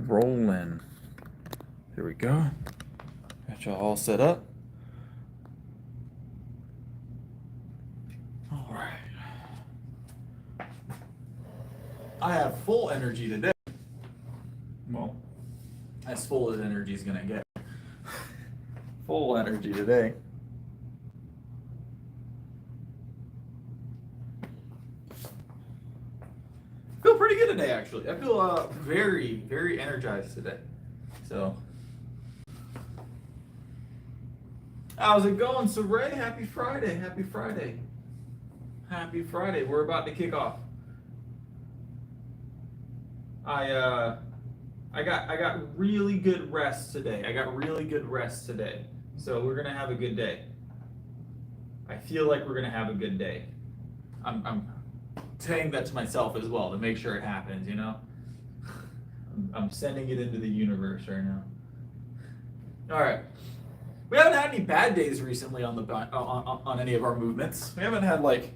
rolling. Here we go. Got y'all all set up. All right. I have full energy today. Well, as full as energy is gonna get. Full energy today. Feel pretty good today, actually. I feel very, very energized today. So, how's it going, Saray? Happy Friday! Happy Friday! Happy Friday! We're about to kick off. I got really good rest today. So we're gonna have a good day. I feel like we're gonna have a good day. I'm saying that to myself as well to make sure it happens, you know? I'm sending it into the universe right now. All right. We haven't had any bad days recently on any of our movements. We haven't had like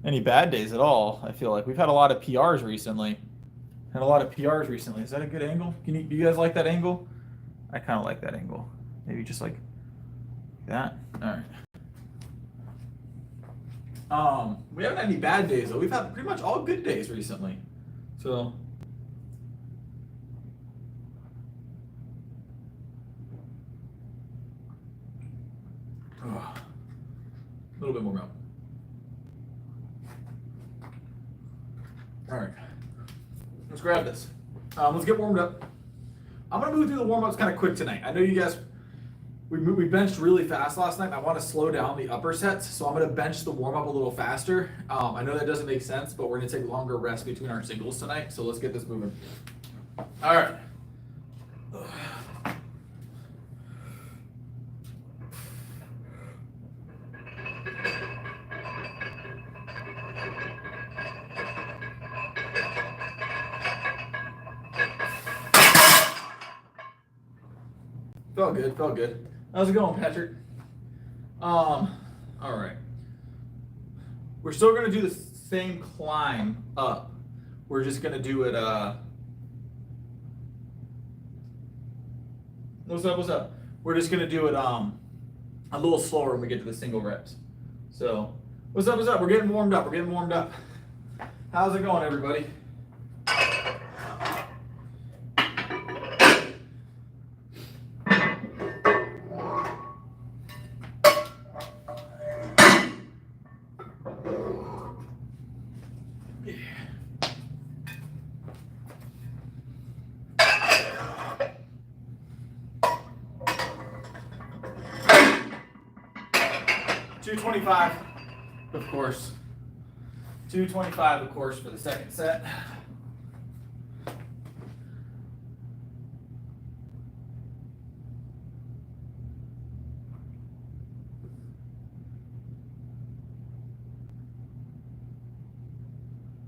any bad days at all. I feel like we've had a lot of PRs recently. Is that a good angle? Do you guys like that angle? I kind of like that angle. Maybe just like that. All right. We haven't had any bad days though. We've had pretty much all good days recently. So a little bit more milk. All right. Let's grab this. Let's get warmed up. I'm gonna move through the warm-ups kind of quick tonight. I know you guys, we benched really fast last night. I want to slow down the upper sets, so I'm gonna bench the warm-up a little faster. I know that doesn't make sense, but we're gonna take longer rest between our singles tonight. So let's get this moving. All right. Felt good. How's it going, Patrick? All right. We're still gonna do the same climb up. We're just gonna do it, what's up? We're just gonna do it, a little slower when we get to the single reps. So, what's up? We're getting warmed up. How's it going, everybody? Of course. 225, of course, for the second set.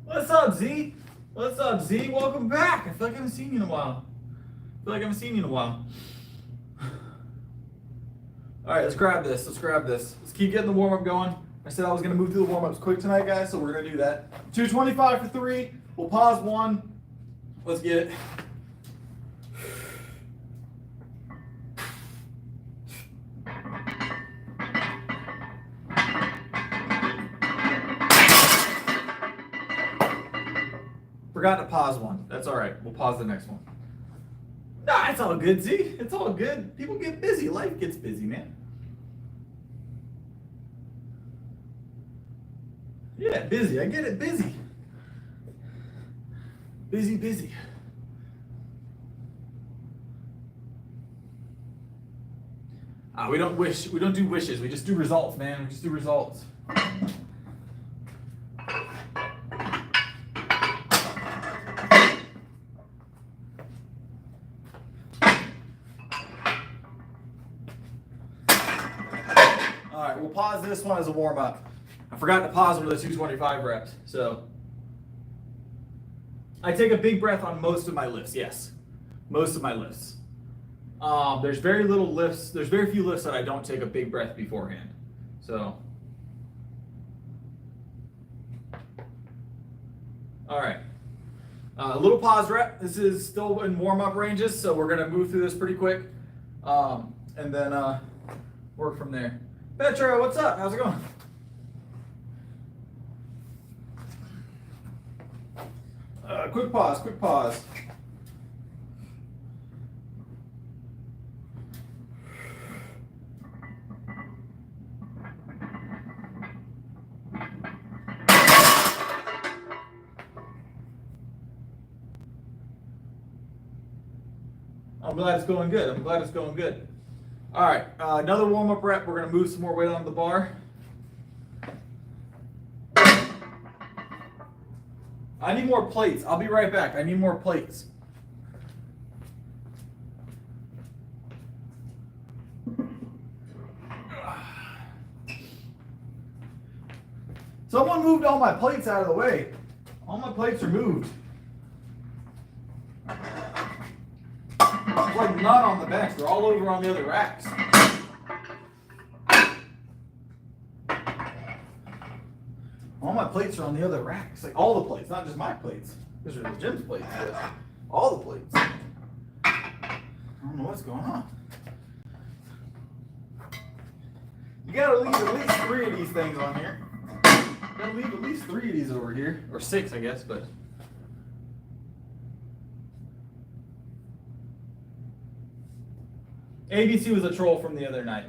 What's up, Z? Welcome back. I feel like I haven't seen you in a while. All right, let's grab this. Let's keep getting the warm-up going. I said I was going to move through the warm-ups quick tonight, guys, so we're going to do that. 225 for 3. We'll pause 1. Let's get it. Forgot to pause 1. That's all right. We'll pause the next one. Nah, it's all good, Z. It's all good. People get busy. Life gets busy, man. Yeah, busy. I get it. Busy. We don't wish. We don't do wishes. We just do results, man. We just do results. All right, we'll pause this one as a warm-up. I forgot to pause them for the 225 reps. So I take a big breath on most of my lifts, yes. Most of my lifts. There's very few lifts that I don't take a big breath beforehand. So, all right. A little pause rep. This is still in warm-up ranges, so we're gonna move through this pretty quick, and then work from there. Petro, what's up? How's it going? Quick pause, quick pause. I'm glad it's going good. I'm glad it's going good. All right, another warm-up rep. We're gonna move some more weight onto the bar. I need more plates. I'll be right back. I need more plates. Someone moved all my plates out of the way. All my plates are moved. There's like none on the bench. They're all over on the other racks. All my plates are on the other racks. Like all the plates, not just my plates. These are the gym's plates. All the plates. I don't know what's going on. You gotta leave at least 3 of these things on here. You gotta leave at least 3 of these over here. Or 6, I guess, but. ABC was a troll from the other night.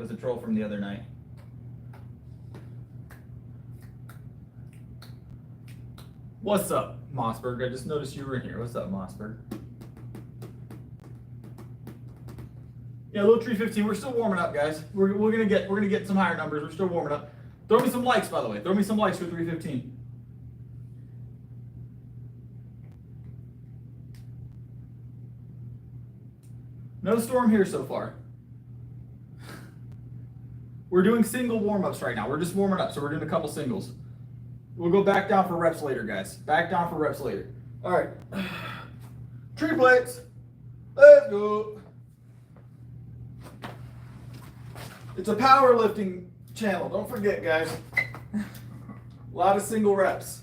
What's up, Mossberg? I just noticed you were in here. What's up, Mossberg? Yeah, little 315. We're still warming up, guys. We're gonna get some higher numbers. We're still warming up. Throw me some likes, by the way. Throw me some likes for 315. No storm here so far. We're doing single warm-ups right now. We're just warming up, so we're doing a couple singles. We'll go back down for reps later, guys. Back down for reps later. All right. Tree plates. Let's go. It's a powerlifting channel. Don't forget, guys. A lot of single reps.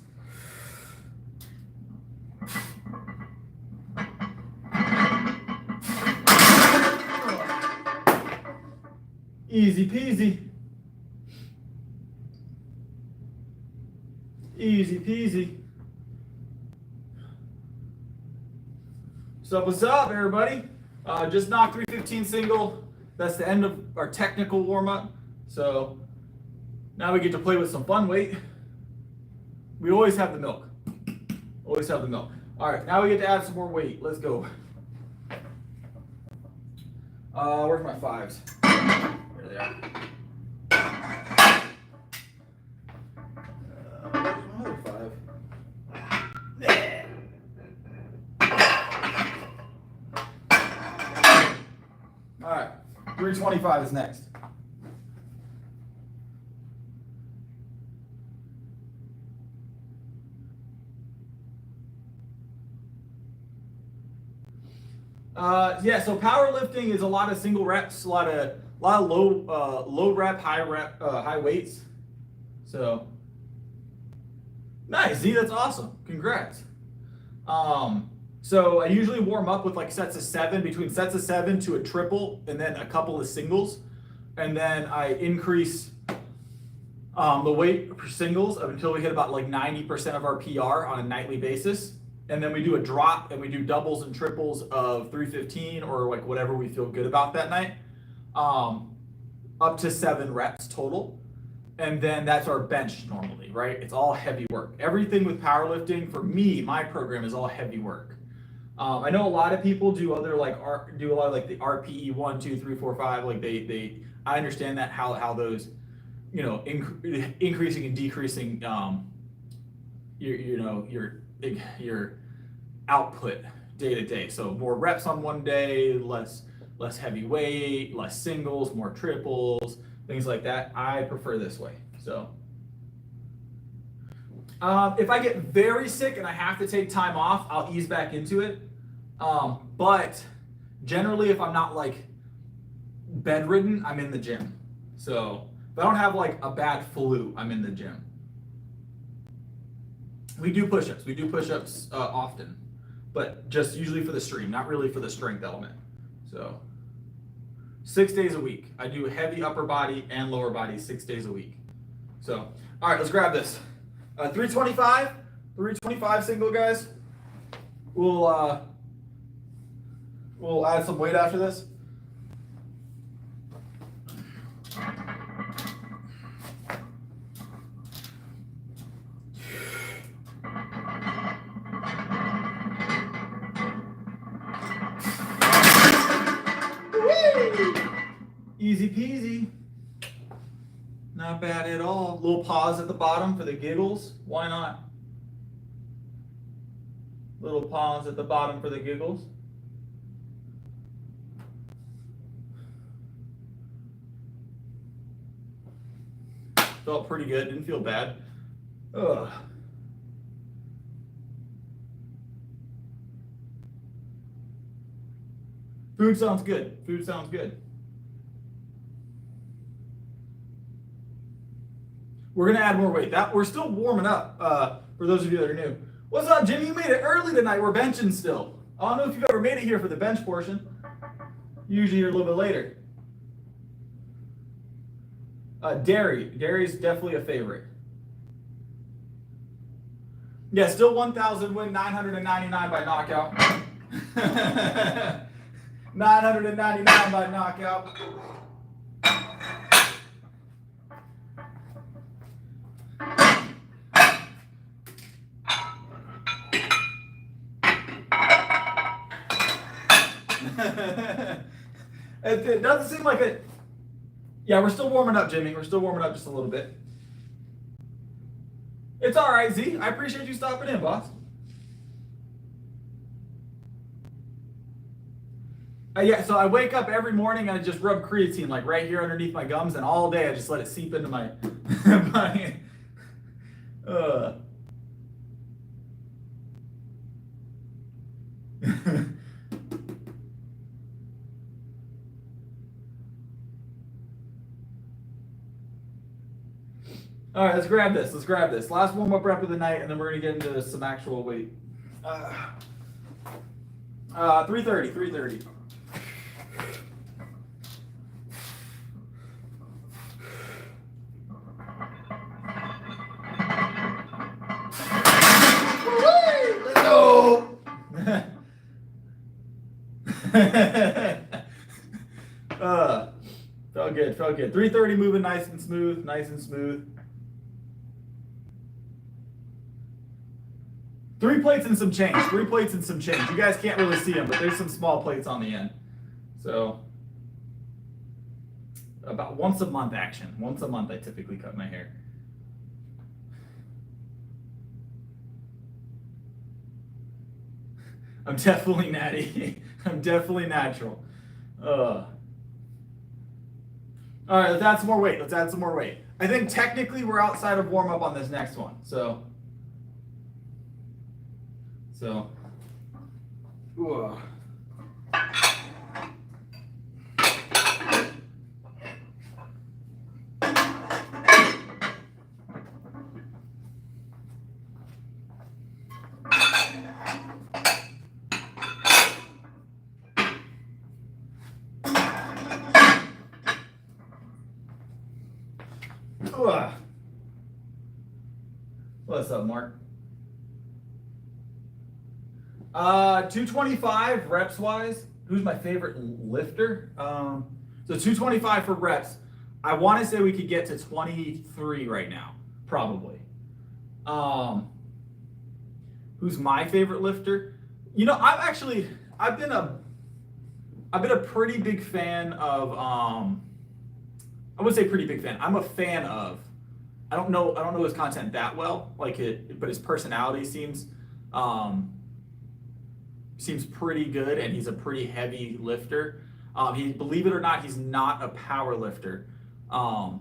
Easy peasy. Easy peasy. So what's up, everybody? Just knocked 315 single. That's the end of our technical warm-up. So now we get to play with some fun weight. We always have the milk. Always have the milk. All right, now we get to add some more weight. Let's go. Where's my 5s? There they are. Where's my other 5? Yeah. All right, 325 is next. Yeah, so powerlifting is a lot of single reps, a lot of low rep, high weights. So nice, Z, that's awesome. Congrats. So I usually warm up with like sets of 7, between sets of 7 to a triple, and then a couple of singles, and then I increase the weight for singles until we hit about like 90% of our PR on a nightly basis. And then we do a drop and we do doubles and triples of 315 or like whatever we feel good about that night, up to 7 reps total. And then that's our bench normally, right? It's all heavy work. Everything with powerlifting, for me, my program is all heavy work. I know a lot of people do other like do a lot of like the RPE 1, 2, 3, 4, 5. Like I understand that how those, you know, increasing and decreasing your output day to day. So more reps on one day, less heavy weight, less singles, more triples, things like that. I prefer this way. So if I get very sick and I have to take time off, I'll ease back into it. But generally, if I'm not like bedridden, I'm in the gym. So if I don't have like a bad flu, I'm in the gym. We do push-ups. We do push-ups often. but just usually for the stream, not really for the strength element. So 6 days a week. I do heavy upper body and lower body 6 days a week. So, all right, let's grab this. 325 single, guys. We'll add some weight after this. Easy peasy. Not bad at all. Little pause at the bottom for the giggles. Why not? Little pause at the bottom for the giggles. Felt pretty good. Didn't feel bad. Ugh. Food sounds good. Food sounds good. We're gonna add more weight. We're still warming up. For those of you that are new, what's up, Jimmy? You made it early tonight. We're benching still. I don't know if you've ever made it here for the bench portion. Usually you're a little bit later. Dairy's definitely a favorite. Yeah, still 1,000 win, 999 by knockout. 999 by knockout. It doesn't seem like it. Yeah, we're still warming up, Jimmy. We're still warming up just a little bit. It's all right, Z. I appreciate you stopping in, boss. Yeah, so I wake up every morning and I just rub creatine like right here underneath my gums, and all day I just let it seep into my All right, let's grab this. Let's grab this. Last warm-up rep of the night, and then we're going to get into some actual weight. 330. Let's go! Felt good, felt good. 330 moving nice and smooth, nice and smooth. 3 plates and some change. 3 plates and some change. You guys can't really see them, but there's some small plates on the end. So about once a month action. Once a month I typically cut my hair. I'm definitely natty. I'm definitely natural. All right, let's add some more weight. Let's add some more weight. I think technically we're outside of warm up on this next one. So. Ooh. What's up, Mark? 225 reps wise. Who's my favorite lifter? So 225 for reps. I want to say we could get to 23 right now, probably. Who's my favorite lifter? You know, I've been a pretty big fan of I would say pretty big fan. I'm a fan of. I don't know his content that well, but his personality seems pretty good, and he's a pretty heavy lifter. Believe it or not, he's not a power lifter. No,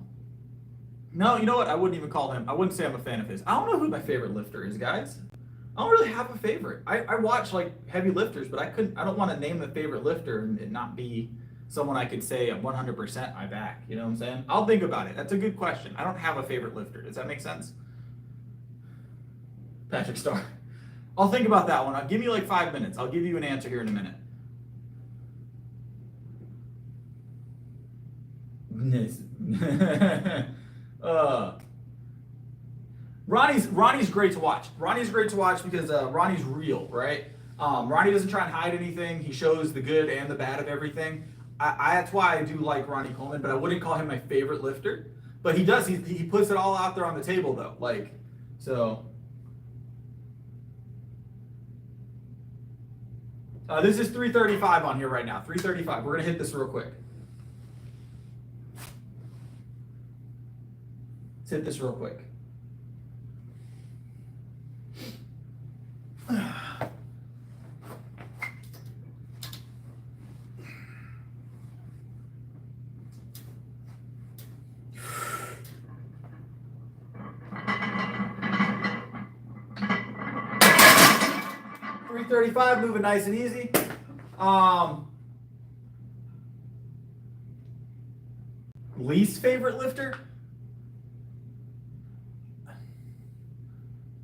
you know what? I wouldn't even call him. I wouldn't say I'm a fan of his. I don't know who my favorite lifter is, guys. I don't really have a favorite. I watch like heavy lifters, but I don't want to name a favorite lifter and it not be someone I could say 100% I back. You know what I'm saying? I'll think about it. That's a good question. I don't have a favorite lifter. Does that make sense? Patrick Starr. I'll think about that one. Give me like 5 minutes. I'll give you an answer here in a minute. Ronnie's great to watch. Ronnie's great to watch because Ronnie's real, right? Ronnie doesn't try and hide anything. He shows the good and the bad of everything. That's why I do like Ronnie Coleman, but I wouldn't call him my favorite lifter. But he does. He puts it all out there on the table, though. Like, so. This is 335 on here right now. 335. We're going to hit this real quick. Let's hit this real quick. .335, moving nice and easy. Least favorite lifter?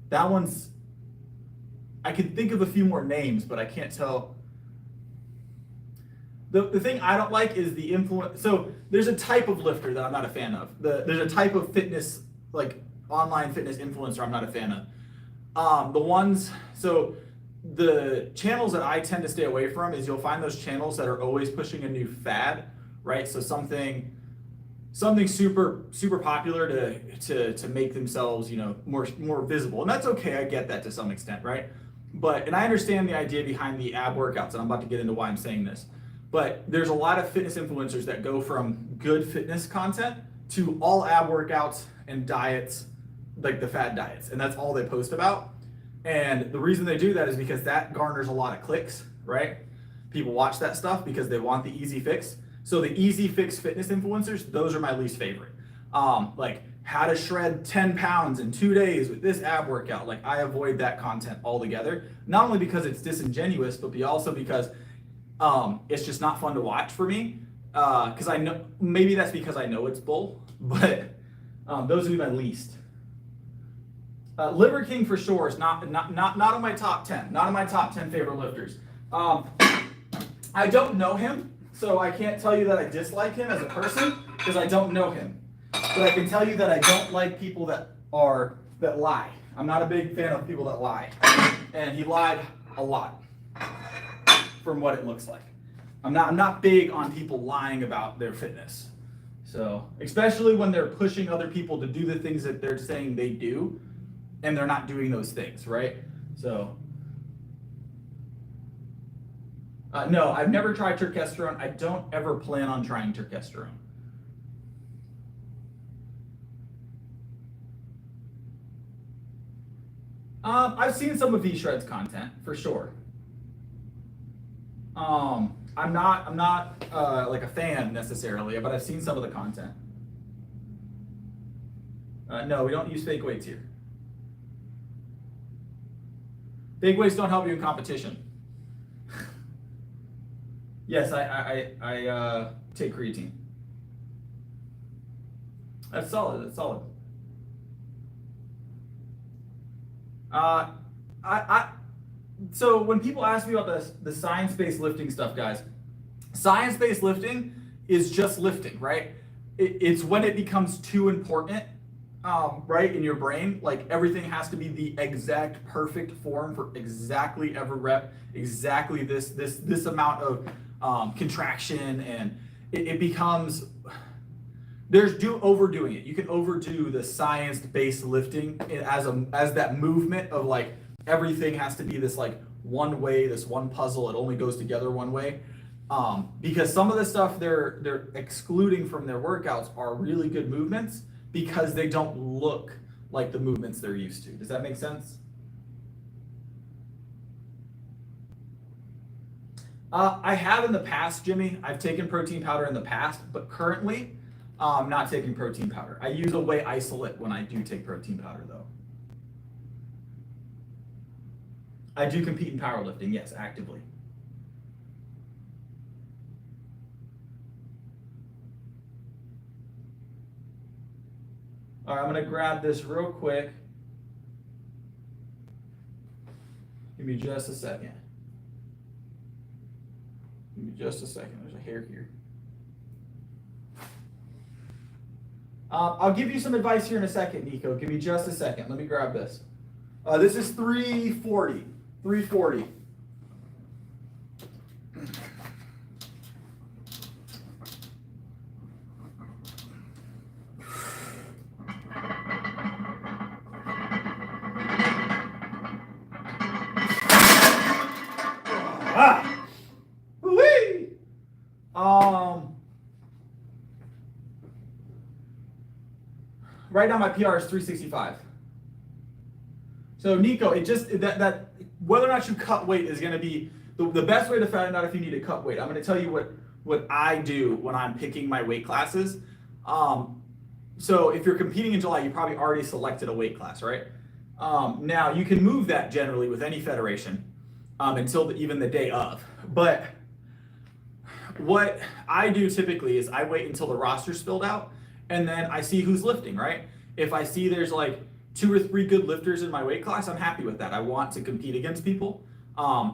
That one's, I could think of a few more names, but I can't tell. The thing I don't like is the influence. So there's a type of lifter that I'm not a fan of. There's a type of fitness, like online fitness influencer I'm not a fan of. The channels that I tend to stay away from is you'll find those channels that are always pushing a new fad, right? So something super popular to make themselves, more visible. And that's okay, I get that to some extent, right? And I understand the idea behind the ab workouts, and I'm about to get into why I'm saying this. But there's a lot of fitness influencers that go from good fitness content to all ab workouts and diets, like the fad diets, and that's all they post about. And the reason they do that is because that garners a lot of clicks, right? People watch that stuff because they want the easy fix. So the easy fix fitness influencers, those are my least favorite. Like how to shred 10 pounds in 2 days with this ab workout. Like I avoid that content altogether. Not only because it's disingenuous, but also because it's just not fun to watch for me. Because I know, maybe that's because I know it's bull, but those would be my least. Liver King for sure is not on my top 10. Not on my top 10 favorite lifters. I don't know him, so I can't tell you that I dislike him as a person because I don't know him. But I can tell you that I don't like people that lie. I'm not a big fan of people that lie, and he lied a lot from what it looks like. I'm not big on people lying about their fitness. So especially when they're pushing other people to do the things that they're saying they do, and they're not doing those things, right? So, no, I've never tried testosterone. I don't ever plan on trying testosterone. I've seen some of V-Shred's content for sure. I'm not like a fan necessarily, but I've seen some of the content. No, we don't use fake weights here. Fake weights don't help you in competition. Yes, I take creatine. That's solid. That's solid. So when people ask me about the science-based lifting stuff, guys, science-based lifting is just lifting, right? It's when it becomes too important, right, in your brain. Like everything has to be the exact perfect form for exactly every rep, exactly this amount of contraction, and it becomes, overdoing it. You can overdo the science-based lifting as that movement of like everything has to be this like one way, this one puzzle. It only goes together one way. Because some of the stuff they're excluding from their workouts are really good movements because they don't look like the movements they're used to. Does that make sense? I have in the past, Jimmy. I've taken protein powder in the past, but currently I'm not taking protein powder. I use a whey isolate when I do take protein powder though. I do compete in powerlifting, yes, actively. All right, I'm gonna grab this real quick. Give me just a second. Give me just a second. There's a hair here. I'll give you some advice here in a second, Nico. Give me just a second. Let me grab this. This is 340. 340. Woo-wee! Right now my PR is 365. So Nico, it just that whether or not you cut weight is going to be the best way to find out if you need to cut weight. I'm going to tell you what I do when I'm picking my weight classes. So if you're competing in July, you probably already selected a weight class, right? Now you can move that generally with any federation until even the day of. But what I do typically is I wait until the roster's filled out, and then I see who's lifting, right? If I see there's like 2 or 3 good lifters in my weight class, I'm happy with that. I want to compete against people.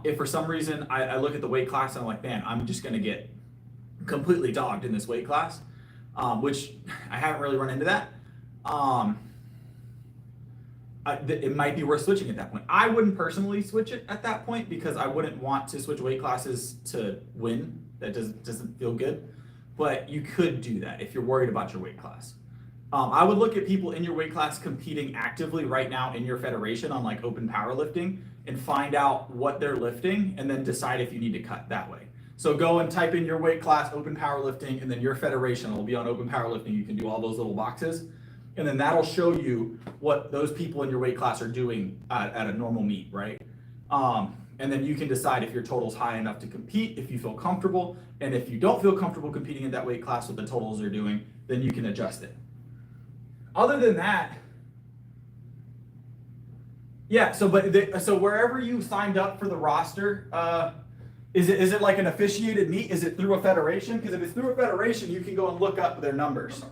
If for some reason I look at the weight class and I'm like, man, I'm just going to get completely dogged in this weight class, which I haven't really run into that. It might be worth switching at that point. I wouldn't personally switch it at that point because I wouldn't want to switch weight classes to win. That doesn't feel good. But you could do that if you're worried about your weight class. I would look at people in your weight class competing actively right now in your federation on like open powerlifting and find out what they're lifting and then decide if you need to cut that way. So go and type in your weight class, open powerlifting, and then your federation will be on open powerlifting. You can do all those little boxes. And then that'll show you what those people in your weight class are doing at a normal meet, right? And then you can decide if your total's high enough to compete, if you feel comfortable. And if you don't feel comfortable competing in that weight class with the totals they're doing, then you can adjust it. Other than that, yeah, so wherever you signed up for the roster, is it like an officiated meet? Is it through a federation? Because if it's through a federation, you can go and look up their numbers.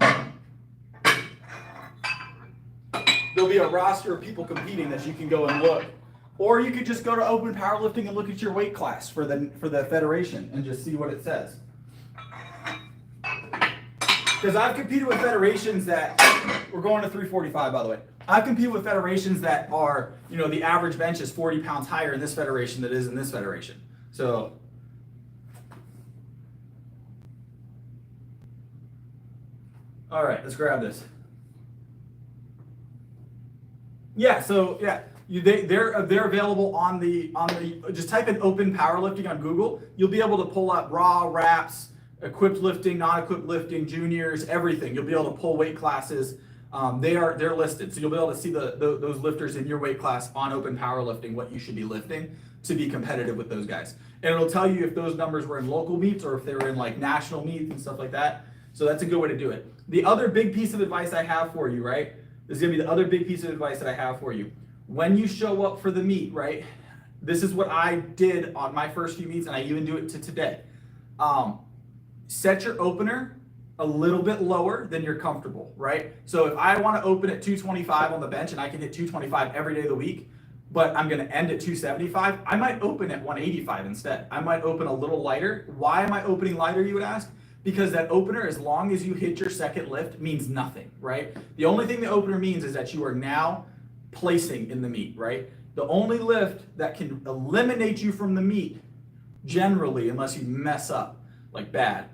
There'll be a roster of people competing that you can go and look. Or you could just go to open powerlifting and look at your weight class for the federation and just see what it says. Because I've competed with federations that, we're going to 345 by the way. I've competed with federations that are, the average bench is 40 pounds higher in this federation than it is in this federation. So, all right, let's grab this. Yeah, so yeah, they're available on the just type in open powerlifting on Google. You'll be able to pull up raw, wraps, equipped lifting, non-equipped lifting, juniors, everything. You'll be able to pull weight classes. They're listed, so you'll be able to see those lifters in your weight class on open powerlifting, what you should be lifting to be competitive with those guys. And it'll tell you if those numbers were in local meets or if they were in like national meets and stuff like that. So that's a good way to do it. The other big piece of advice I have for you, right? This is gonna be the other big piece of advice that I have for you. When you show up for the meet, right? This is what I did on my first few meets, and I even do it to today. Set your opener a little bit lower than you're comfortable, right? So if I want to open at 225 on the bench and I can hit 225 every day of the week, but I'm going to end at 275, I might open at 185 instead. I might open a little lighter. Why am I opening lighter, you would ask? Because that opener, as long as you hit your second lift, means nothing, right? The only thing the opener means is that you are now placing in the meet, right? The only lift that can eliminate you from the meet, generally, unless you mess up like bad,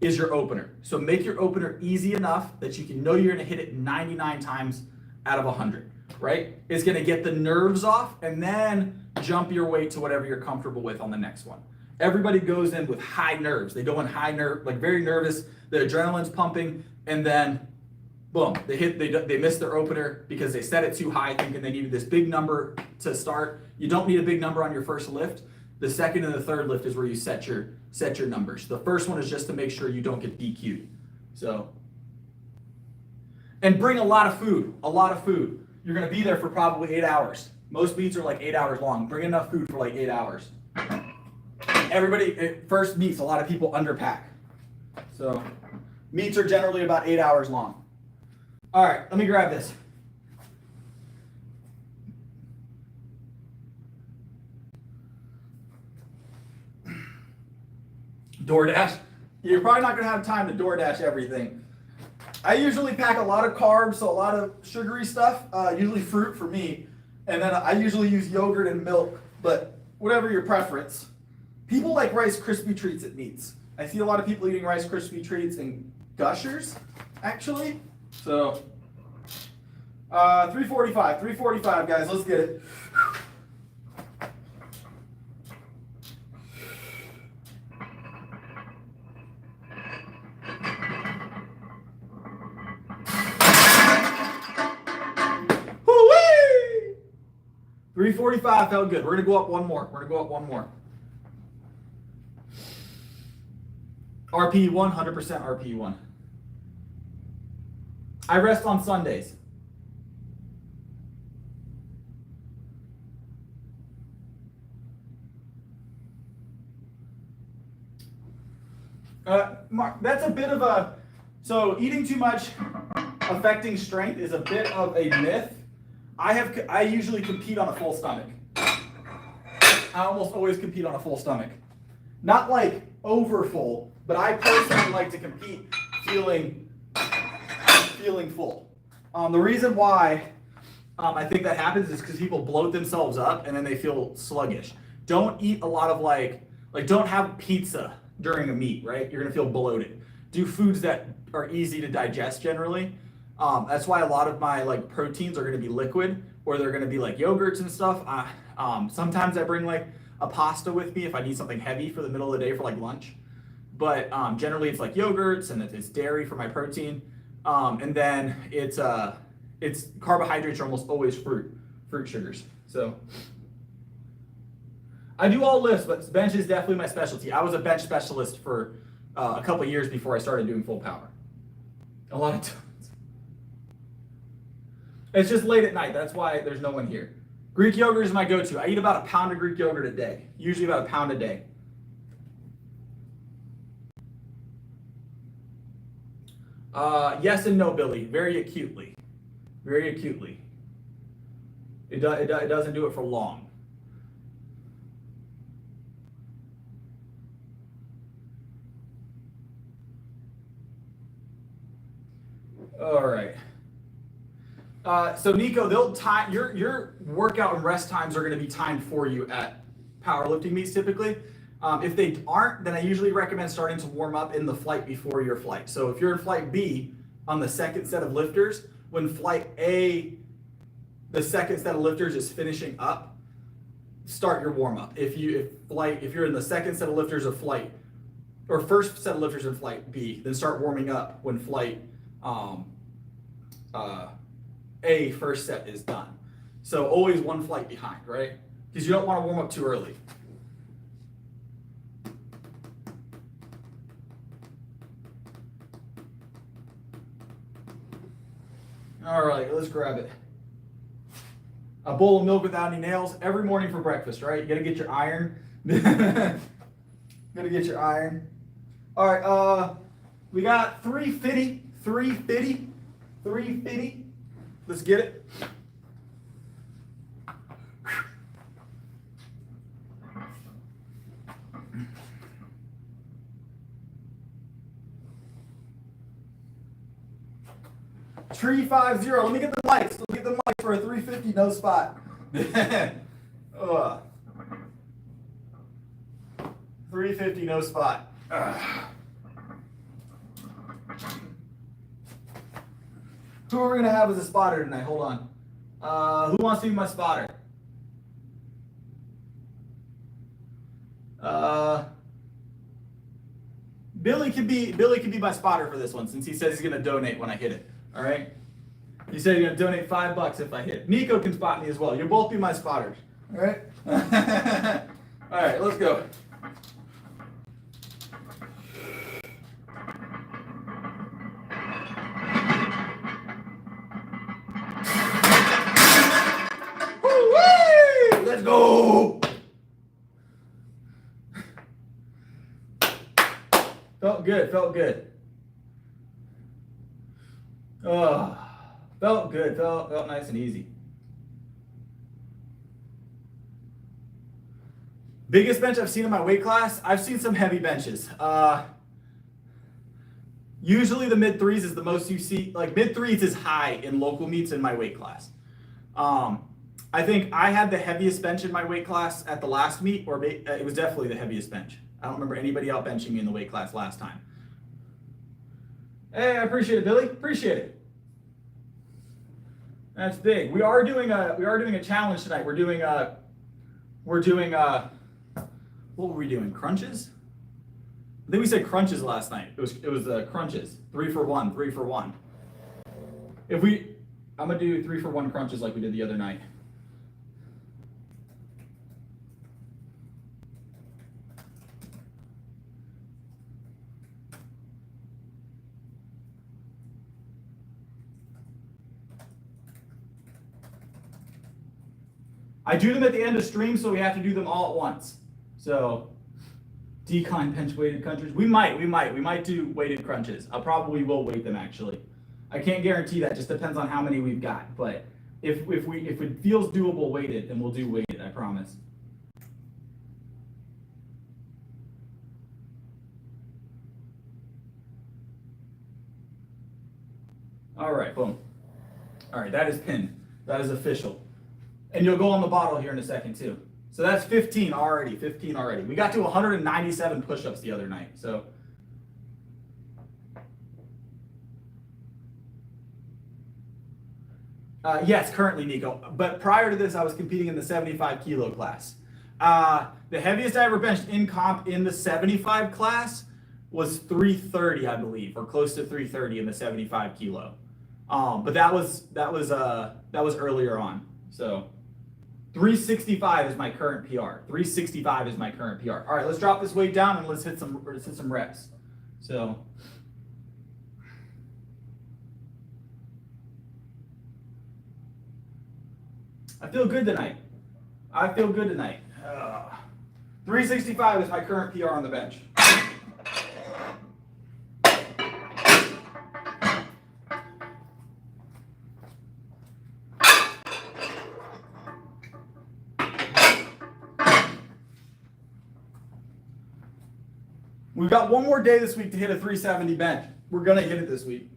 is your opener. So make your opener easy enough that you can know you're going to hit it 99 times out of 100, right? It's going to get the nerves off and then jump your weight to whatever you're comfortable with on the next one. Everybody goes in with high nerves. They go in high nerve, like very nervous. The adrenaline's pumping, and then boom, they miss their opener because they set it too high, thinking they needed this big number to start. You don't need a big number on your first lift. The second and the third lift is where you set your numbers. The first one is just to make sure you don't get DQ'd. So, and bring a lot of food. You're gonna be there for probably 8 hours. Most meets are like 8 hours long. Bring enough food for like 8 hours. Everybody, first meets, a lot of people underpack. So, meets are generally about 8 hours long. All right, let me grab this. DoorDash. You're probably not gonna have time to DoorDash everything. I usually pack a lot of carbs, so a lot of sugary stuff, usually fruit for me. And then I usually use yogurt and milk, but whatever your preference. People like Rice Krispie treats at meets. I see a lot of people eating Rice Krispie treats and Gushers, actually. So, 345, guys, let's get it. Woo-wee! 345 felt good. We're gonna go up one more. RPE1, 100% RPE1. I rest on Sundays. Mark, that's a bit of a, so eating too much affecting strength is a bit of a myth. I usually compete on a full stomach. I almost always compete on a full stomach. Not like over full, but I personally like to compete feeling full. The reason why I think that happens is because people bloat themselves up and then they feel sluggish. Don't eat a lot of like don't have pizza during a meet, right? You're gonna feel bloated. Do foods that are easy to digest generally. That's why a lot of my like proteins are gonna be liquid, or they're gonna be like yogurts and stuff. Sometimes I bring like a pasta with me if I need something heavy for the middle of the day for like lunch. But generally it's like yogurts and it's dairy for my protein. And then it's carbohydrates are almost always fruit sugars. So I do all lifts, but bench is definitely my specialty. I was a bench specialist for a couple of years before I started doing full power. A lot of times. It's just late at night. That's why there's no one here. Greek yogurt is my go-to. I eat about a pound of Greek yogurt a day. Usually about a pound a day. Yes and no, Billy. Very acutely. Very acutely. It doesn't do it for long. All right. So Nico, they'll time your workout and rest times are going to be timed for you at powerlifting meets typically. If they aren't, then I usually recommend starting to warm up in the flight before your flight. So if you're in flight B on the second set of lifters, when flight A, the second set of lifters is finishing up, start your warm up. If you're in the second set of lifters of flight, or first set of lifters in flight B, then start warming up when flight A first set is done. So always one flight behind, right? Because you don't want to warm up too early. All right, let's grab it. A bowl of milk without any nails every morning for breakfast, right? You gotta get your iron. Gotta get your iron. All right, we got 350. Let's get it. Tree 50. Let me get the lights. Let me get the lights for a 350 no spot. 350 no spot. Who are we gonna have as a spotter tonight? Hold on. Who wants to be my spotter? Billy could be my spotter for this one since he says he's gonna donate when I hit it. All right. He said he's gonna donate $5 if I hit. Nico can spot me as well. You'll both be my spotters. All right. All right. Let's go. Woo-wee! Let's go. Felt good. Felt good. Oh, felt good. Felt nice and easy. Biggest bench I've seen in my weight class, I've seen some heavy benches. Usually the mid threes is the most you see. Like mid threes is high in local meets in my weight class. I think I had the heaviest bench in my weight class at the last meet, or it was definitely the heaviest bench. I don't remember anybody out benching me in the weight class last time. Hey, I appreciate it, Billy. Appreciate it. That's big. We are doing a challenge tonight. We're doing what were we doing? Crunches? I think we said crunches last night. It was crunches. 3 for 1, 3 for 1. I'm gonna do 3 for 1 crunches like we did the other night. I do them at the end of stream, so we have to do them all at once. So, decline bench weighted crunches. We might do weighted crunches. I probably will weight them actually. I can't guarantee that. Just depends on how many we've got. But if it feels doable weighted, then we'll do weighted. I promise. All right, boom. All right, that is pinned. That is official. And you'll go on the bottle here in a second too. So that's 15 already, 15 already. We got to 197 push-ups the other night, so. Yes, currently, Nico. But prior to this, I was competing in the 75 kilo class. The heaviest I ever benched in comp in the 75 class was 330, I believe, or close to 330 in the 75 kilo. But that was earlier on, so. 365 is my current PR. 365 is my current PR. All right, let's drop this weight down and let's hit some reps. So, I feel good tonight. 365 is my current PR on the bench. We've got one more day this week to hit a 370 bench. We're going to hit it this week.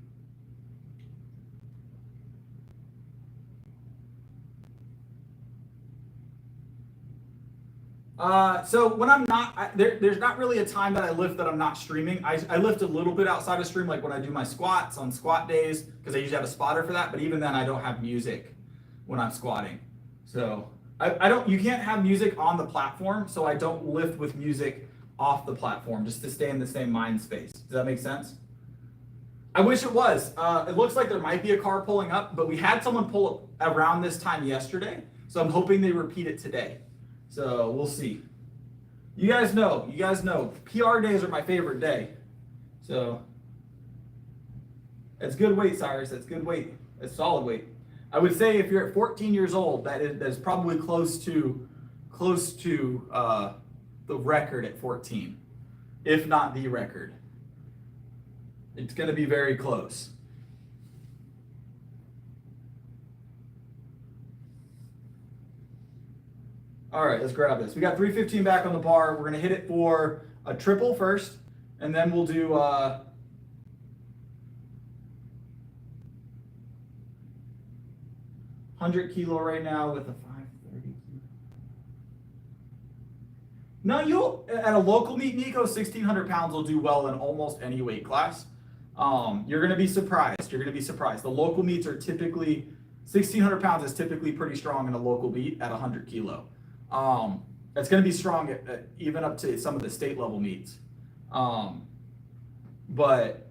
So when I'm not, there's not really a time that I lift that I'm not streaming. I lift a little bit outside of stream, like when I do my squats on squat days, because I usually have a spotter for that. But even then, I don't have music when I'm squatting. So you can't have music on the platform, so I don't lift with music off the platform, just to stay in the same mind space. Does that make sense? I wish it was. It looks like there might be a car pulling up, but we had someone pull up around this time yesterday, so I'm hoping they repeat it today. So we'll see. You guys know, PR days are my favorite day. So it's good weight, Cyrus. That's good weight. It's solid weight. I would say if you're at 14 years old, that's probably close to the record at 14, if not the record. It's going to be very close. All right, let's grab this. We got 315 back on the bar. We're going to hit it for a triple first, and then we'll do 100 kilo right now with a 530 kilo. No, at a local meet, Nico, 1,600 pounds will do well in almost any weight class. You're going to be surprised. The local meets are typically, 1,600 pounds is typically pretty strong in a local meet at 100 kilo. It's going to be strong even up to some of the state level meets. But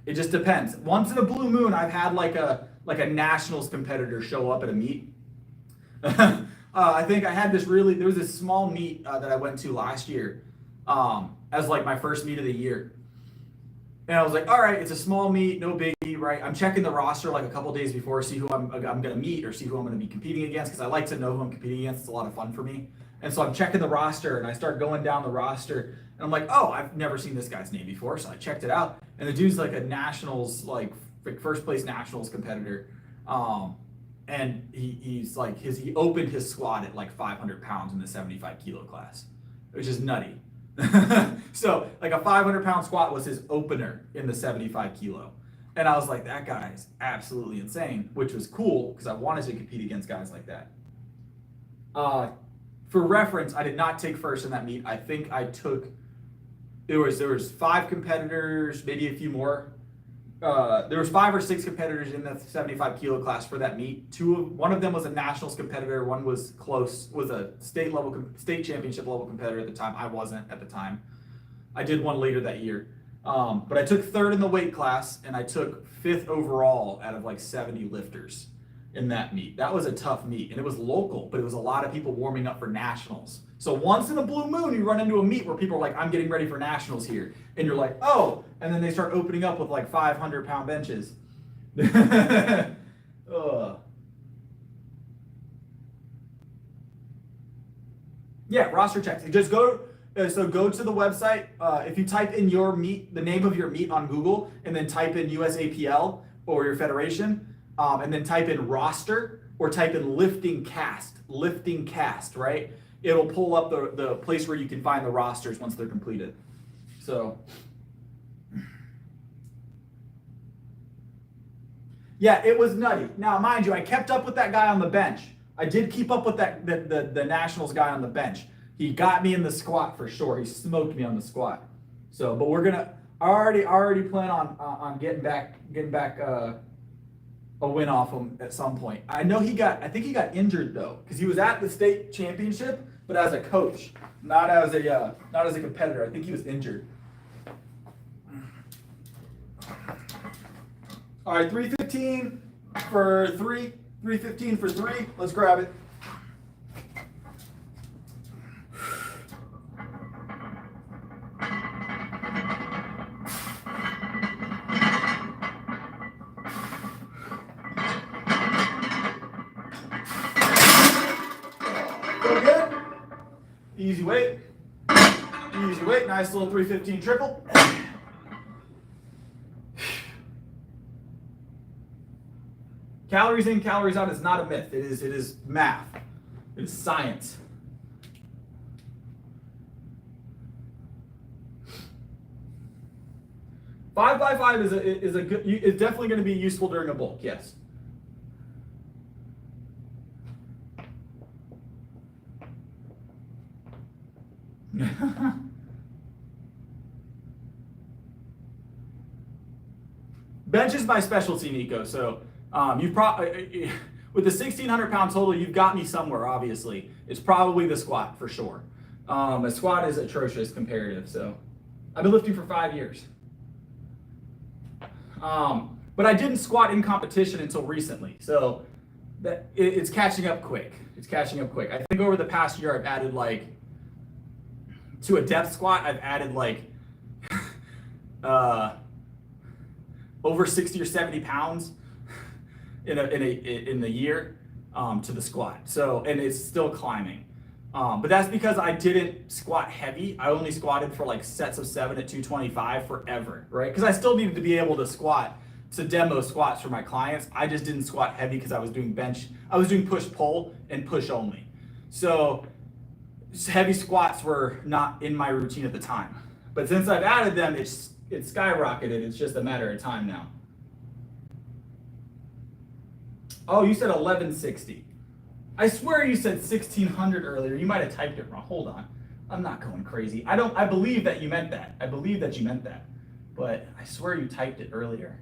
it just depends. Once in a blue moon, I've had like a nationals competitor show up at a meet. I think I had there was this small meet that I went to last year as like my first meet of the year. And I was like, all right, it's a small meet, no biggie, right? I'm checking the roster like a couple days before, see who I'm going to meet or see who I'm going to be competing against, because I like to know who I'm competing against. It's a lot of fun for me. And so I'm checking the roster, and I start going down the roster, and I'm like, oh, I've never seen this guy's name before. So I checked it out, and the dude's like a nationals, like first place nationals competitor. And he opened his squat at like 500 pounds in the 75 kilo class. which is nutty. So like a 500-pound squat was his opener in the 75 kilo. And I was like, that guy is absolutely insane, which was cool because I wanted to compete against guys like that. For reference, I did not take first in that meet. I think I took, there was 5 competitors, maybe a few more. There was 5 or 6 competitors in the 75 kilo class for that meet. One of them was a nationals competitor. One was a state championship level competitor at the time. I wasn't at the time. I did one later that year. But I took 3rd in the weight class, and I took 5th overall out of like 70 lifters in that meet. That was a tough meet, and it was local, but it was a lot of people warming up for nationals. So once in a blue moon, you run into a meet where people are like, I'm getting ready for nationals here. And you're like, oh, and then they start opening up with like 500-pound benches. Yeah, roster checks. Just go to the website. If you type in your meet, the name of your meet on Google, and then type in USAPL or your federation, and then type in roster or type in lifting cast, right? It'll pull up the place where you can find the rosters once they're completed. So, yeah, it was nutty. Now, mind you, I kept up with that guy on the bench. I did keep up with the Nationals guy on the bench. He got me in the squat for sure. He smoked me on the squat. So, but we're gonna already plan on getting back a win off him at some point. I think he got injured though, because he was at the state championship, but as a coach, not as a competitor. I think he was injured. All right, 315 for 3. 315 for 3. Let's grab it. Go good. Easy weight. Easy weight. Nice little 315 triple. Calories in, calories out is not a myth. It is math. It is science. Five by 5 is a good. It's definitely going to be useful during a bulk. Yes. Bench is my specialty, Nico. So you probably with the 1,600-pound total, you've got me somewhere. Obviously, it's probably the squat for sure. A squat is atrocious comparative. So I've been lifting for 5 years, but I didn't squat in competition until recently. So it's catching up quick. It's catching up quick. I think over the past year, I've added to a depth squat, I've added over 60 or 70 pounds in the year to the squat. So, and it's still climbing. But that's because I didn't squat heavy. I only squatted for sets of 7 at 225 forever, right? Because I still needed to be able to squat, to demo squats for my clients. I just didn't squat heavy because I was doing push-pull and push only. So heavy squats were not in my routine at the time. But since I've added them, it's skyrocketed. It's just a matter of time now. Oh, you said 1160. I swear you said 1600 earlier. You might have typed it wrong. Hold on. I'm not going crazy. I believe that you meant that. I believe that you meant that. But I swear you typed it earlier.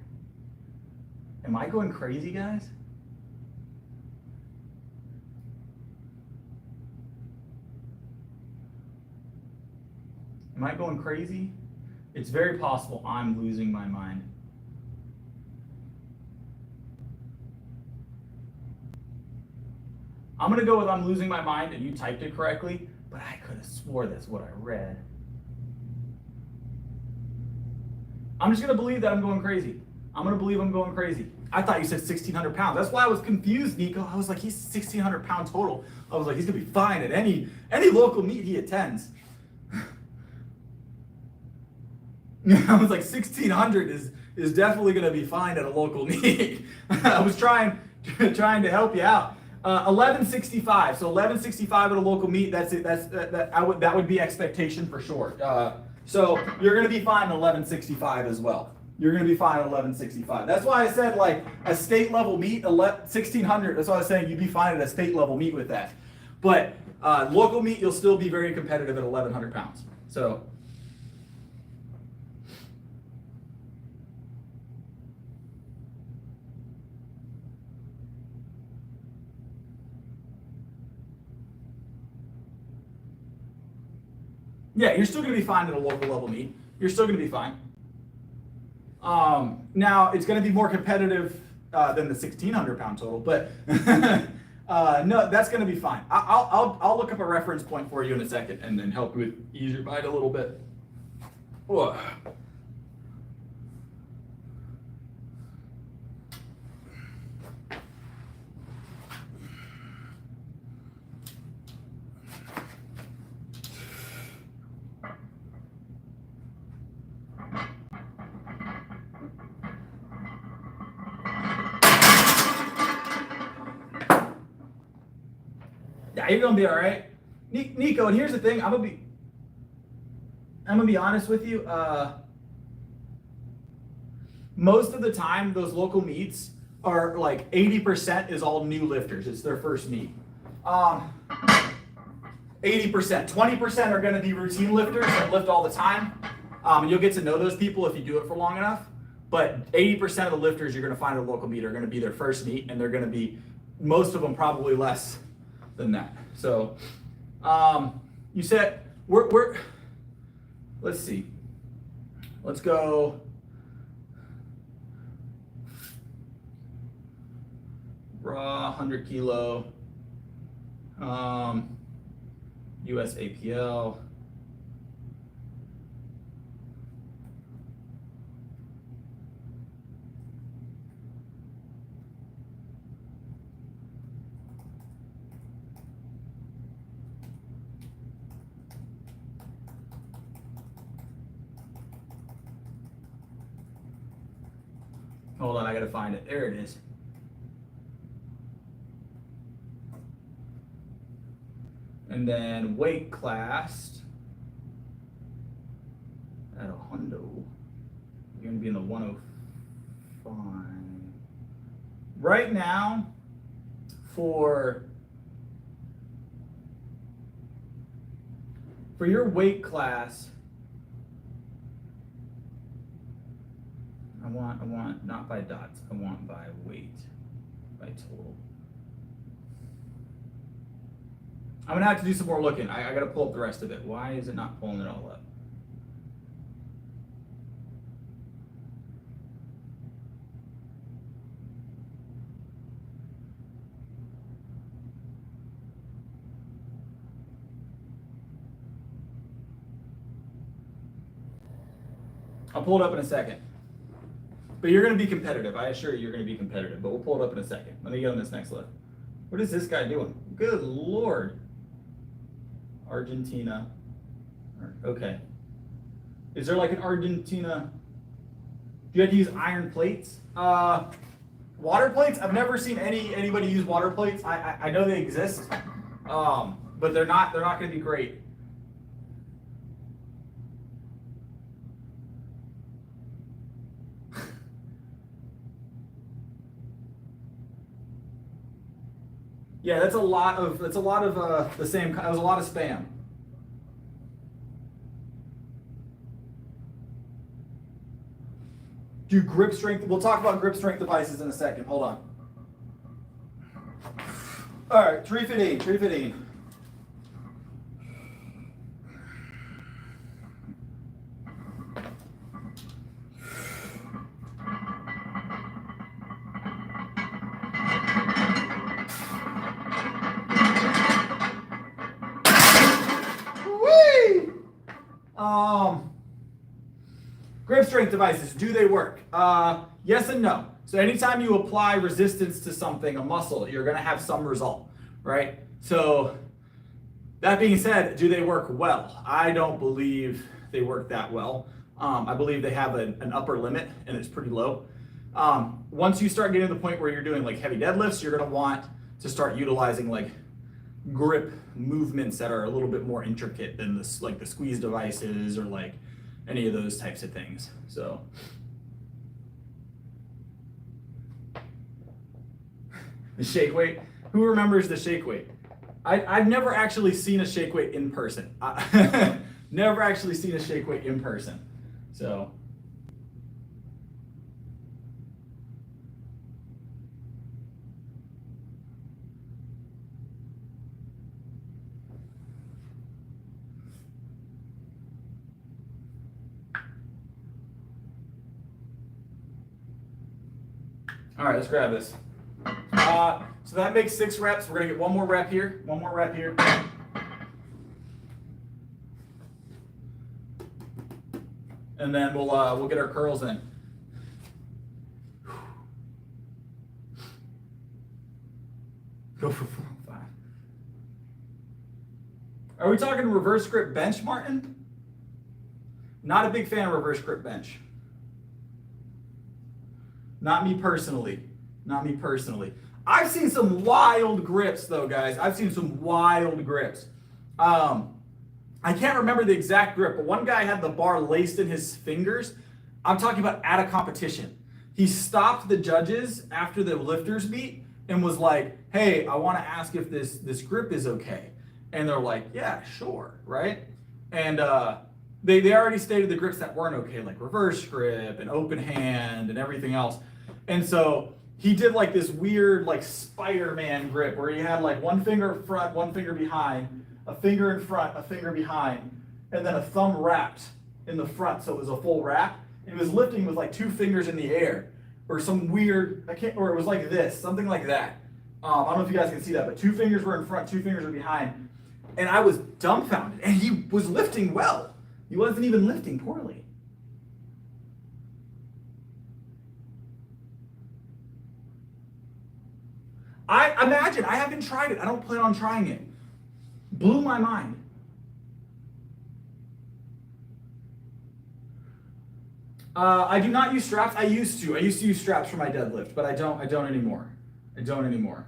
Am I going crazy, guys? Am I going crazy? It's very possible I'm losing my mind. I'm gonna go with I'm losing my mind and you typed it correctly, but I could have swore that's what I read. I'm just gonna believe that I'm going crazy. I'm gonna believe I'm going crazy. I thought you said 1,600 pounds. That's why I was confused, Nico. I was like, he's 1,600 pound total. I was like, he's gonna be fine at any local meet he attends. I was like, 1,600 is definitely gonna be fine at a local meet. I was trying to help you out. 1165. So 1165 at a local meet. That's it. That would be expectation for sure. So you're going to be fine at 1165 as well. You're going to be fine at 1165. That's why I said like a state level meet, 1600. That's why I was saying you'd be fine at a state level meet with that. But local meet, you'll still be very competitive at 1100 pounds. So. Yeah, you're still going to be fine at a local level meet. You're still going to be fine. Now, it's going to be more competitive than the 1600 pound total, but no, that's going to be fine. I'll look up a reference point for you in a second and then help you with ease your mind a little bit. Whoa. Yeah, you're gonna be all right, Nico. And here's the thing: I'm gonna be honest with you. Most of the time, those local meets are like 80% is all new lifters. It's their first meet. 80%, 20% are gonna be routine lifters that lift all the time. And you'll get to know those people if you do it for long enough. But 80% of the lifters you're gonna find at a local meet are gonna be their first meet, and they're gonna be, most of them probably less than that. So you said we're let's see, let's go raw 100 kilo US APL. Hold on, I gotta find it. There it is. And then weight class at a hundo, you're gonna be in the 105. Right now, for your weight class, I want not by dots, I want by weight, by total. I'm gonna have to do some more looking. I gotta pull up the rest of it. Why is it not pulling it all up? I'll pull it up in a second. But you're going to be competitive. I assure you, you're going to be competitive. But we'll pull it up in a second. Let me get on this next lift. What is this guy doing? Good Lord. Argentina. Okay. Is there like an Argentina? Do you have to use iron plates? Water plates? I've never seen anybody use water plates. I know they exist, but they're not going to be great. Yeah, that's a lot of the same. That was a lot of spam. Do grip strength. We'll talk about grip strength devices in a second. Hold on. All right, 315. Grip strength devices, do they work? Yes and no. So anytime you apply resistance to something, a muscle, you're gonna have some result, right? So that being said, do they work well? I don't believe they work that well. I believe they have an upper limit and it's pretty low. Once you start getting to the point where you're doing like heavy deadlifts, you're gonna want to start utilizing like grip movements that are a little bit more intricate than this, like the squeeze devices or like any of those types of things. So the shake weight, who remembers the shake weight? I've never actually seen a shake weight in person. Never actually seen a shake weight in person. So all right, let's grab this. So that makes 6 reps. We're gonna get one more rep here. One more rep here. And then we'll get our curls in. Go for 4 and 5. Are we talking reverse grip bench, Martin? Not a big fan of reverse grip bench. Not me personally. Not me personally. I've seen some wild grips though, guys. I've seen some wild grips. I can't remember the exact grip, but one guy had the bar laced in his fingers. I'm talking about at a competition. He stopped the judges after the lifters meet and was like, hey, I want to ask if this grip is okay. And they're like, yeah, sure, right? And they already stated the grips that weren't okay, like reverse grip and open hand and everything else. And so he did like this weird like Spider-Man grip where he had like one finger in front, one finger behind, a finger in front, a finger behind, and then a thumb wrapped in the front, so it was a full wrap. And he was lifting with like 2 fingers in the air, or some weird, or it was like this, something like that. I don't know if you guys can see that, but 2 fingers were in front, 2 fingers were behind. And I was dumbfounded, and he was lifting well. He wasn't even lifting poorly. I imagine, I haven't tried it. I don't plan on trying it. Blew my mind. I do not use straps. I used to use straps for my deadlift, but I don't anymore. I don't anymore.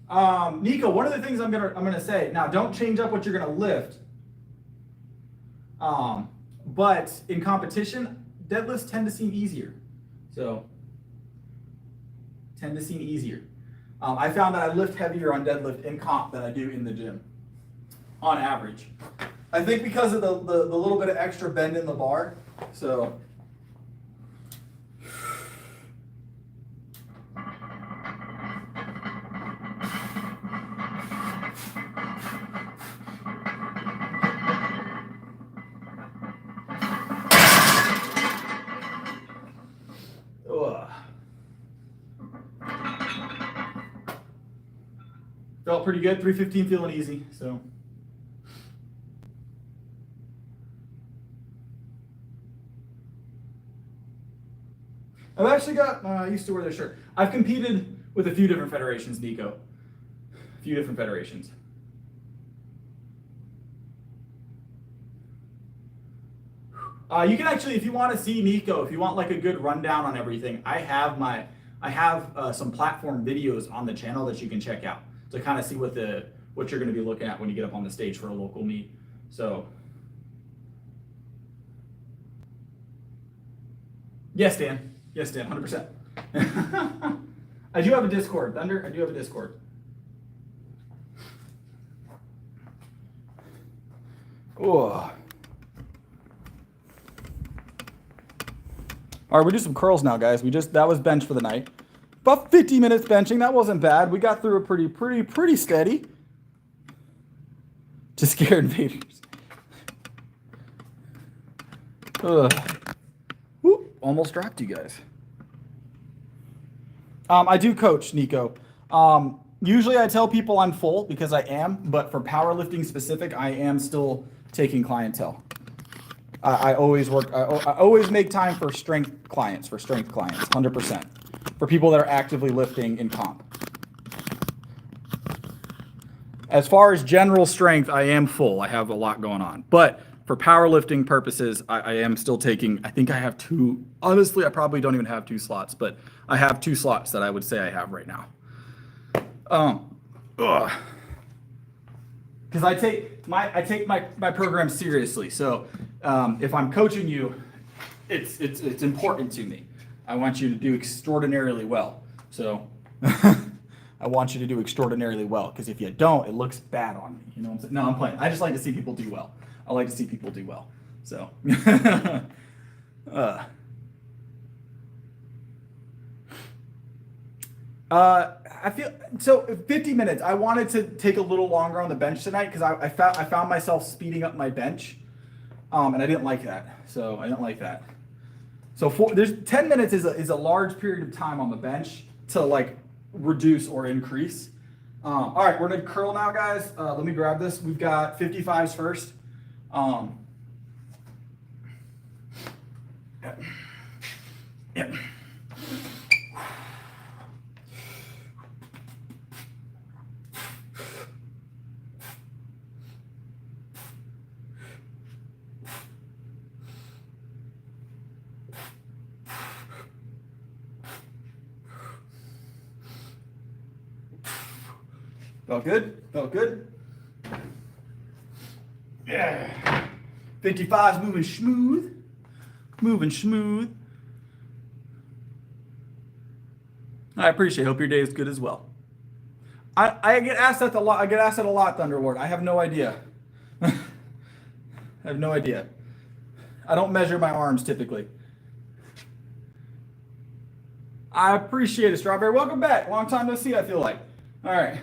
Nico, one of the things I'm gonna say, now don't change up what you're gonna lift. But in competition, deadlifts tend to seem easier. So, tend to seem easier. I found that I lift heavier on deadlift in comp than I do in the gym, on average. I think because of the little bit of extra bend in the bar. So, felt pretty good, 315 feeling easy, so. I've actually got, I used to wear this shirt. I've competed with a few different federations, Nico. A few different federations. You can actually, if you want to see Nico, if you want like a good rundown on everything, I have some platform videos on the channel that you can check out to kind of see what you're going to be looking at when you get up on the stage for a local meet. So, yes, Dan. Yes, Dan, 100%. I do have a Discord, Thunder. I do have a Discord. Oh. All right, we'll do some curls now, guys. That was bench for the night. About 50 minutes benching. That wasn't bad. We got through it pretty steady. To scare invaders. Whoop, almost dropped you guys. I do coach, Nico. Usually I tell people I'm full because I am, but for powerlifting specific, I am still taking clientele. I always work, I always make time for strength clients, 100%. For people that are actively lifting in comp. As far as general strength, I am full. I have a lot going on. But for powerlifting purposes, I am still taking, I think I have 2, honestly, I probably don't even have 2 slots, but I have 2 slots that I would say I have right now. Because I take my program seriously. So if I'm coaching you, it's important to me. I want you to do extraordinarily well. So I want you to do extraordinarily well, because if you don't, it looks bad on me. You know what I'm saying? No, I'm playing. I just like to see people do well. I like to see people do well. So I feel so 50 minutes. I wanted to take a little longer on the bench tonight because I found myself speeding up my bench, and I didn't like that. So I didn't like that. So there's 10 minutes is a large period of time on the bench to like reduce or increase. All right, we're gonna curl now, guys. Let me grab this. We've got 55s first. Yep. Felt good? Felt good? Yeah. 55's moving smooth. Moving smooth. I appreciate it. Hope your day is good as well. I get asked that a lot. I get asked that a lot, Thunderlord. I have no idea. I have no idea. I don't measure my arms typically. I appreciate it, Strawberry. Welcome back. Long time no see, I feel like. All right.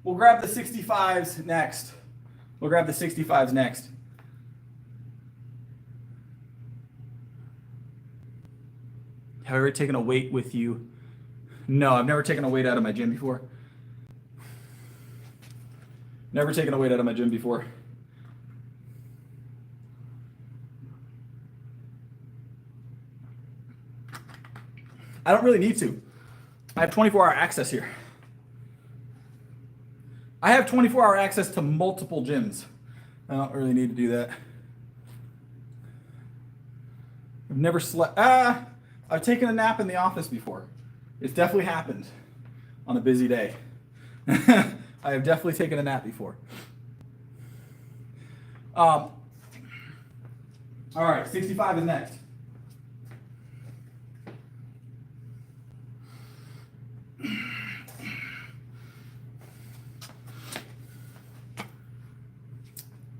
We'll grab the 65s next. We'll grab the 65s next. Have you ever taken a weight with you? No, I've never taken a weight out of my gym before. Never taken a weight out of my gym before. I don't really need to. I have 24-hour access here. I have 24-hour access to multiple gyms. I don't really need to do that. I've never slept. I've taken a nap in the office before. It's definitely happened on a busy day. I have definitely taken a nap before. All right, 65 is next.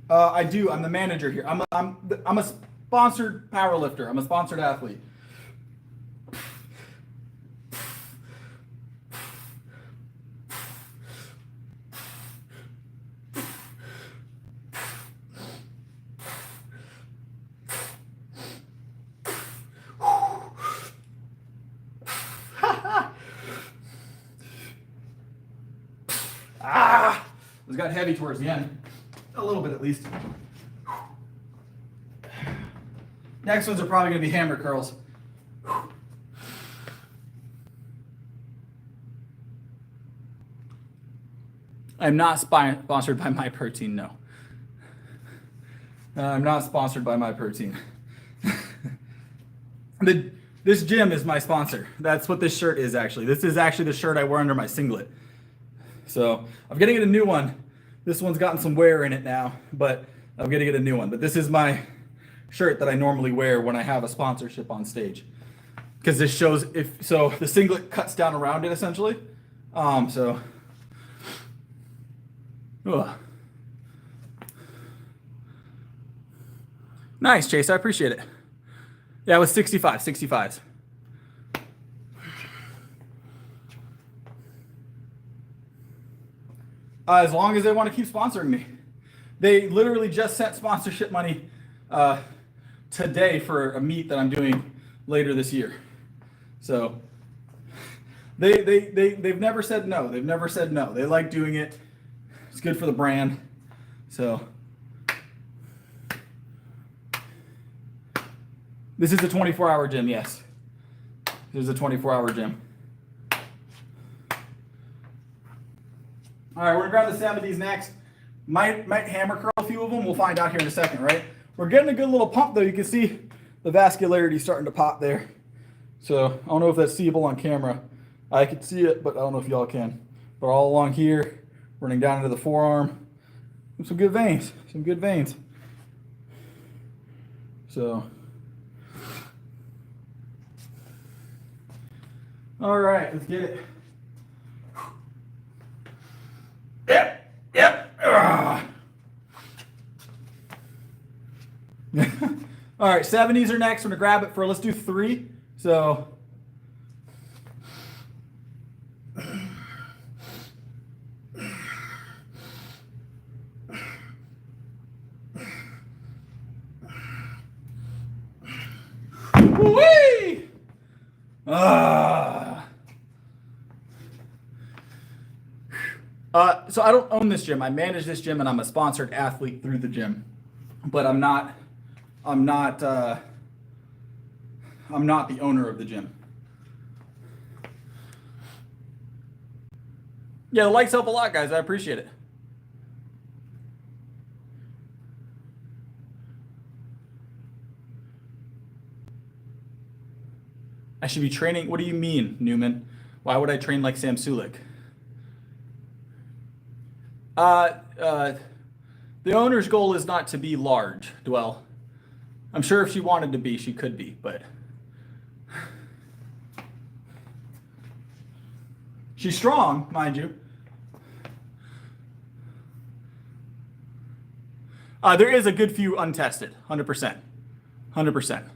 I do. I'm the manager here. I'm a sponsored powerlifter. I'm a sponsored athlete. It got heavy towards the end. A little bit at least. Next ones are probably going to be hammer curls. I'm not sponsored by MyProtein, no. I'm not sponsored by MyProtein. This gym is my sponsor. That's what this shirt is actually. This is actually the shirt I wear under my singlet. So I'm going to get a new one. This one's gotten some wear in it now, but I'm going to get a new one. But this is my shirt that I normally wear when I have a sponsorship on stage. Because this shows, so the singlet cuts down around it essentially. Ugh. Nice, Chase. I appreciate it. Yeah, it was 65s. As long as they want to keep sponsoring me. They literally just sent sponsorship money today for a meet that I'm doing later this year. So they've never said no. They've never said no. They like doing it. It's good for the brand. So this is a 24-hour gym, yes. This is a 24-hour gym. All right, we're gonna grab the 70s next. Might hammer curl a few of them. We'll find out here in a second, right? We're getting a good little pump though. You can see the vascularity starting to pop there. So I don't know if that's seeable on camera. I can see it, but I don't know if y'all can. But all along here, running down into the forearm. Some good veins, some good veins. So, all right, let's get it. Yep. All right, 70s are next. We're gonna grab it for, let's do 3. So, whee! So I don't own this gym. I manage this gym, and I'm a sponsored athlete through the gym. But I'm not the owner of the gym. Yeah, the likes help a lot, guys. I appreciate it. I should be training. What do you mean, Newman? Why would I train like Sam Sulik? The owner's goal is not to be large, Dwell. I'm sure if she wanted to be, she could be, but she's strong, mind you. There is a good few untested, 100%. 100%.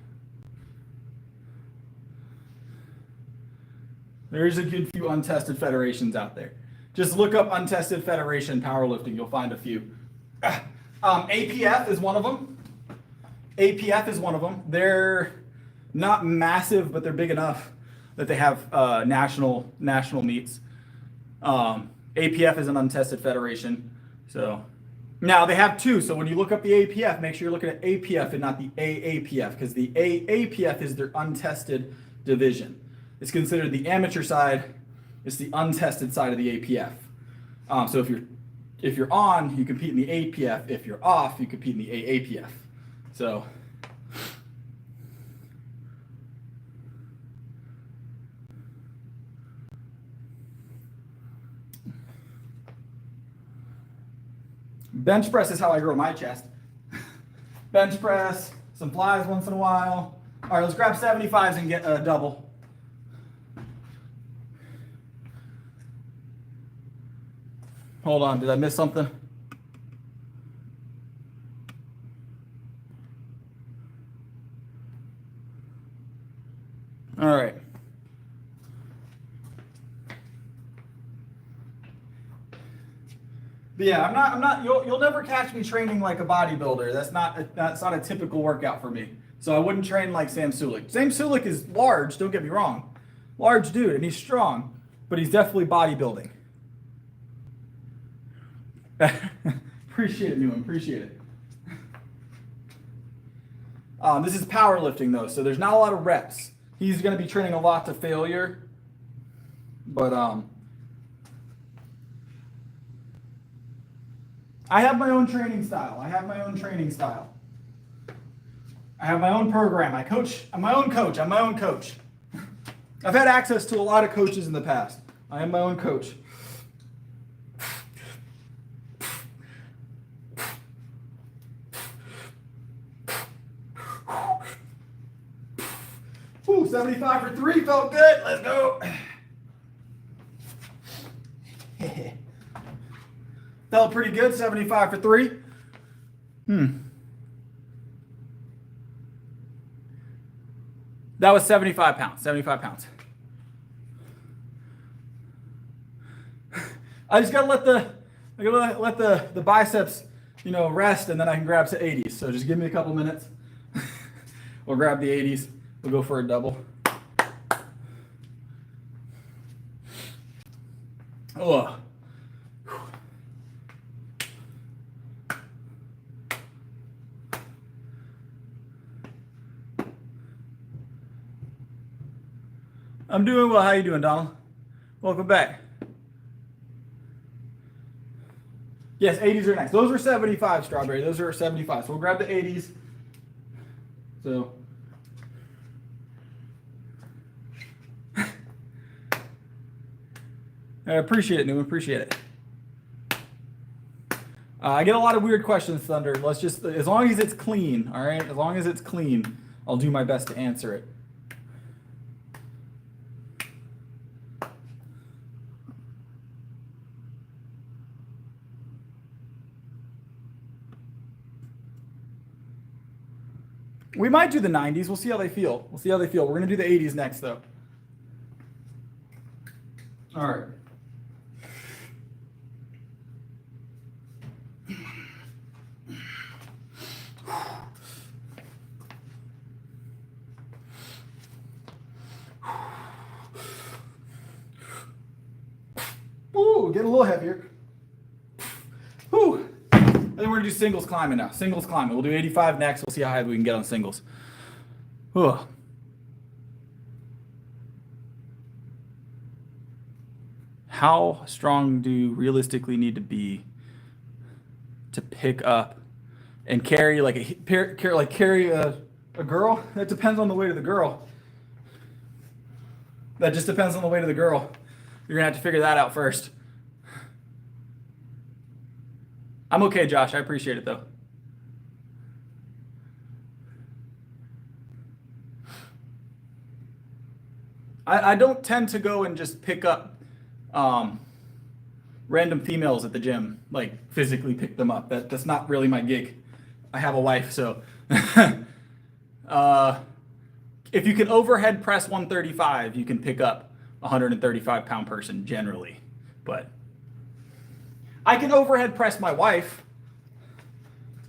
There's a good few untested federations out there. Just look up untested federation powerlifting. You'll find a few. APF is one of them. APF is one of them. They're not massive, but they're big enough that they have national meets. APF is an untested federation. So now they have 2. So when you look up the APF, make sure you're looking at APF and not the AAPF, because the AAPF is their untested division. It's considered the amateur side. It's the untested side of the APF. So if you're on, you compete in the APF. If you're off, you compete in the AAPF. So bench press is how I grow my chest. Bench press, some flies once in a while. All right, let's grab 75s and get a double. Hold on, did I miss something? All right. But yeah, I'm not. You'll never catch me training like a bodybuilder. That's not a typical workout for me. So I wouldn't train like Sam Sulik. Sam Sulik is large. Don't get me wrong, large dude, and he's strong, but he's definitely bodybuilding. Appreciate it, Newman. Appreciate it. This is powerlifting though, so there's not a lot of reps. He's going to be training a lot to failure, but I have my own training style. I have my own program. I'm my own coach. I've had access to a lot of coaches in the past. I am my own coach. Ooh, 75 for 3 felt good. Let's go. Felt pretty good, 75 for 3. That was 75 pounds, 75 pounds. I just gotta let the biceps, rest, and then I can grab to 80s. So just give me a couple minutes. We'll grab the 80s. We'll go for a double. Oh. I'm doing well. How you doing, Donald? Welcome back. Yes, 80s are next. Those are 75, Strawberry. Those are 75. So we'll grab the 80s. So. I appreciate it, Newman. Appreciate it. I get a lot of weird questions, Thunder. Let's just, as long as it's clean, all right? As long as it's clean, I'll do my best to answer it. We might do the 90s. We'll see how they feel. We'll see how they feel. We're going to do the 80s next, though. All right. Ooh, get a little heavier. Ooh. And then we're gonna do singles climbing now. Singles climbing. We'll do 85 next. We'll see how high we can get on singles. Ooh. How strong do you realistically need to be to pick up and carry like carry a girl? That depends on the weight of the girl. That just depends on the weight of the girl. You're gonna have to figure that out first. I'm okay, Josh. I appreciate it though. I don't tend to go and just pick up random females at the gym, like physically pick them up. That's not really my gig. I have a wife, so if you can overhead press 135, you can pick up a 135-pound person generally. But I can overhead press my wife.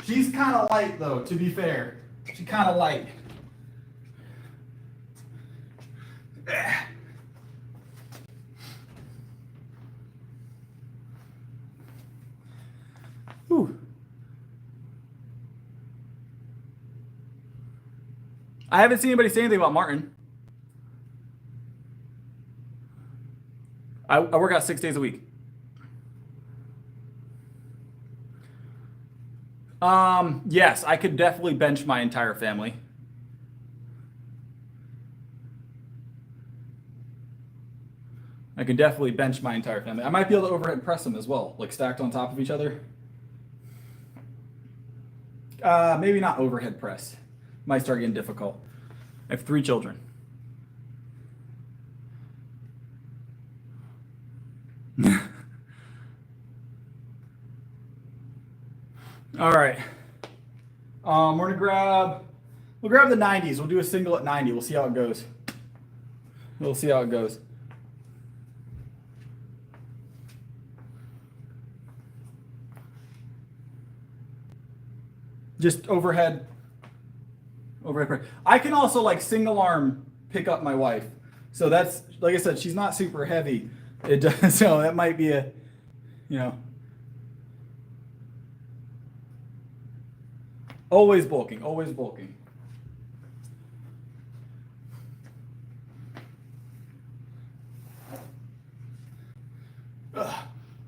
She's kind of light though, to be fair. She's kind of light. Whew. I haven't seen anybody say anything about Martin. I work out 6 days a week. Yes, I could definitely bench my entire family. I could definitely bench my entire family. I might be able to overhead press them as well, like stacked on top of each other. Maybe not overhead press. Might start getting difficult. I have 3 children. All right. We're gonna we'll grab the 90s. We'll do a single at 90. We'll see how it goes. We'll see how it goes. Just overhead press. I can also like single arm pick up my wife. So that's, like I said, she's not super heavy. It does, so that might be a, you know. Always bulking, always bulking.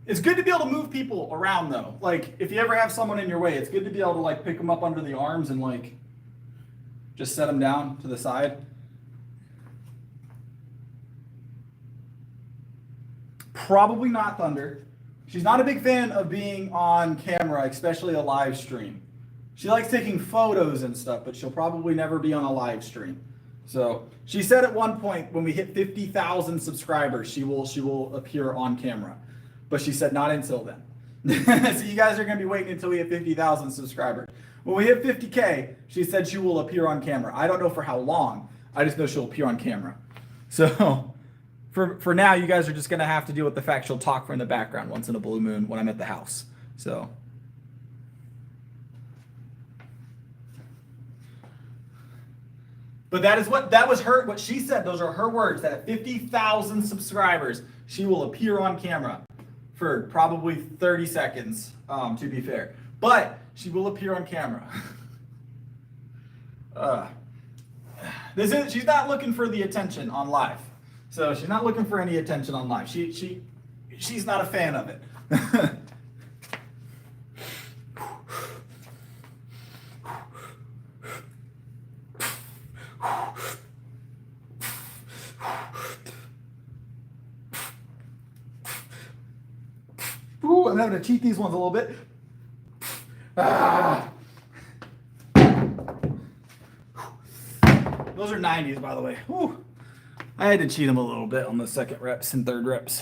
It's good to be able to move people around though. Like if you ever have someone in your way, it's good to be able to like pick them up under the arms and like just set them down to the side. Probably not Thunder. She's not a big fan of being on camera, especially a live stream. She likes taking photos and stuff, but she'll probably never be on a live stream. So she said at one point when we hit 50,000 subscribers, she will appear on camera. But she said not until then. So you guys are going to be waiting until we hit 50,000 subscribers. When we hit 50K, she said she will appear on camera. I don't know for how long. I just know she'll appear on camera. So for now, you guys are just going to have to deal with the fact she'll talk from the background once in a blue moon when I'm at the house. So. But what she said. Those are her words, that at 50,000 subscribers, she will appear on camera for probably 30 seconds, to be fair. But she will appear on camera. She's not looking for the attention on live. So she's not looking for any attention on live. She's not a fan of it. I'm having to cheat these ones a little bit. Ah. Those are 90s, by the way. Whew. I had to cheat them a little bit on the second reps and third reps.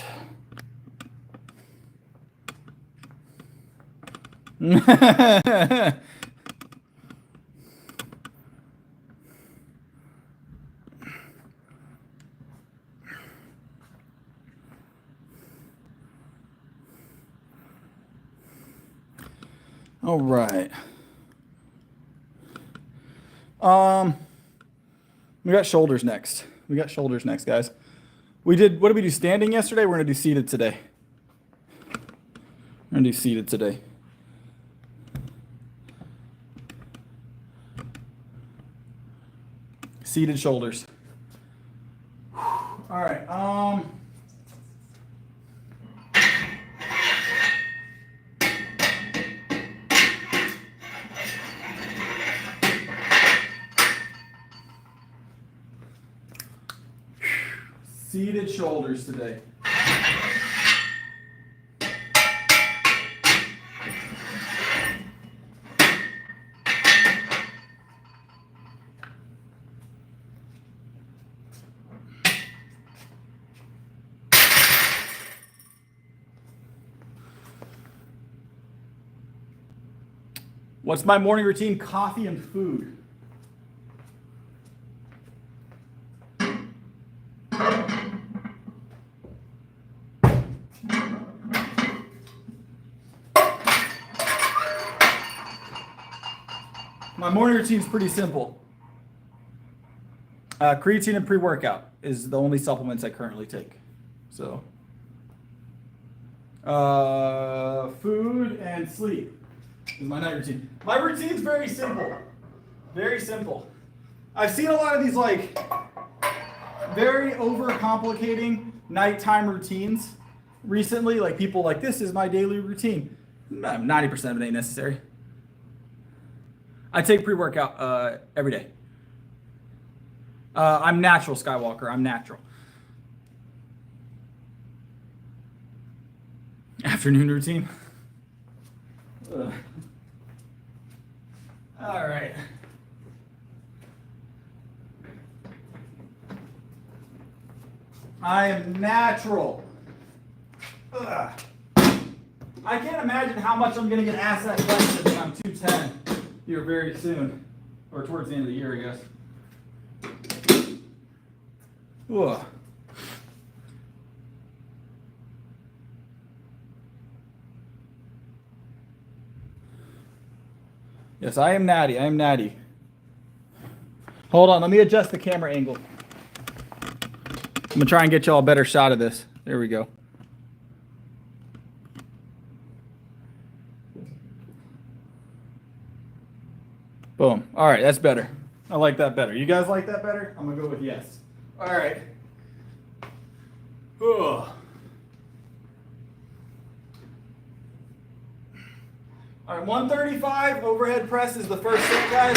All right. We got shoulders next. Guys. What did we do standing yesterday? We're gonna do seated today. Seated shoulders. All right. Seated shoulders today. What's my morning routine? Coffee and food. My morning routine is pretty simple. Creatine and pre-workout is the only supplements I currently take. So, food and sleep is my night routine. My routine's very simple. Very simple. I've seen a lot of these like very overcomplicating nighttime routines recently. Like people like, this is my daily routine. 90% of it ain't necessary. I take pre-workout every day. I'm natural, Skywalker. I'm natural. Afternoon routine. Ugh. All right. I am natural. Ugh. I can't imagine how much I'm going to get asked that question when I'm 210 here very soon. Or towards the end of the year, I guess. Ugh. Yes, I am natty. I am natty. Hold on, let me adjust the camera angle. I'm gonna try and get y'all a better shot of this. There we go. Boom. All right, that's better. I like that better. You guys like that better? I'm gonna go with yes. All right. Ugh. All right, 135 overhead press is the first set, guys.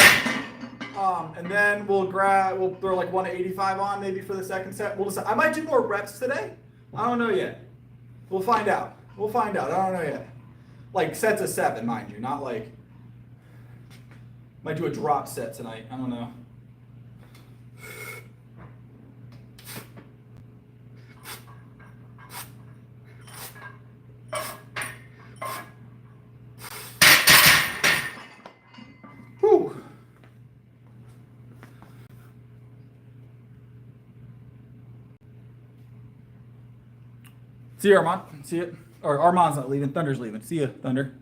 And then we'll throw like 185 on maybe for the second set. We'll decide. I might do more reps today. I don't know yet. We'll find out. I don't know yet. Like sets of 7, mind you, not like. Might do a drop set tonight. I don't know. Whew. See you, Armand. See it? Or Armand's not leaving. Thunder's leaving. See you, Thunder.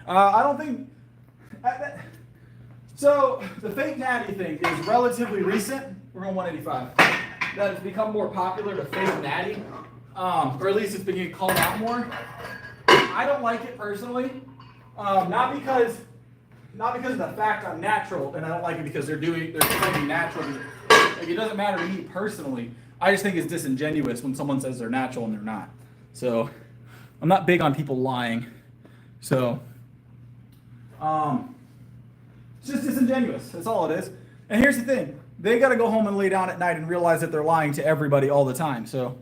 I don't think. So the fake natty thing is relatively recent. We're going 185. That has become more popular to fake natty, or at least it's beginning to call out more. I don't like it personally, not because of the fact I'm natural, and I don't like it because they're claiming natural. Like it doesn't matter to me personally. I just think it's disingenuous when someone says they're natural and they're not. So I'm not big on people lying. So. It's just disingenuous. That's all it is. And here's the thing. They got to go home and lay down at night and realize that they're lying to everybody all the time. So,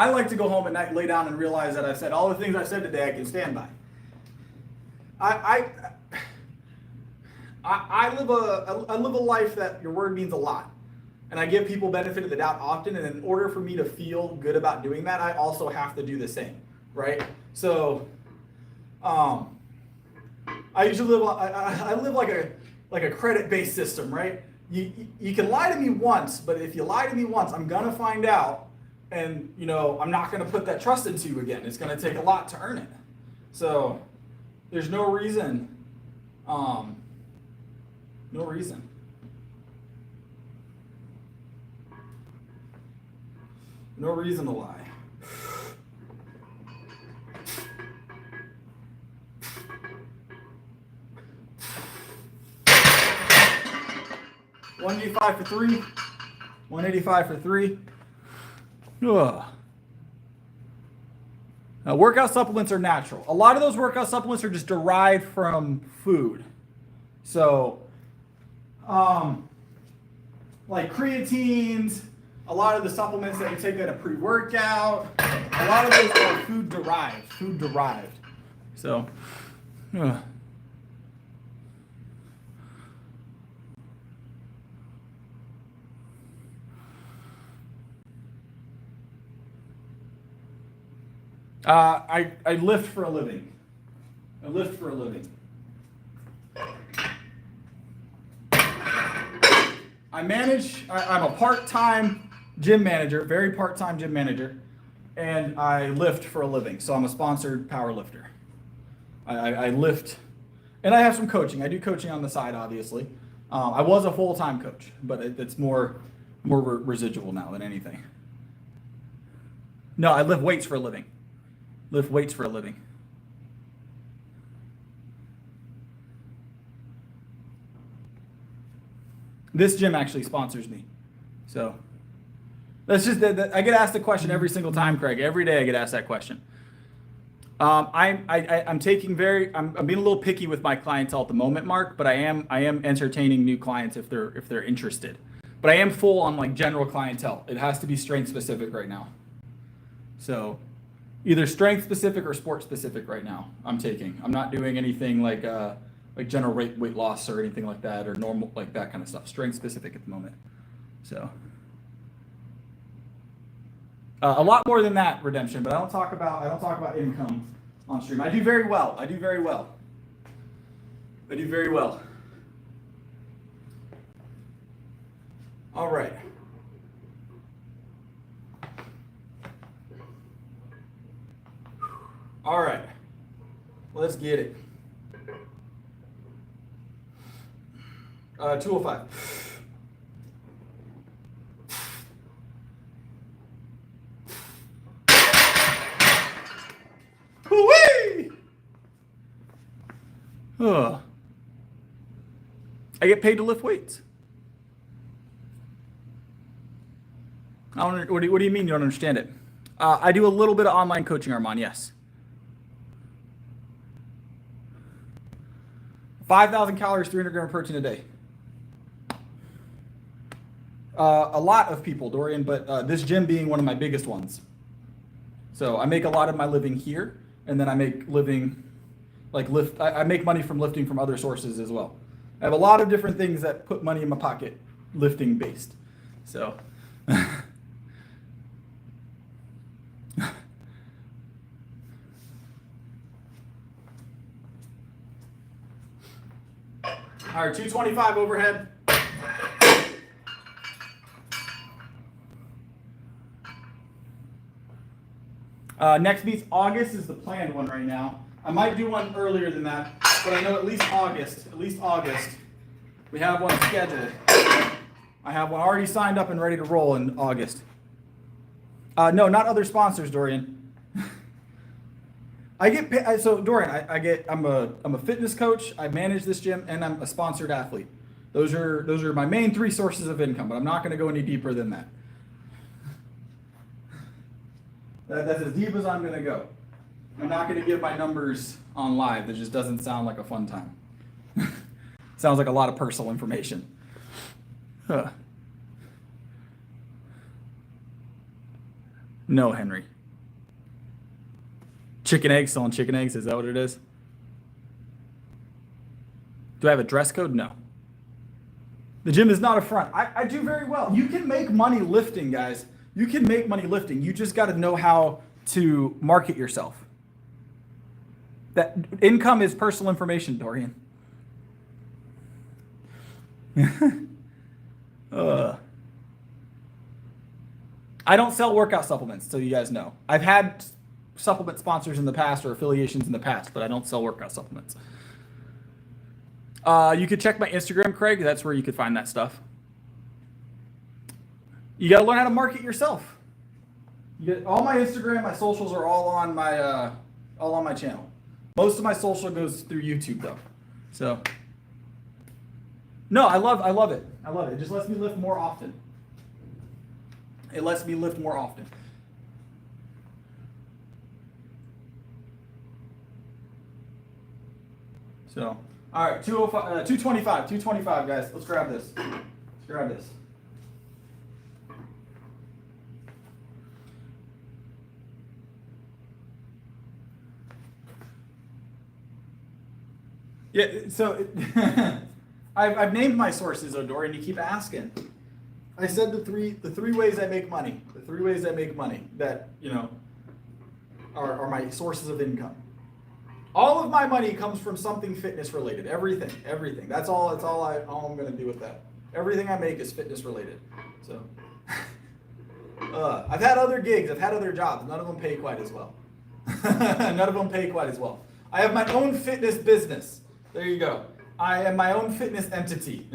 I like to go home at night, lay down, and realize that I've said all the things I said today I can stand by. I live a life that your word means a lot. And I give people benefit of the doubt often, and in order for me to feel good about doing that, I also have to do the same, right? So, I usually live. I live like a credit-based system, right? You can lie to me once, but if you lie to me once, I'm gonna find out, and I'm not gonna put that trust into you again. It's gonna take a lot to earn it. So, there's no reason. No reason. No reason to lie. $185 for 3. $185 for 3. Ugh. Now, workout supplements are natural. A lot of those workout supplements are just derived from food. So, like creatines, a lot of the supplements that you take at a pre-workout, a lot of those are food derived. So, I lift for a living. I'm a part-time gym manager, very part-time gym manager, and I lift for a living. So I'm a sponsored power lifter. I lift, and I have some coaching. I do coaching on the side, obviously. I was a full-time coach, but it's more residual now than anything. No, I lift weights for a living. This gym actually sponsors me. So that's just that I get asked the question every single time, Craig. Every day I get asked that question. I'm being a little picky with my clientele at the moment, Mark, but I am entertaining new clients if they're interested. But I am full on like general clientele. It has to be strength specific right now. So either strength specific or sport specific right now. I'm not doing anything like general weight loss or anything like that, or normal, like that kind of stuff. Strength specific at the moment. So a lot more than that, Redemption, but I don't talk about income on stream. I do very well. All right. All right. Let's get it. 205. Whoo-wee! I get paid to lift weights. What do you mean you don't understand it? I do a little bit of online coaching, Armand, yes. 5,000 calories, 300 grams of protein a day. A lot of people, Dorian, but this gym being one of my biggest ones. So I make a lot of my living here, and then I make I make money from lifting from other sources as well. I have a lot of different things that put money in my pocket, lifting based. So. All right, 225 overhead. Next meet's August is the planned one right now. I might do one earlier than that, but I know at least August, we have one scheduled. I have one already signed up and ready to roll in August. No, not other sponsors, Dorian. I get paid, so Dorian, I'm a fitness coach. I manage this gym, and I'm a sponsored athlete. Those are my main three sources of income, but I'm not going to go any deeper than that. That's as deep as I'm going to go. I'm not going to give my numbers on live. That just doesn't sound like a fun time. Sounds like a lot of personal information. No, Henry. Chicken eggs, selling chicken eggs. Is that what it is? Do I have a dress code? No. The gym is not a front. I do very well. You can make money lifting, guys. You can make money lifting. You just got to know how to market yourself. That income is personal information, Dorian. I don't sell workout supplements, so you guys know. I've had supplement sponsors in the past or affiliations in the past, but I don't sell workout supplements. You could check my Instagram, Craig. That's where you could find that stuff. You got to learn how to market yourself. You get, all my Instagram, my socials are all on my channel. Most of my social goes through YouTube though. So no, I love it. I love it. It just lets me lift more often. It lets me lift more often. So, all right, 225, guys. Let's grab this. Let's grab this. Yeah, so I've named my sources, Odor, and you keep asking. I said the three ways I make money. The 3 ways I make money that, you know, are my sources of income. All of my money comes from something fitness related. Everything. That's all I'm gonna do with that. Everything I make is fitness related. So I've had other gigs, I've had other jobs. None of them pay quite as well. None of them pay quite as well. I have my own fitness business. There you go. I am my own fitness entity.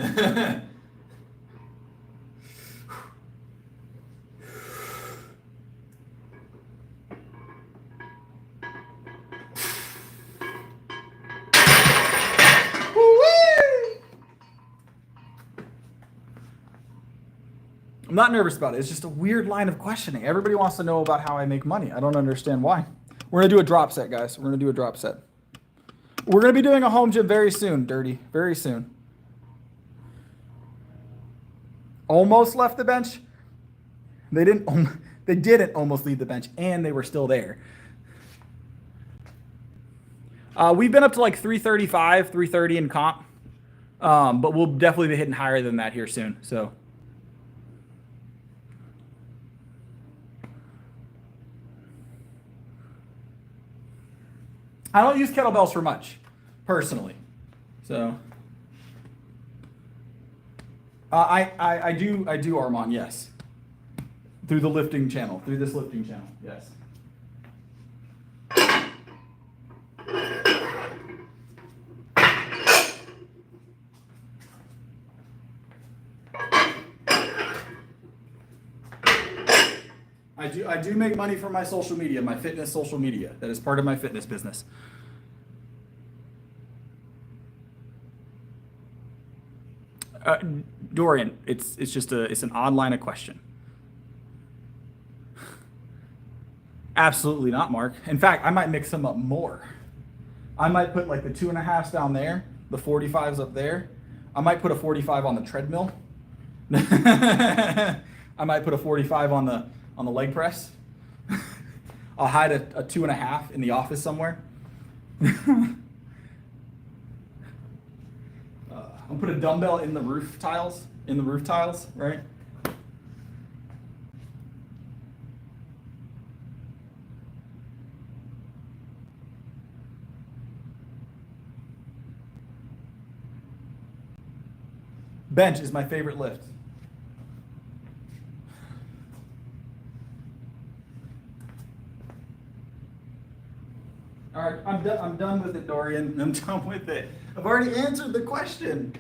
I'm not nervous about it. It's just a weird line of questioning. Everybody wants to know about how I make money. I don't understand why. We're going to do a drop set, guys. We're going to do a drop set. We're going to be doing a home gym very soon, Dirty. Very soon. Almost left the bench. They didn't almost leave the bench, and they were still there. We've been up to like 335, 330 in comp. But we'll definitely be hitting higher than that here soon. So I don't use kettlebells for much, personally. So I do Armand, yes. Through the lifting channel, through this lifting channel, yes. I do make money from my social media, my fitness social media. That is part of my fitness business. Dorian, it's an odd line of question. Absolutely not, Mark. In fact, I might mix them up more. I might put like the 2.5s down there, the 45s up there. I might put a 45 on the treadmill. I might put a 45 on the leg press. I'll hide a 2.5 in the office somewhere. I'll put a dumbbell in the roof tiles, right? Bench is my favorite lift. All right, I'm done with it, Dorian. I'm done with it. I've already answered the question.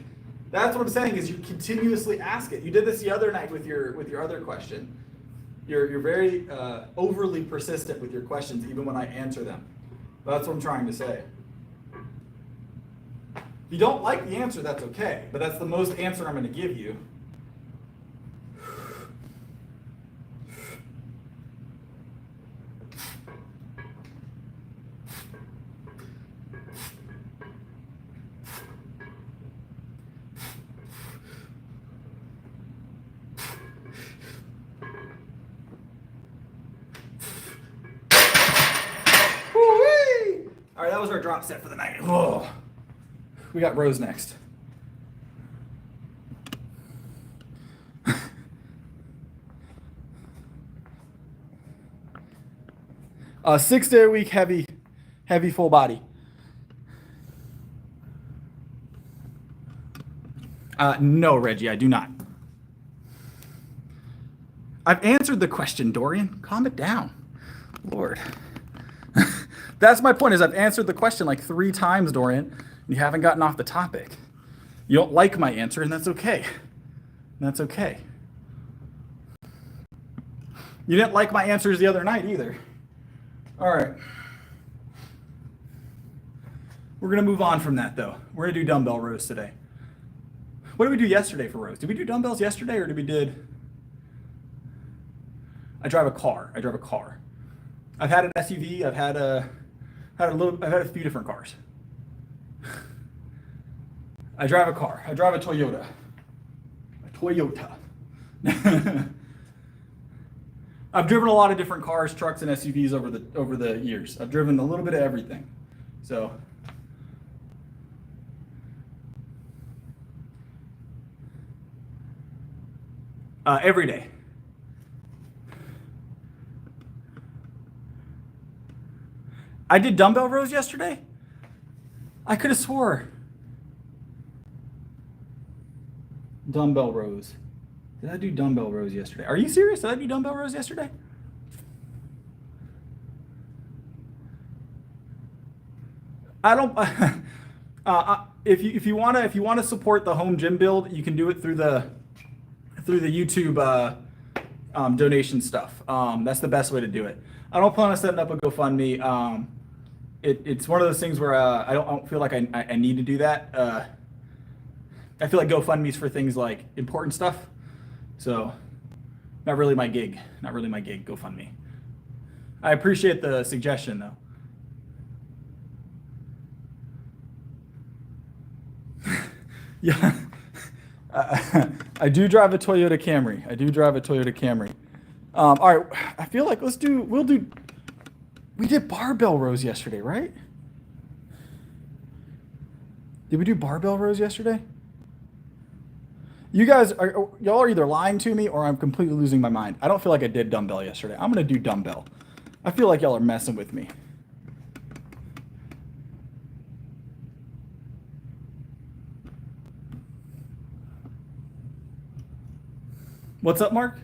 That's what I'm saying is you continuously ask it. You did this the other night with your other question. You're very overly persistent with your questions, even when I answer them. That's what I'm trying to say. If you don't like the answer, that's okay. But that's the most answer I'm going to give you. that was our drop set for the night. Oh, we got rows next. 6 day a week, heavy full body. No, Reggie, I do not. I've answered the question, Dorian. Calm it down. Lord. That's my point, is I've answered the question like 3 times, Dorian, and you haven't gotten off the topic. You don't like my answer, and that's okay. That's okay. You didn't like my answers the other night either. All right. We're going to move on from that, though. We're going to do dumbbell rows today. What did we do yesterday for rows? Did we do dumbbells yesterday, or did we did... I drive a car. I've had an SUV. I've had a few different cars. I drive a car. I drive a Toyota. I've driven a lot of different cars, trucks, and SUVs over the years. I've driven a little bit of everything. So every day. I did dumbbell rows yesterday? I could have swore. Dumbbell rows. Did I do dumbbell rows yesterday? Are you serious? Did I do dumbbell rows yesterday? I don't. If you want to support the home gym build, you can do it through the YouTube donation stuff. That's the best way to do it. I don't plan on setting up a GoFundMe. It's one of those things where I don't feel like I need to do that. I feel like GoFundMe's for things like important stuff. So not really my gig, GoFundMe. I appreciate the suggestion though. Yeah. I do drive a Toyota Camry. All right, I feel like we did barbell rows yesterday, right? Did we do barbell rows yesterday? Y'all are either lying to me or I'm completely losing my mind. I don't feel like I did dumbbell yesterday. I'm going to do dumbbell. I feel like y'all are messing with me. What's up, Mark?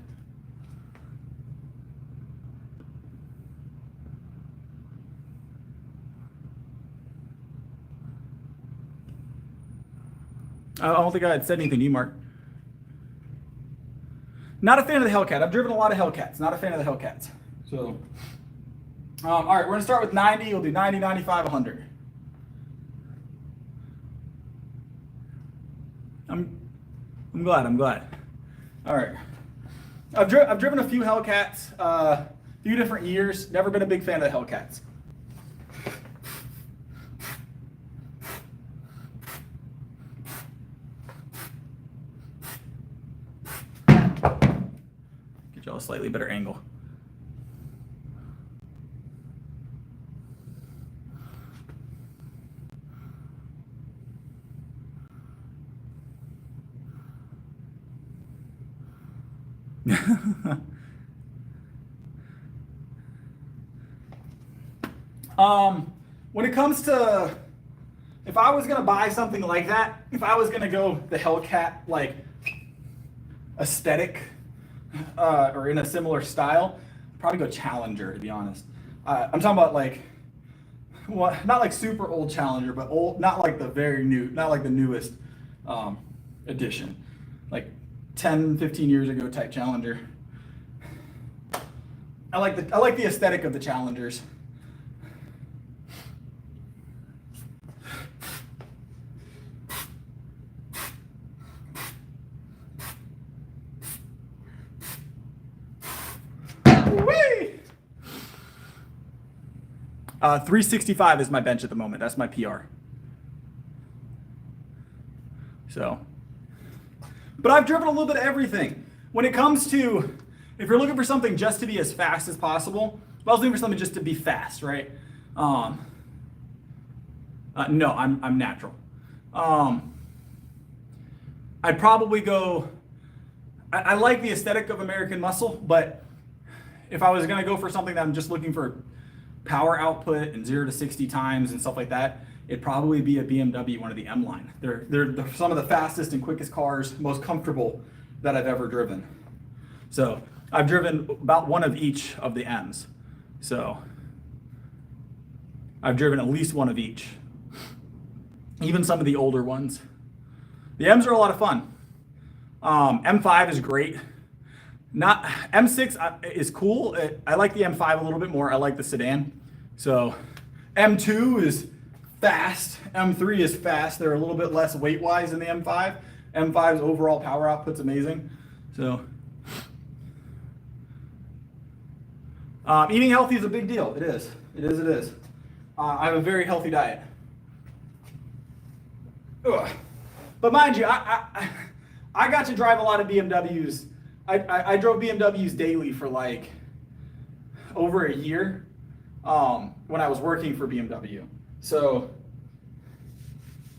I don't think I had said anything to you, Mark. Not a fan of the Hellcat. I've driven a lot of Hellcats. Not a fan of the Hellcats. So, all right, we're going to start with 90. We'll do 90, 95, 100. I'm glad. All right. I've driven a few Hellcats, a few different years. Never been a big fan of the Hellcats. Get y'all a slightly better angle. When it comes to, if I was gonna buy something like that, if I was gonna go the Hellcat like aesthetic or in a similar style, I'd probably go Challenger, to be honest. I'm talking about like, well, not like super old Challenger, but old, not like the very new, not like the newest edition, like 10, 15 years ago type Challenger. I like the aesthetic of the Challengers. Whee! 365 is my bench at the moment. That's my PR. So, but I've driven a little bit of everything. When it comes to, if you're looking for something just to be as fast as possible, I was looking for something just to be fast, right? No, I'm natural. I'd probably go. I like the aesthetic of American Muscle, but if I was gonna go for something that I'm just looking for power output and 0 to 60 times and stuff like that, it'd probably be a BMW, one of the M line. They're some of the fastest and quickest cars, most comfortable that I've ever driven. So I've driven about one of each of the M's. So I've driven at least one of each. Even some of the older ones. The M's are a lot of fun. M5 is great. Not M6 is cool. I like the M5 a little bit more. I like the sedan. So M2 is fast. M3 is fast. They're a little bit less weight-wise than the M5. M5's overall power output's amazing. So eating healthy is a big deal. It is. It is. It is. I have a very healthy diet. Ugh. But mind you, I got to drive a lot of BMWs. I drove BMWs daily for like over a year when I was working for BMW. So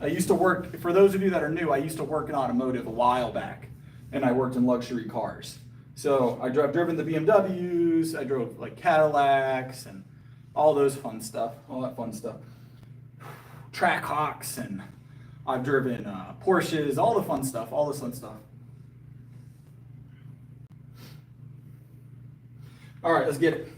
I used to work, for those of you that are new, I used to work in automotive a while back, and I worked in luxury cars. So I've driven the BMWs, I drove like Cadillacs and all those fun stuff, all that fun stuff. Trackhawks, and I've driven Porsches, all the fun stuff, all this fun stuff. All right, let's get it.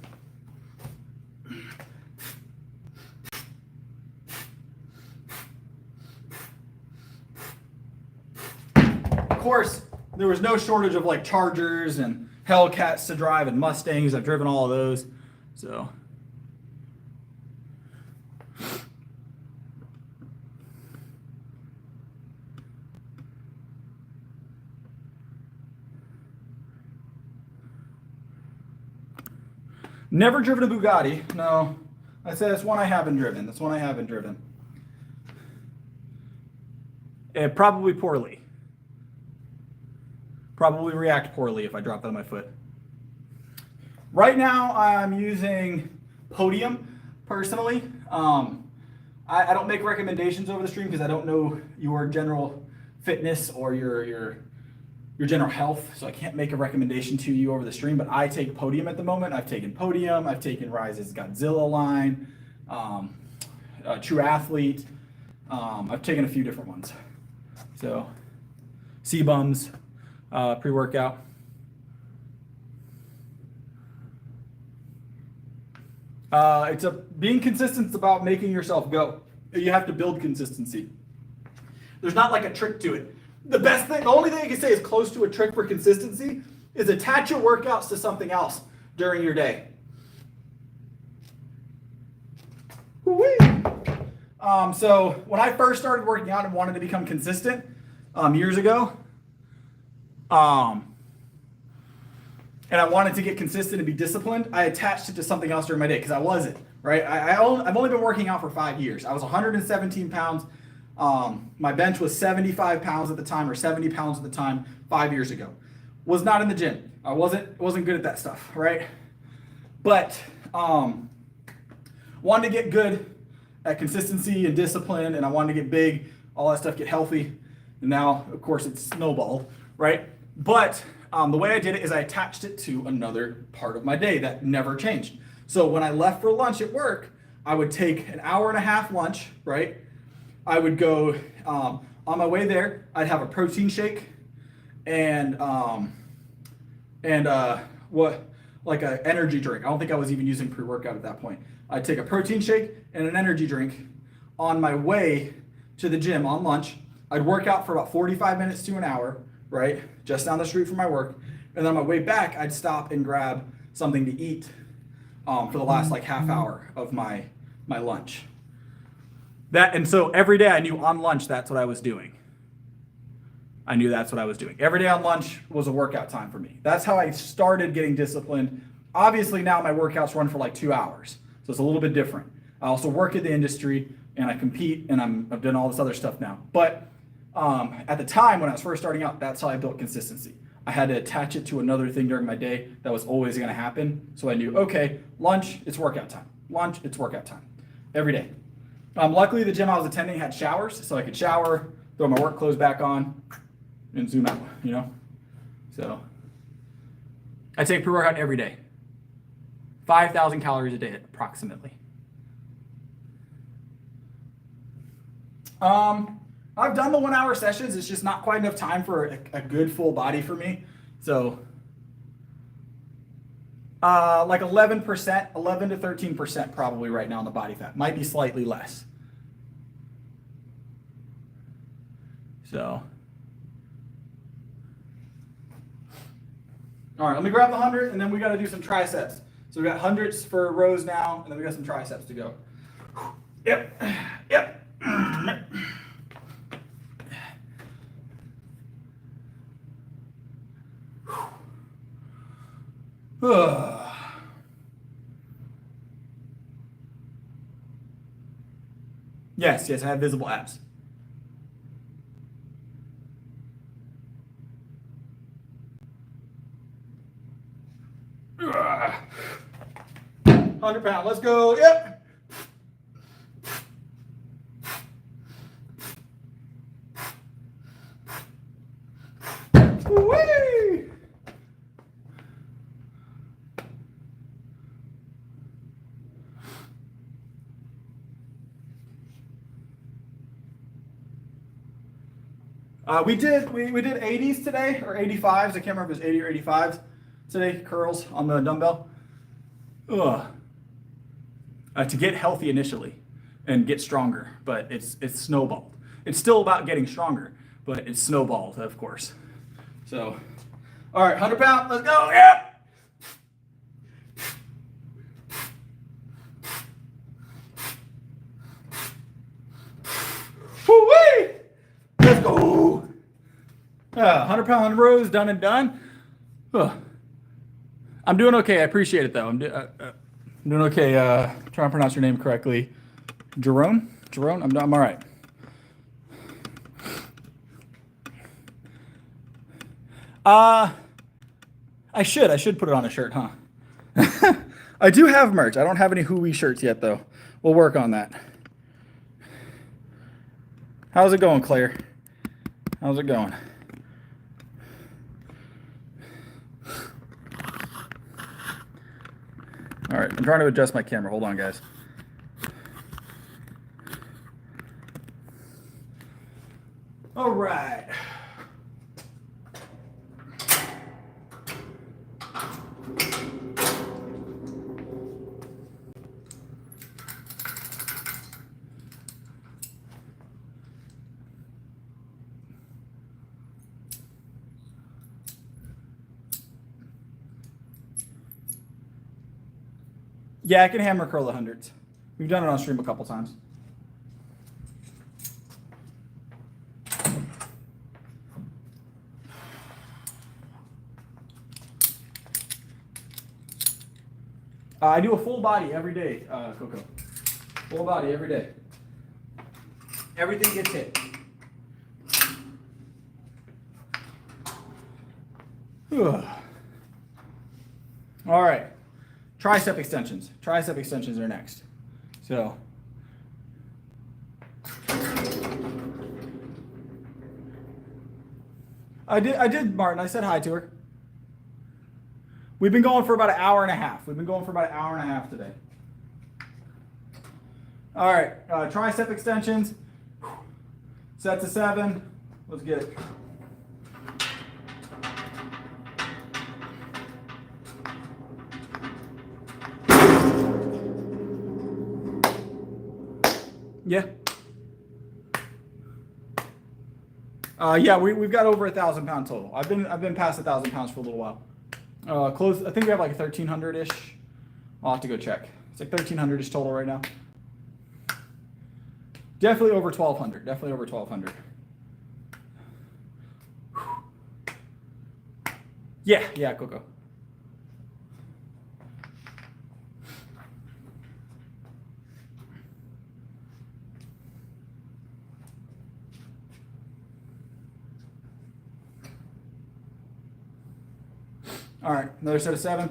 Of course, there was no shortage of like Chargers and Hellcats to drive and Mustangs. I've driven all of those, so. Never driven a Bugatti. No, I said that's one I haven't driven. That's one I haven't driven. Probably poorly. Probably react poorly if I drop that on my foot. Right now, I'm using Podium personally. I don't make recommendations over the stream because I don't know your general fitness or your general health, so I can't make a recommendation to you over the stream, but I take Podium at the moment. I've taken Podium, I've taken Rise's Godzilla line, True Athlete, I've taken a few different ones. So, C-Bums, pre-workout. Being consistent is about making yourself go. You have to build consistency. There's not like a trick to it. The only thing I can say is close to a trick for consistency is attach your workouts to something else during your day. Woo-wee. So when I first started working out and wanted to become consistent years ago, and I wanted to get consistent and be disciplined, I attached it to something else during my day because I wasn't, right? I've only been working out for 5 years. I was 117 pounds. My bench was 75 pounds at the time, or 70 pounds at the time, 5 years ago. Was not in the gym. I wasn't good at that stuff, right? But wanted to get good at consistency and discipline, and I wanted to get big, all that stuff, get healthy. And now, of course, it's snowballed, right? But the way I did it is I attached it to another part of my day that never changed. So when I left for lunch at work, I would take an hour and a half lunch, right? I would go, on my way there, I'd have a protein shake and like an energy drink. I don't think I was even using pre-workout at that point. I'd take a protein shake and an energy drink on my way to the gym on lunch. I'd work out for about 45 minutes to an hour, right? Just down the street from my work. And then on my way back, I'd stop and grab something to eat for the last like half hour of my lunch. And so every day I knew on lunch that's what I was doing. I knew that's what I was doing. Every day on lunch was a workout time for me. That's how I started getting disciplined. Obviously now my workouts run for like 2 hours. So it's a little bit different. I also work in the industry and I compete and I've done all this other stuff now. But at the time when I was first starting out, that's how I built consistency. I had to attach it to another thing during my day that was always going to happen. So I knew, okay, lunch, it's workout time. Lunch, it's workout time. Every day. Luckily, the gym I was attending had showers, so I could shower, throw my work clothes back on, and zoom out, you know? So I take pre-workout every day. 5,000 calories a day, approximately. I've done the 1 hour sessions. It's just not quite enough time for a good full body for me. So like 11%, 11 to 13% probably right now on the body fat. Might be slightly less. So, all right, let me grab the 100 and then we got to do some triceps. So we got hundreds for rows now, and then we got some triceps to go. Yep, yep. Yes, I have visible abs. Ugh. 100 pound, let's go, yep. Whee! We did 80s today, or 85s. I can't remember if it was 80 or 85s today, curls on the dumbbell. Ugh. To get healthy initially and get stronger, but it's snowballed. It's still about getting stronger, but it's snowballed, of course. So, all right, 100 pound, let's go, yeah! Woo-wee! Let's go! 100 pound rows, done and done. Ugh. I'm doing okay, I appreciate it though. I'm doing okay, trying to pronounce your name correctly. Jerome? I'm all right. I should put it on a shirt, huh? I do have merch. I don't have any Hui shirts yet though. We'll work on that. How's it going, Claire? How's it going? All right, I'm trying to adjust my camera. Hold on, guys. All right. Yeah, I can hammer curl the hundreds. We've done it on stream a couple times. I do a full body every day, Coco. Full body every day. Everything gets hit. All right. Tricep extensions. Tricep extensions are next. So, I did, Martin. I said hi to her. We've been going for about an hour and a half. Today. All right, tricep extensions. Set to 7. Let's get it. Yeah. Yeah, we've got over 1,000 pound total. I've been past 1,000 pounds for a little while. Close. I think we have like 1,300 ish. I'll have to go check. It's like 1,300 ish total right now. Definitely over 1,200. Definitely over 1,200. Yeah, Coco. All right, another set of 7.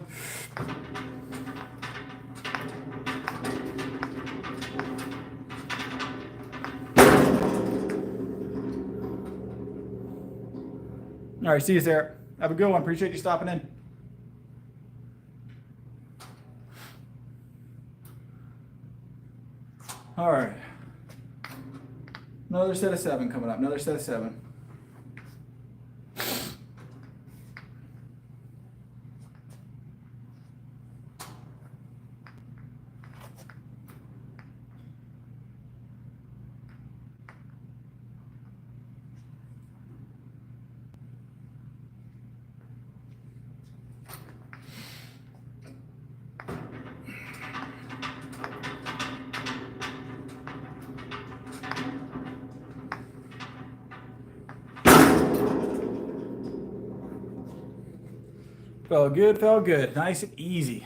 All right, see you, Sarah. Have a good one. Appreciate you stopping in. All right. Another set of 7 coming up. Another set of 7. Felt good, felt good. Nice and easy.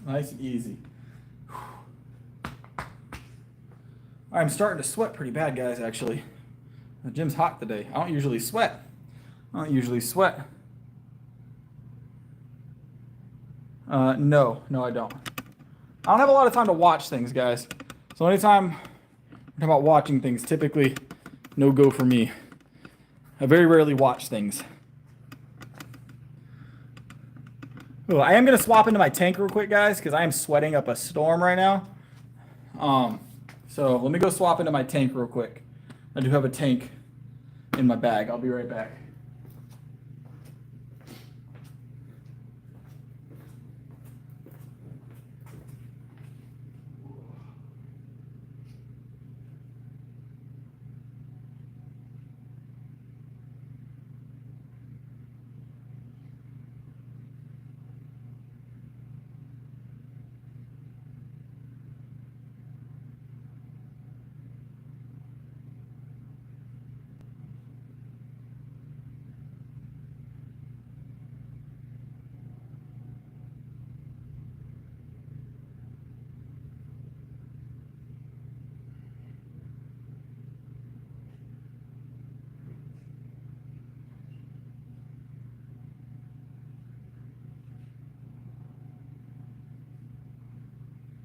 Nice and easy. I'm starting to sweat pretty bad, guys, actually. The gym's hot today. I don't usually sweat. No, I don't. I don't have a lot of time to watch things, guys. So anytime I'm talking about watching things, typically no go for me. I very rarely watch things. Oh, I am going to swap into my tank real quick, guys, because I am sweating up a storm right now. So let me go swap into my tank real quick. I do have a tank in my bag. I'll be right back.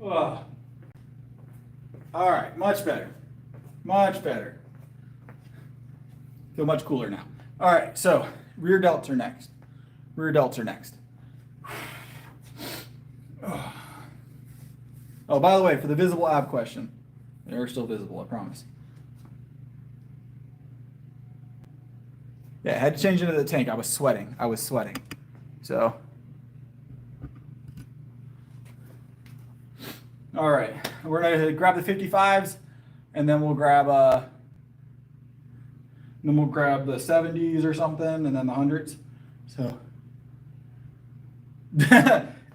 Oh. All right, much better. Much better. Feel much cooler now. All right, so rear delts are next. Rear delts are next. Oh, by the way, for the visible ab question, they are still visible, I promise. Yeah, I had to change into the tank. I was sweating. So. All right, we're gonna grab the 55s, and then we'll grab the 70s or something, and then the 100s. So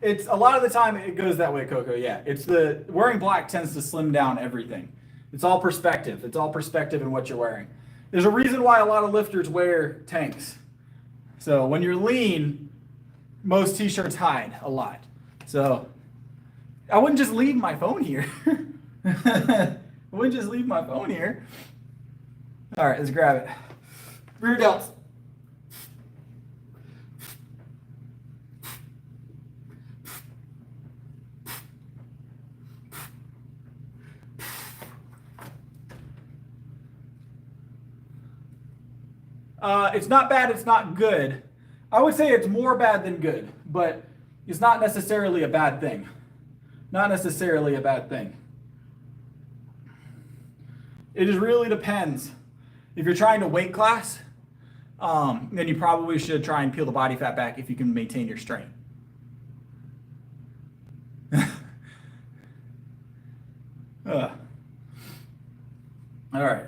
it's a lot of the time it goes that way, Coco. Yeah, it's the wearing black tends to slim down everything. It's all perspective. It's all perspective in what you're wearing. There's a reason why a lot of lifters wear tanks. So when you're lean, most t-shirts hide a lot. So I wouldn't just leave my phone here. All right, let's grab it. Rear delts. It's not bad, it's not good. I would say it's more bad than good, but it's not necessarily a bad thing. It just really depends. If you're trying to weight class, then you probably should try and peel the body fat back if you can maintain your strength. All right.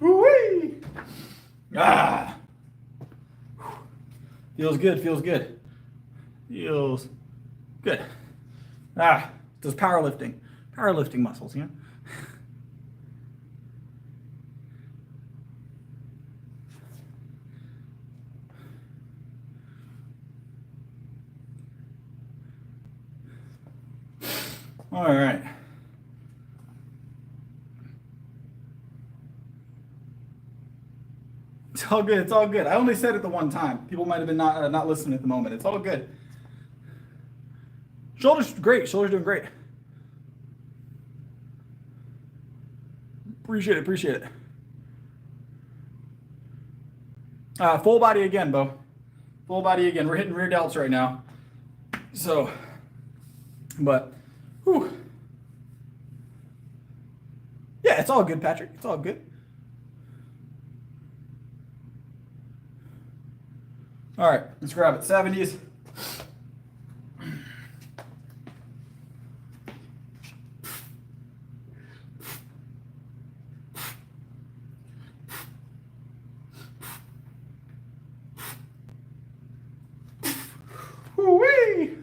Woo-wee! Ah! Feels good. Ah, those powerlifting muscles, you know? All right. It's all good. I only said it the one time. People might have been not listening at the moment. It's all good. Shoulders great. Shoulders doing great. Appreciate it. Full body again, Bo. Full body again. We're hitting rear delts right now. So, but, whew. Yeah, it's all good, Patrick. It's all good. All right, let's grab it. 70s. Woo-wee!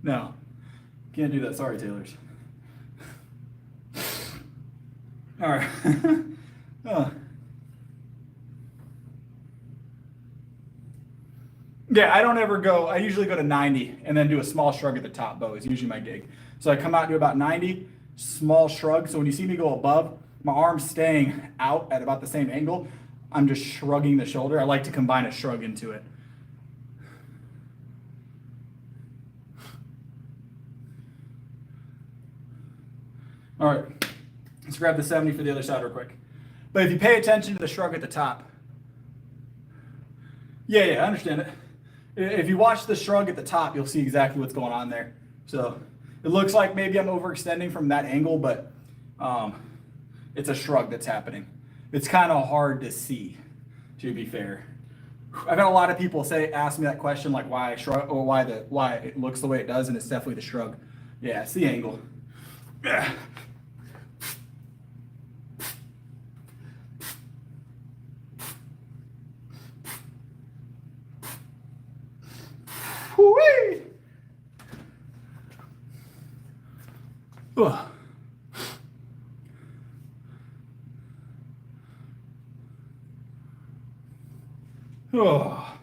No, can't do that. Sorry, Taylors. All right. Yeah, I don't ever go. I usually go to 90 and then do a small shrug at the top, Bo. Is usually my gig. So I come out and do about 90, small shrug. So when you see me go above, my arm's staying out at about the same angle. I'm just shrugging the shoulder. I like to combine a shrug into it. All right, let's grab the 70 for the other side real quick. But if you pay attention to the shrug at the top, yeah, I understand it. If you watch the shrug at the top, you'll see exactly what's going on there. So it looks like maybe I'm overextending from that angle, but it's a shrug that's happening. It's kind of hard to see, to be fair. I've had a lot of people ask me that question, like why I shrug or why it looks the way it does, and it's definitely the shrug. Yeah, it's the angle. Yeah. Whee! Oh. Oh.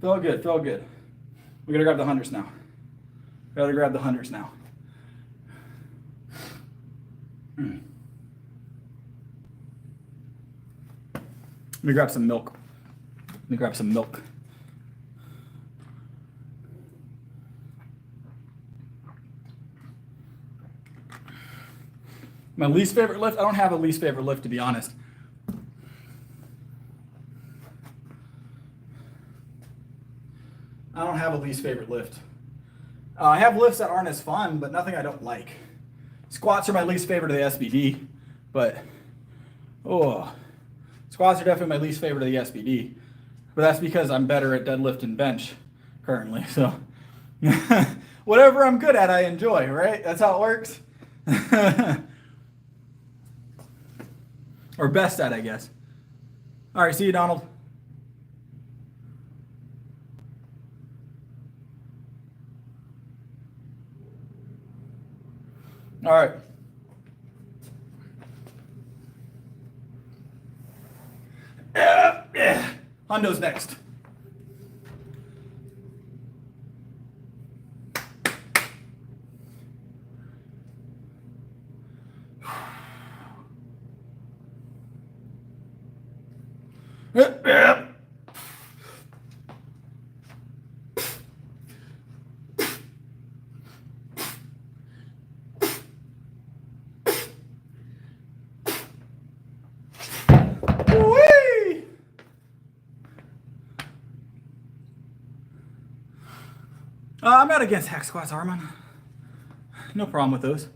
Felt good. We gotta grab the 100s now. Let me grab some milk. My least favorite lift? I don't have a least favorite lift, to be honest. I don't have a least favorite lift. I have lifts that aren't as fun, but nothing I don't like. Squats are my least favorite of the SBD, but squats are definitely my least favorite of the SBD. But that's because I'm better at deadlift and bench currently. So whatever I'm good at, I enjoy, right? That's how it works. Or best at, I guess. All right, see you, Donald. All right. Hondo's next. I'm not against hack squats, Armin. No problem with those.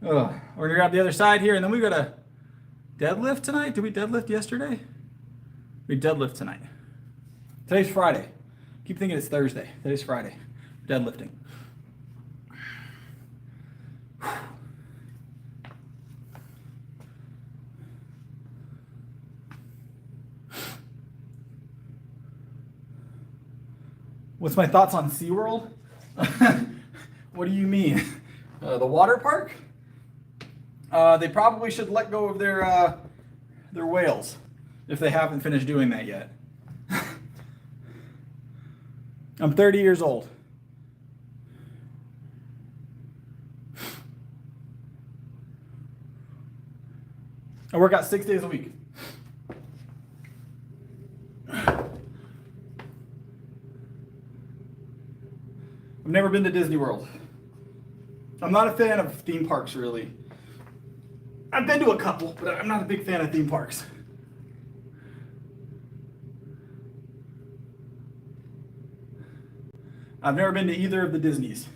We're gonna grab the other side here, and then we got a deadlift tonight. Did we deadlift yesterday? We deadlift tonight. Today's Friday. Keep thinking it's Thursday. Today's Friday. Deadlifting. What's my thoughts on SeaWorld? What do you mean? The water park? They probably should let go of their whales if they haven't finished doing that yet. I'm 30 years old. I work out 6 days a week. I've never been to Disney World. I'm not a fan of theme parks, really. I've been to a couple, but I'm not a big fan of theme parks. I've never been to either of the Disneys.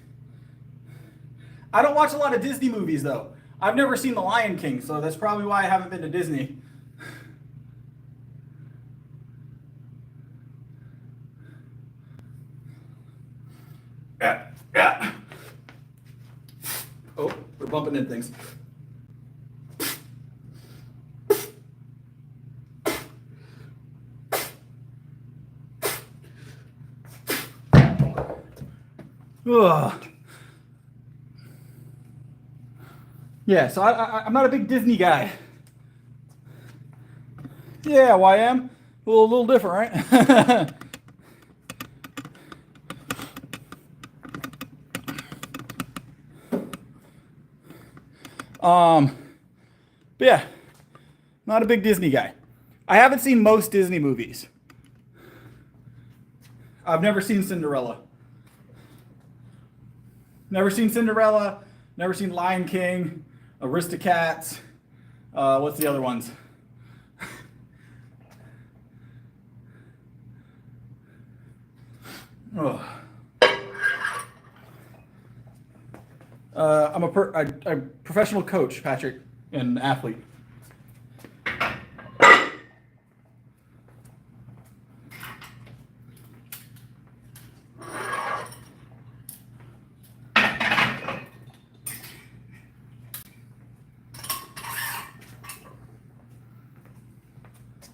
I don't watch a lot of Disney movies, though. I've never seen The Lion King, so that's probably why I haven't been to Disney. Yeah. Oh, we're bumping in things. Ugh. Yeah, so I'm not a big Disney guy. Yeah, YM, a little different, right? But yeah, not a big Disney guy. I haven't seen most Disney movies. I've never seen Cinderella. Never seen Cinderella. Never seen Lion King, Aristocats. What's the other ones? I'm a professional coach, Patrick, and athlete.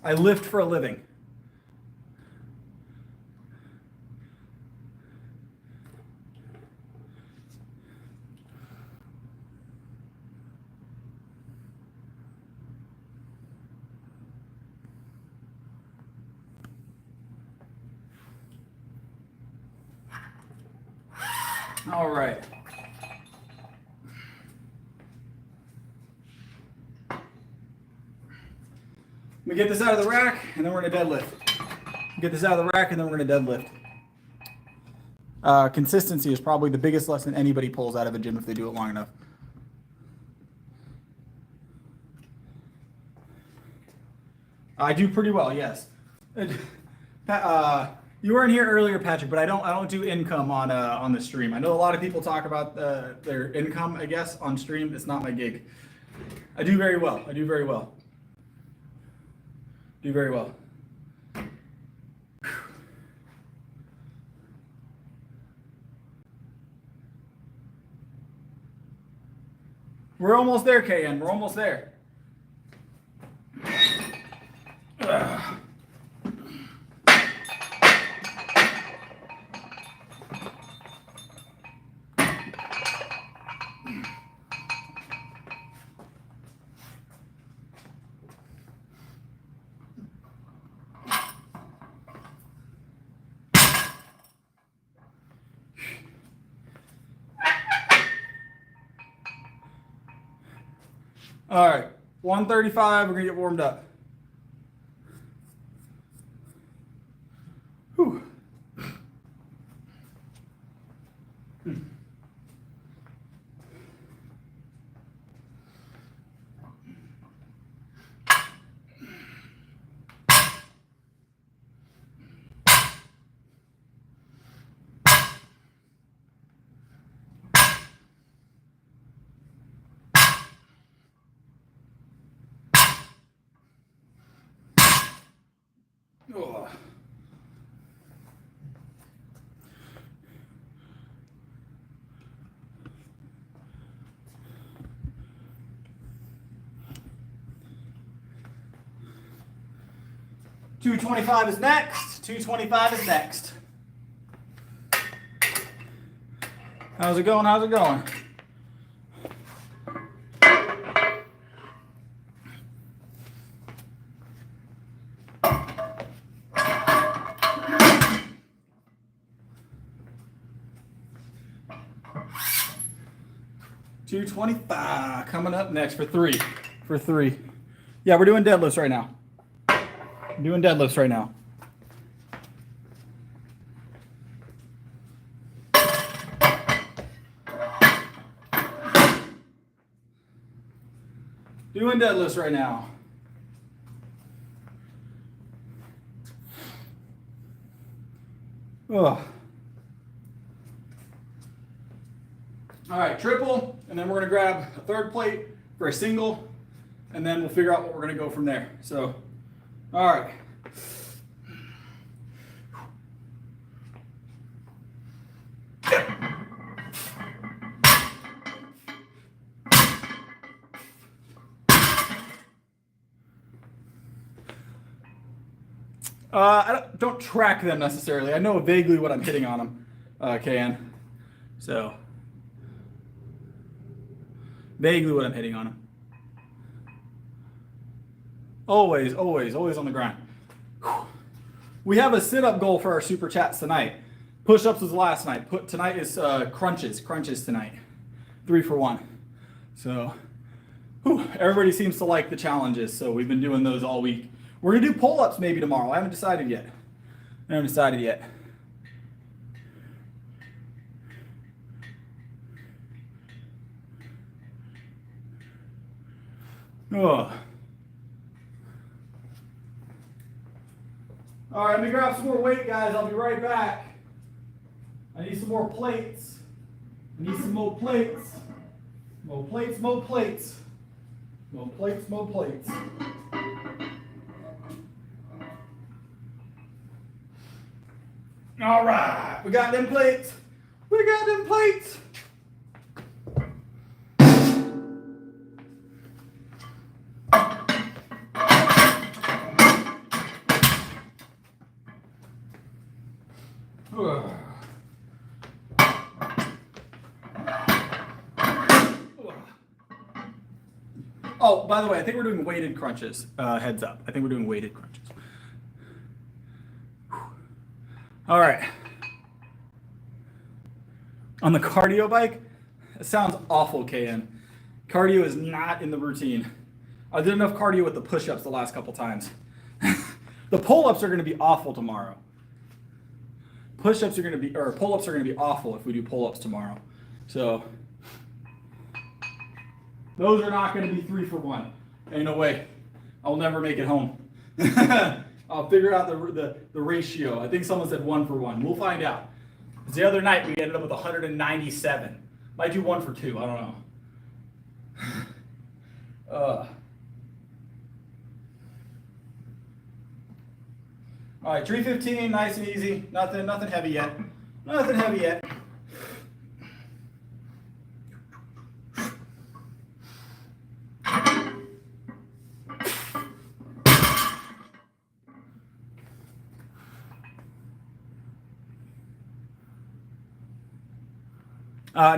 I lift for a living. All right. We get this out of the rack, and then we're going to deadlift. Get this out of the rack, and then we're going to deadlift. Consistency is probably the biggest lesson anybody pulls out of the gym if they do it long enough. I do pretty well, yes. You weren't here earlier, Patrick, but I don't do income on the stream. I know a lot of people talk about their income, I guess, on stream. It's not my gig. I do very well. I do very well. Do very well. We're almost there, KN. We're almost there. All right, 135, we're gonna get warmed up. Whew. Oh. $225 is next. $225 is next. How's it going? How's it going? 225 coming up next for three. Yeah, we're doing deadlifts right now. Doing deadlifts right now. Doing deadlifts right now. Ugh. All right, triple, and then we're gonna grab a third plate for a single, and then we'll figure out what we're gonna go from there. So, all right. I don't track them necessarily. I know vaguely what I'm hitting on them, KN. So, vaguely what I'm hitting on them. Always on the grind. We have a sit-up goal for our super chats tonight. Push-ups was last night. Tonight is crunches tonight. 3 for 1. So, everybody seems to like the challenges, so we've been doing those all week. We're gonna do pull-ups maybe tomorrow. I haven't decided yet. Oh. All right, let me grab some more weight, guys. I'll be right back. I need some more plates. More plates. All right, we got them plates. Oh, by the way, I think we're doing weighted crunches. Heads up. I think we're doing weighted crunches. All right. On the cardio bike, it sounds awful, KN. Cardio is not in the routine. I did enough cardio with the push-ups the last couple times. The pull-ups are going to be awful tomorrow. Pull-ups are going to be awful if we do pull-ups tomorrow. So those are not going to be 3 for 1. Ain't no way. I'll never make it home. I'll figure out the ratio. I think someone said 1 for 1. We'll find out. The other night we ended up with 197. Might do 1 for 2. I don't know. All right, 315, nice and easy. Nothing heavy yet.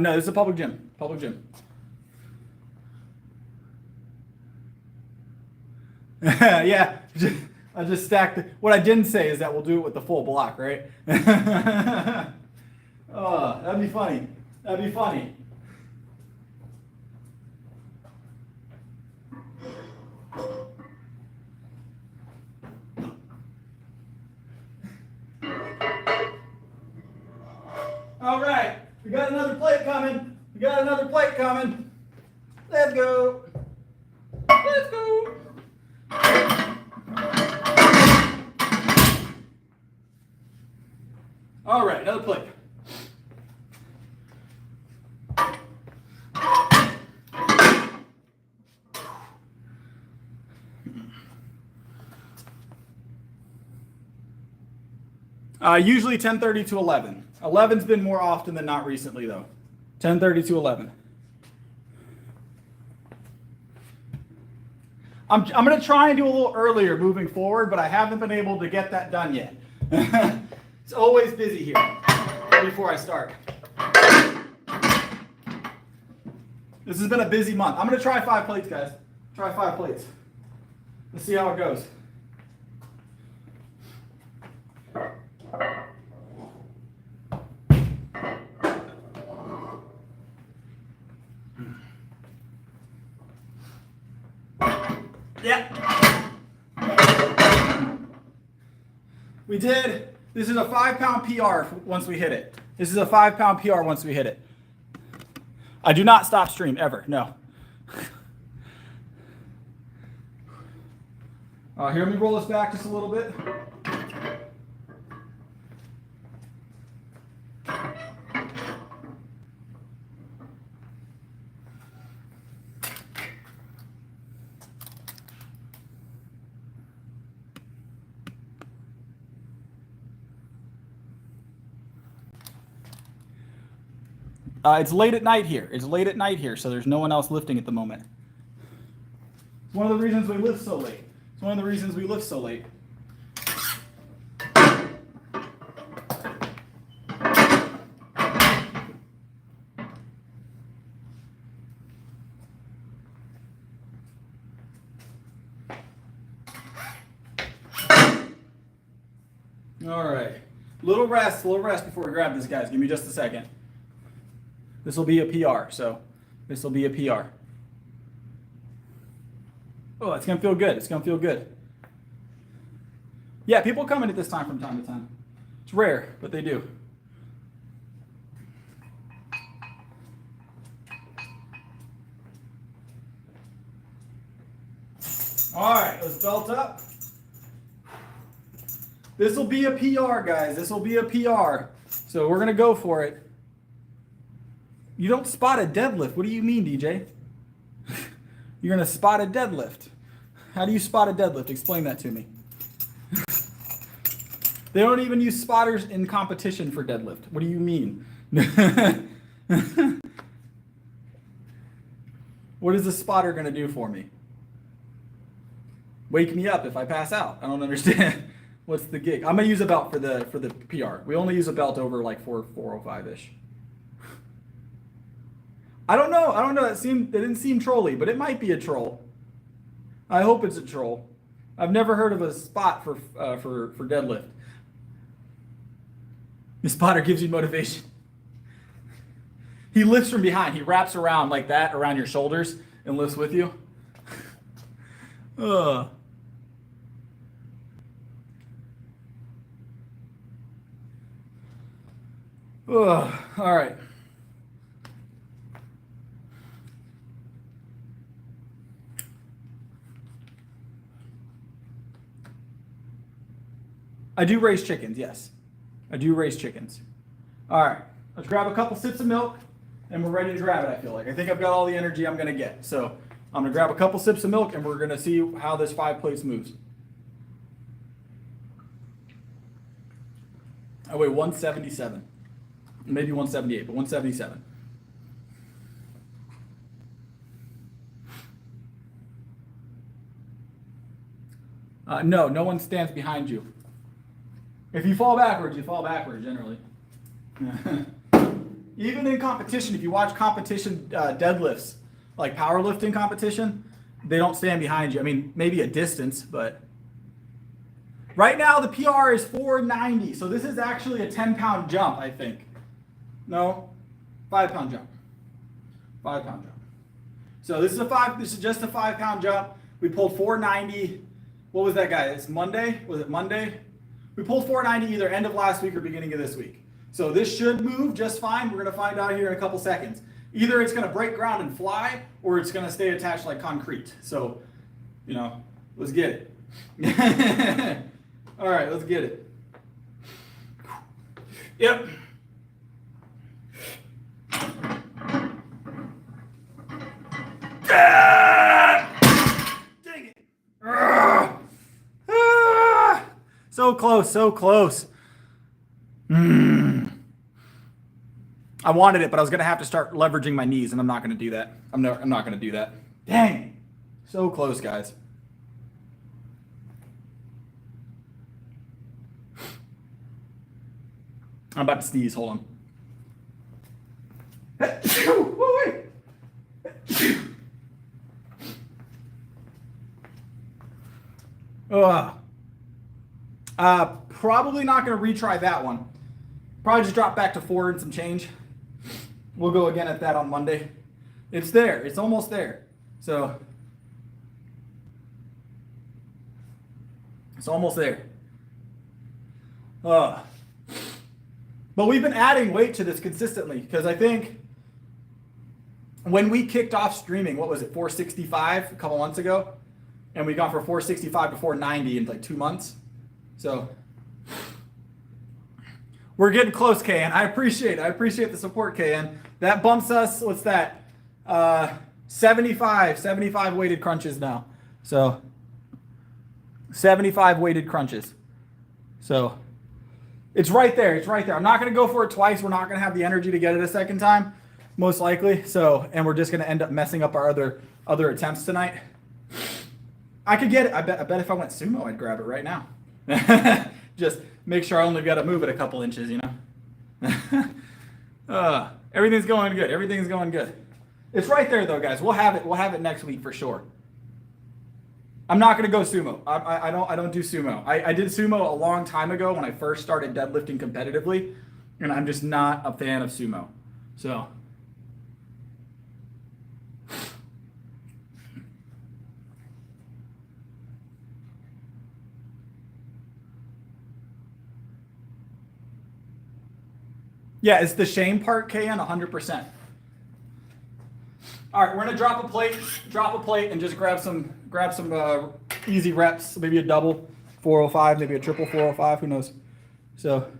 No, this is a public gym. Yeah, I just stacked it. What I didn't say is that we'll do it with the full block, right? Oh, that'd be funny. All right, we got another plate coming. Let's go. All right, another plate. Usually 10:30 to 11. 11's been more often than not recently, though. 10:30 to 11. I'm going to try and do a little earlier moving forward, but I haven't been able to get that done yet. It's always busy here before I start. This has been a busy month. I'm going to try 5 plates, guys. Try 5 plates. Let's see how it goes. Yeah. We did. This is a 5-pound PR once we hit it. This is a 5-pound PR once we hit it. I do not stop stream ever. No. Here, let me roll this back just a little bit. It's late at night here. It's late at night here, so there's no one else lifting at the moment. It's one of the reasons we lift so late. It's one of the reasons we lift so late. All right. Little rest before we grab this, guys. Give me just a second. This will be a PR, so this will be a PR. Oh, it's going to feel good. It's going to feel good. Yeah, people come in at this time from time to time. It's rare, but they do. All right, let's belt up. This will be a PR, guys. This will be a PR. So we're going to go for it. You don't spot a deadlift. What do you mean, DJ? You're going to spot a deadlift. How do you spot a deadlift? Explain that to me. They don't even use spotters in competition for deadlift. What do you mean? What is a spotter going to do for me? Wake me up if I pass out. I don't understand. What's the gig? I'm going to use a belt for the PR. We only use a belt over like 405-ish. I don't know. It didn't seem trolly, but it might be a troll. I hope it's a troll. I've never heard of a spot for deadlift. The spotter gives you motivation. He lifts from behind. He wraps around like that around your shoulders and lifts with you. Ugh. Ugh. All right. I do raise chickens, yes. I do raise chickens. All right, let's grab a couple sips of milk, and we're ready to grab it, I feel like. I think I've got all the energy I'm going to get. So I'm going to grab a couple sips of milk, and we're going to see how this 5 plates moves. I weigh 177. Maybe 178, but 177. No one stands behind you. If you fall backwards, generally. Even in competition, if you watch competition deadlifts, like powerlifting competition, they don't stand behind you. I mean, maybe a distance, but right now the PR is 490. So this is actually a 10-pound jump, I think. No, 5-pound jump. 5-pound jump. So this is just a 5-pound jump. We pulled 490. What was that, guy? It's Monday. Was it Monday? We pulled 490 either end of last week or beginning of this week. So this should move just fine. We're going to find out here in a couple seconds. Either it's going to break ground and fly, or it's going to stay attached like concrete. So, let's get it. All right, let's get it. Yep. Dang it. So close, so close. I wanted it, but I was going to have to start leveraging my knees, and I'm not going to do that. I'm not going to do that. Dang. So close, guys. I'm about to sneeze. Hold on. Probably not going to retry that one. Probably just drop back to 4 and some change. We'll go again at that on Monday. It's there. It's almost there. So It's almost there. But we've been adding weight to this consistently because I think when we kicked off streaming, what was it, 465 a couple months ago? And we got from 465 to 490 in like 2 months. So we're getting close, KN. I appreciate the support, KN. That bumps us, what's that? 75 weighted crunches now. So 75 weighted crunches. So it's right there. It's right there. I'm not going to go for it twice. We're not going to have the energy to get it a second time, most likely. So, and we're just going to end up messing up our other attempts tonight. I could get it. I bet if I went sumo, I'd grab it right now. Just make sure I only got to move it a couple inches, you know. Everything's going good. Everything's going good. It's right there though, guys. We'll have it. We'll have it next week for sure. I'm not going to go sumo. I don't do sumo. I did sumo a long time ago when I first started deadlifting competitively, and I'm just not a fan of sumo. So yeah, it's the shame part, KN, 100%. All right, we're gonna drop a plate, and just grab some easy reps. Maybe a double 405, maybe a triple 405. Who knows? So.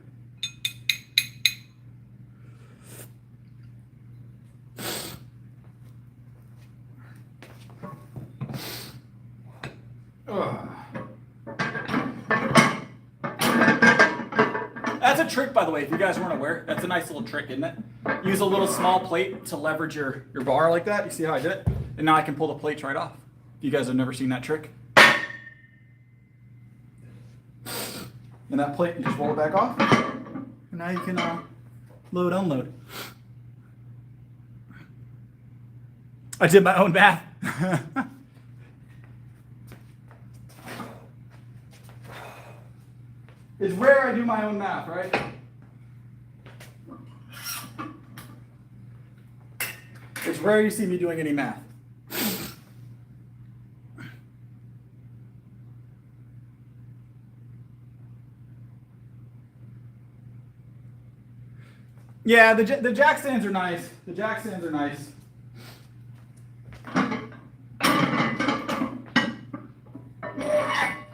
That's a trick, by the way, if you guys weren't aware. That's a nice little trick, isn't it? Use a little small plate to leverage your bar like that. You see how I did it? And now I can pull the plates right off. If you guys have never seen that trick. And that plate, you just roll it back off. And now you can load, unload. I did my own math. It's rare I do my own math, right? It's rare you see me doing any math. Yeah, the jack stands are nice. The jack stands are nice.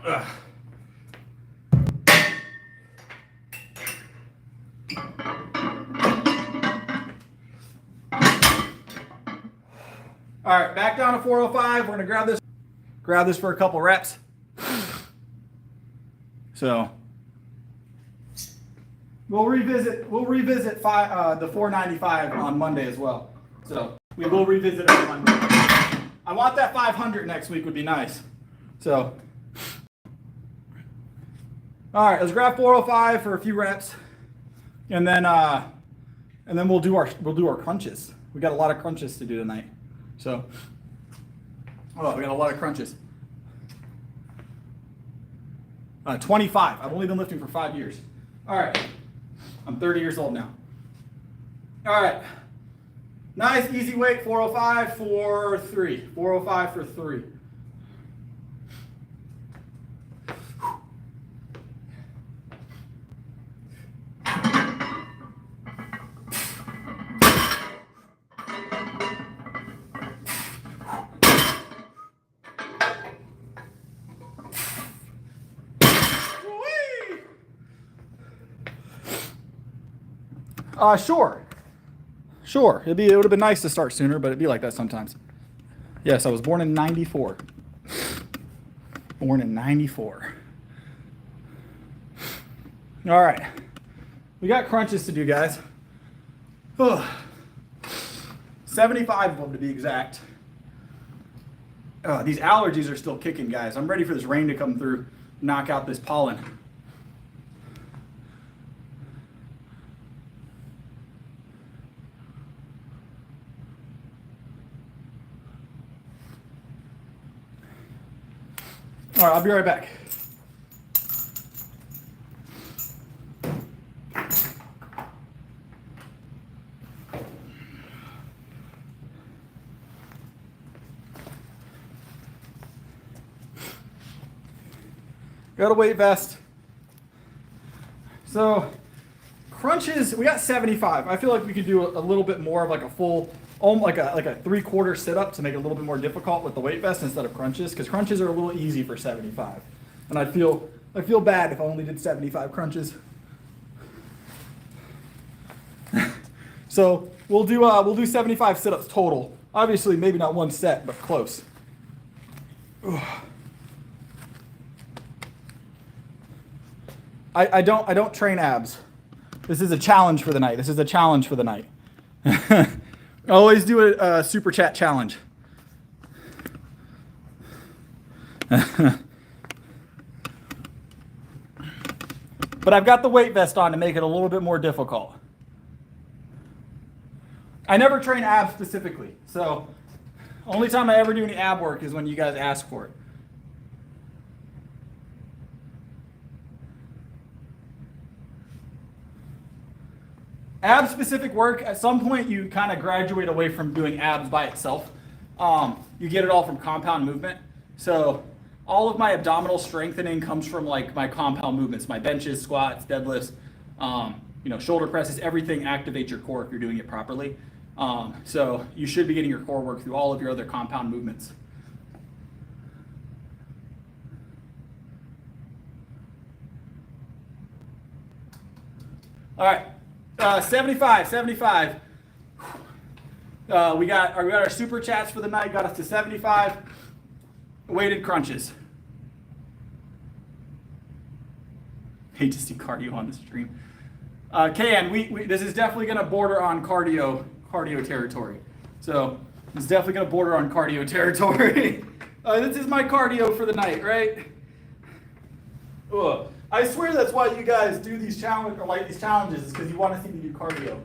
Ugh. All right, back down to 405. We're gonna grab this for a couple reps. So we'll revisit the 495 on Monday as well. So we will revisit it on Monday. I want that 500 next week would be nice. So all right, let's grab 405 for a few reps, and then we'll do our crunches. We got a lot of crunches to do tonight. So, we got a lot of crunches. 25. I've only been lifting for 5 years. All right. I'm 30 years old now. All right. Nice, easy weight, 405 for 3. 405 for 3. Sure. It would have been nice to start sooner, but it'd be like that sometimes. Yes, I was born in 94. Born in 94. All right. We got crunches to do, guys. 75 of them to be exact. These allergies are still kicking, guys. I'm ready for this rain to come through, knock out this pollen. All right, I'll be right back. Got a weight vest. So crunches, we got 75. I feel like we could do a little bit more of like a full, like a 3/4 sit-up to make it a little bit more difficult with the weight vest instead of crunches, because crunches are a little easy for 75. And I feel bad if I only did 75 crunches. So we'll do 75 sit-ups total. Obviously, maybe not one set, but close. I don't train abs. This is a challenge for the night. I always do a super chat challenge. But I've got the weight vest on to make it a little bit more difficult. I never train abs specifically, so only time I ever do any ab work is when you guys ask for it. Ab specific work, at some point you kind of graduate away from doing abs by itself. You get it all from compound movement. So all of my abdominal strengthening comes from like my compound movements, my benches, squats, deadlifts, shoulder presses, everything activates your core if you're doing it properly. So you should be getting your core work through all of your other compound movements. All right, 75. We got our super chats for the night, got us to 75 weighted crunches. Hate to see cardio on the stream. This is definitely going to border on cardio territory. So it's definitely going to border on cardio territory. This is my cardio for the night, right? Ugh. I swear that's why you guys do these challenges, is because you want to see me do cardio.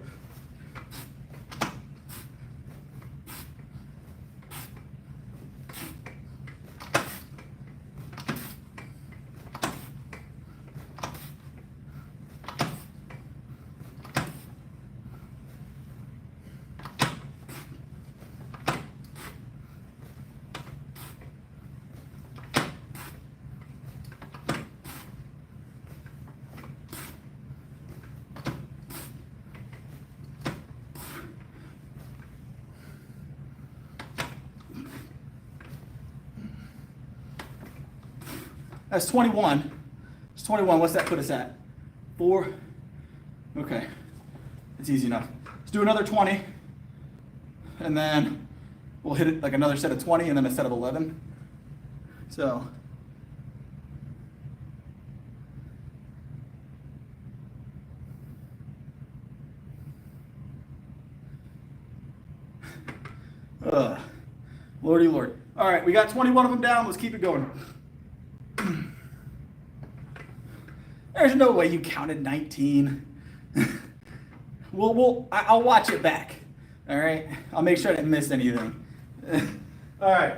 That's 21. It's 21. What's that put us at? 4. Okay. It's easy enough. Let's do another 20. And then we'll hit it like another set of 20 and then a set of 11. So. Lordy Lord. All right, we got 21 of them down. Let's keep it going. There's no way you counted 19. I'll watch it back. All right, I'll make sure I didn't miss anything. All right.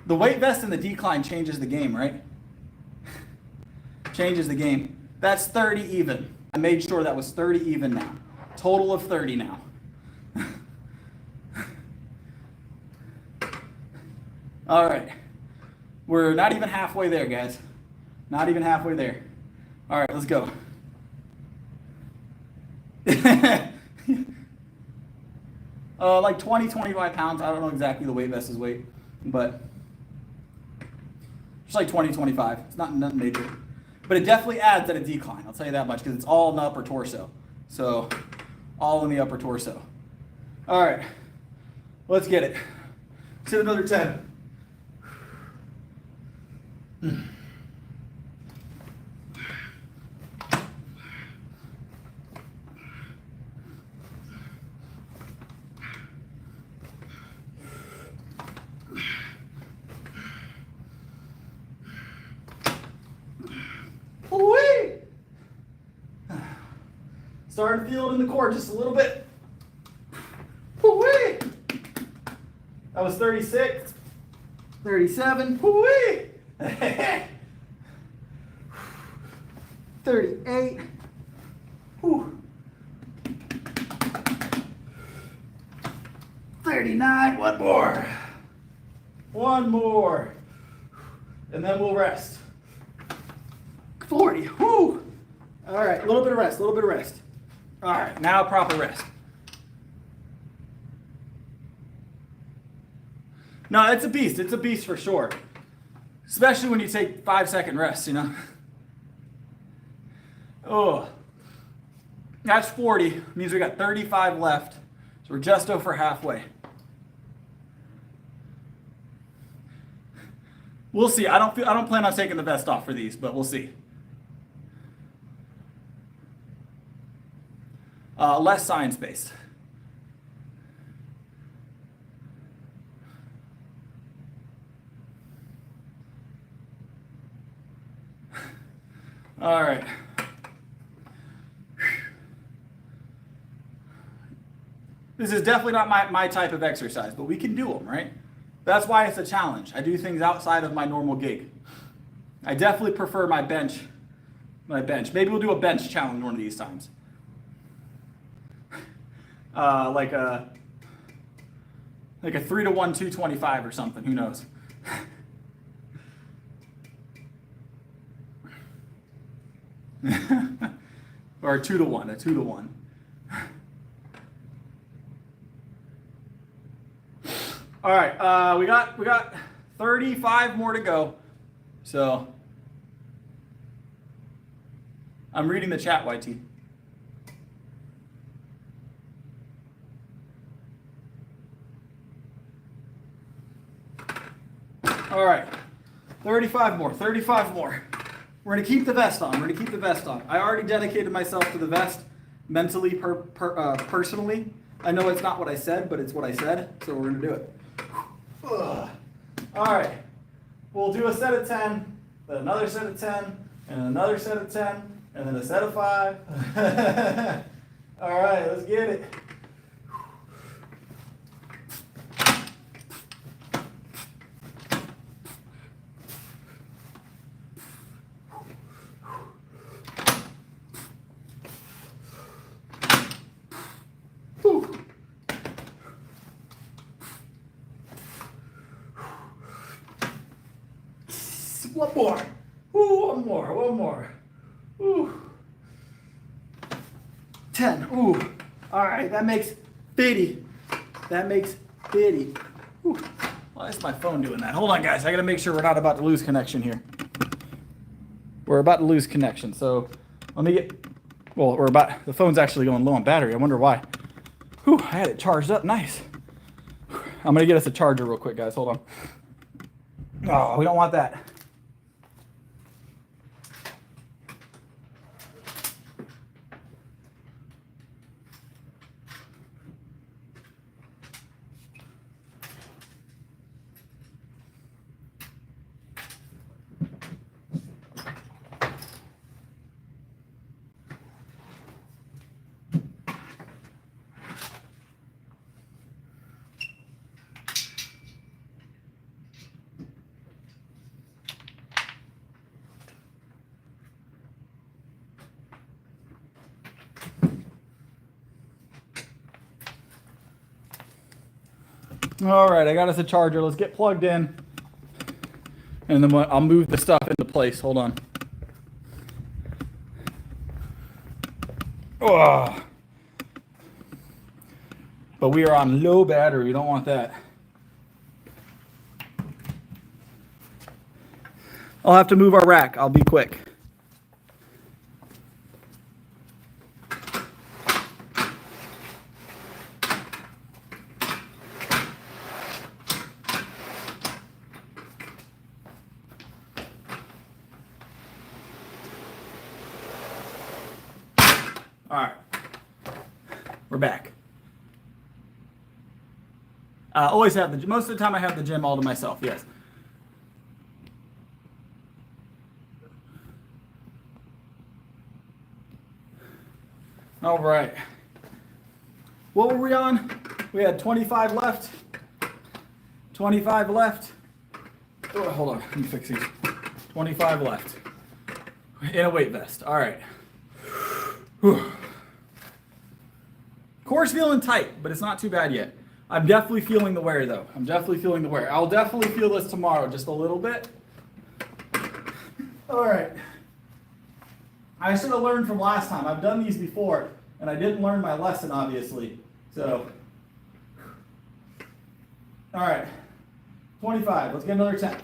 The weight vest and the decline changes the game, right? Changes the game. That's 30 even. I made sure that was 30 even now. Total of 30 now. All right. We're not even halfway there, guys. Not even halfway there. All right, let's go. Like 20, 25 pounds. I don't know exactly the weight vest's weight, but just like 20, 25. It's not nothing major. But it definitely adds at a decline. I'll tell you that much, because it's all in the upper torso. So, all in the upper torso. All right. Let's get it. Let's hit another 10. Starting to feel it in the core just a little bit. Woo-wee. That was 36, 37, woo-wee. 38. Whew. 39, one more. One more. And then we'll rest. 40, whoo. All right, a little bit of rest, a little bit of rest. All right, now proper rest. No, it's a beast for sure. Especially when you take 5-second rests, you know. Oh, that's 40, means we got 35 left. So we're just over halfway. We'll see. I don't plan on taking the vest off for these, but we'll see. Less science-based. All right. This is definitely not my type of exercise, but we can do them, right? That's why it's a challenge. I do things outside of my normal gig. I definitely prefer my bench. Maybe we'll do a bench challenge one of these times. Like a 3-to-1 225 or something. Who knows? Or a 2-to-1. A 2-to-1. All right, we got 35 more to go. So I'm reading the chat, YT. All right, 35 more. We're gonna keep the vest on. I already dedicated myself to the vest mentally, personally. I know it's not what I said, but it's what I said, so we're gonna do it. Ugh. All right, we'll do a set of 10, then another set of 10, and another set of 10, and then a set of 5. All right, let's get it. One more. Ooh, one more. Ooh. 10. Ooh. All right, that makes 50. Ooh. Why is my phone doing that? Hold on, guys. I got to make sure we're not about to lose connection here. We're about to lose connection, so let me get... Well, the phone's actually going low on battery. I wonder why. Whew, I had it charged up. Nice. I'm going to get us a charger real quick, guys. Hold on. Oh, we don't want that. All right, I got us a charger. Let's get plugged in. And then I'll move the stuff into place. Hold on. Oh. But we are on low battery. We don't want that. I'll have to move our rack. I'll be quick. All right, we're back. Always have most of the time I have the gym all to myself, yes. All right. What were we on? We had 25 left. 25 left. Oh, hold on. Let me fix these. 25 left. In a weight vest. All right. Whew. Core's feeling tight, but it's not too bad yet. I'm definitely feeling the wear, though. I'm definitely feeling the wear. I'll definitely feel this tomorrow, just a little bit. All right. I should have learned from last time. I've done these before, and I didn't learn my lesson, obviously. So, all right. 25. Let's get another 10.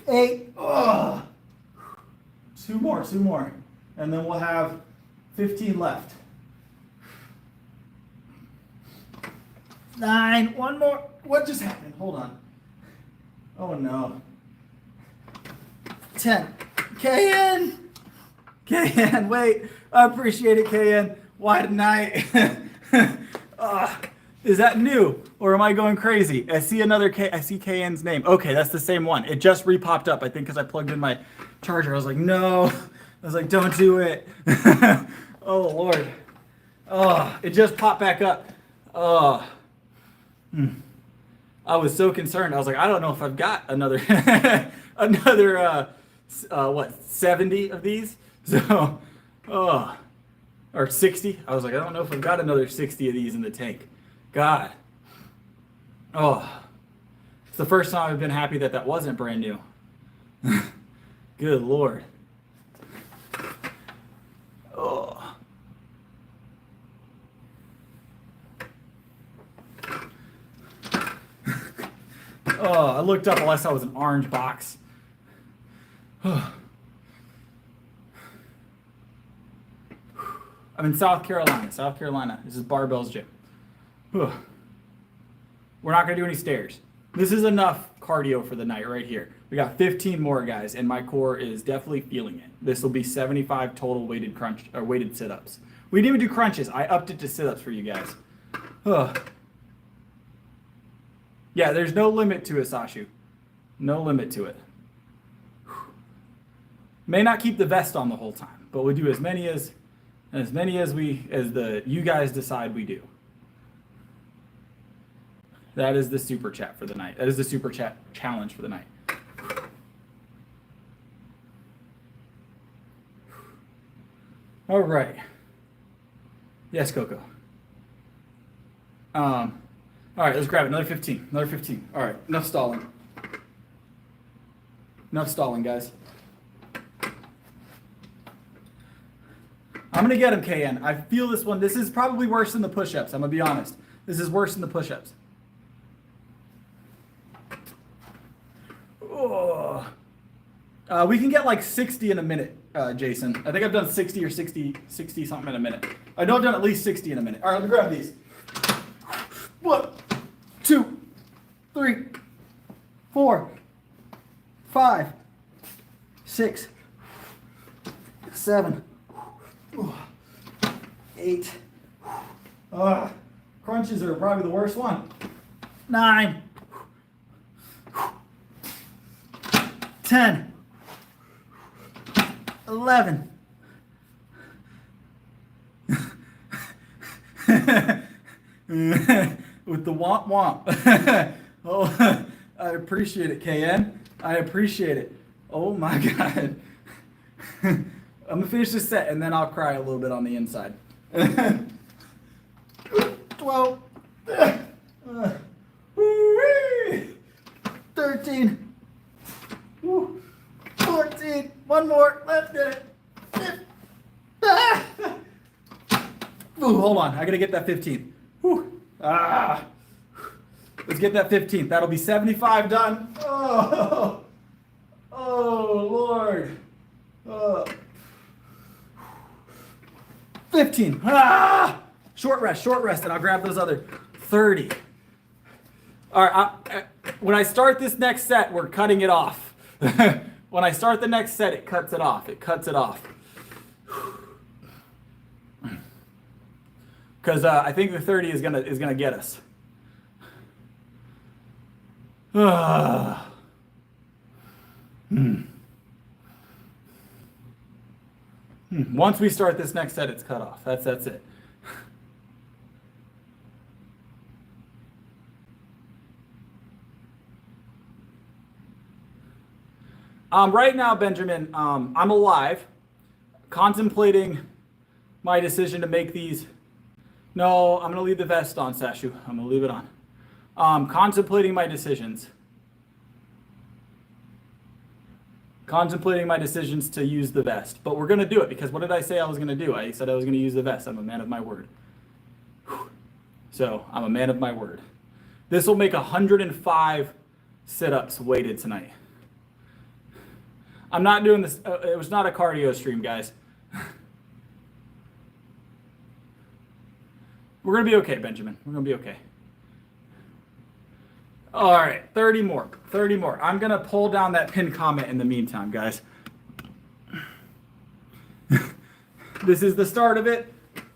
Eight. Oh. Two more. And then we'll have 15 left. 9. One more. What just happened? Hold on. Oh no. 10. KN, wait. I appreciate it, KN. Why tonight? Is that new? Or am I going crazy? I see KN's name. Okay, that's the same one. It just re-popped up, I think, because I plugged in my charger. I was like, no. I was like, don't do it. Oh, Lord. Oh, it just popped back up. Oh. I was so concerned. I was like, I don't know if I've got another, 70 of these? So, or 60. I was like, I don't know if I've got another 60 of these in the tank. God. Oh. It's the first time I've been happy that wasn't brand new. Good Lord. Oh. Oh, I looked up, all I saw was an orange box. I'm in South Carolina. This is Barbell's gym. We're not going to do any stairs. This is enough cardio for the night right here. We got 15 more, guys, and my core is definitely feeling it. This will be 75 total weighted sit-ups. We didn't even do crunches. I upped it to sit-ups for you guys. Yeah, there's no limit to it, Sashu. No limit to it. May not keep the vest on the whole time, but we'll do as many as you guys decide we do. That is the super chat for the night. That is the super chat challenge for the night. All right. Yes, Coco. All right, let's grab it. Another 15. Another 15. All right, enough stalling. Enough stalling, guys. I'm going to get him, KN. I feel this one. This is probably worse than the push-ups. I'm going to be honest. This is worse than the push-ups. Oh. We can get like 60 in a minute, Jason. I think I've done 60 or 60 something in a minute. I know I've done at least 60 in a minute. All right, let me grab these. 1, 2, 3, 4, 5, 6, 7, 8. Crunches are probably the worst one. 9, 10, 11. With the womp womp. Oh, I appreciate it, KN. I appreciate it. Oh my God. I'm gonna finish this set and then I'll cry a little bit on the inside. 12. 13. 14. One more. Let's get it. Ooh, hold on. I gotta get that 15. Whew. Let's get that 15. That'll be 75 done. Oh, Lord. 15. Short rest, and I'll grab those other 30. All right, When I start this next set, we're cutting it off. When I start the next set, it cuts it off. It cuts it off. Because I think the 30 is gonna get us. Once we start this next set, it's cut off. That's it. Right now, Benjamin, I'm alive, contemplating my decision to make these. No, I'm going to leave the vest on, Sashu. I'm going to leave it on. Contemplating my decisions. Contemplating my decisions to use the vest. But we're going to do it because what did I say I was going to do? I said I was going to use the vest. I'm a man of my word. So I'm a man of my word. This will make 105 sit-ups weighted tonight. I'm not doing this. It was not a cardio stream, guys. We're going to be okay, Benjamin. We're going to be okay. All right, 30 more. 30 more. I'm going to pull down that pinned comment in the meantime, guys. This is the start of it.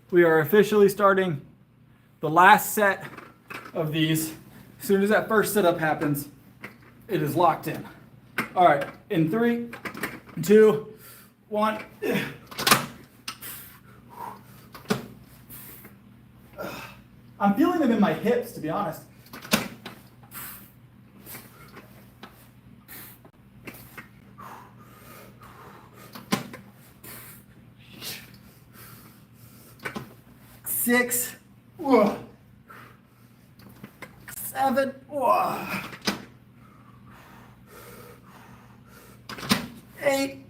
We are officially starting the last set of these. As soon as that first sit-up happens, it is locked in. All right, in 3, 2, 1. I'm feeling them in my hips, to be honest. Six, 7, 8,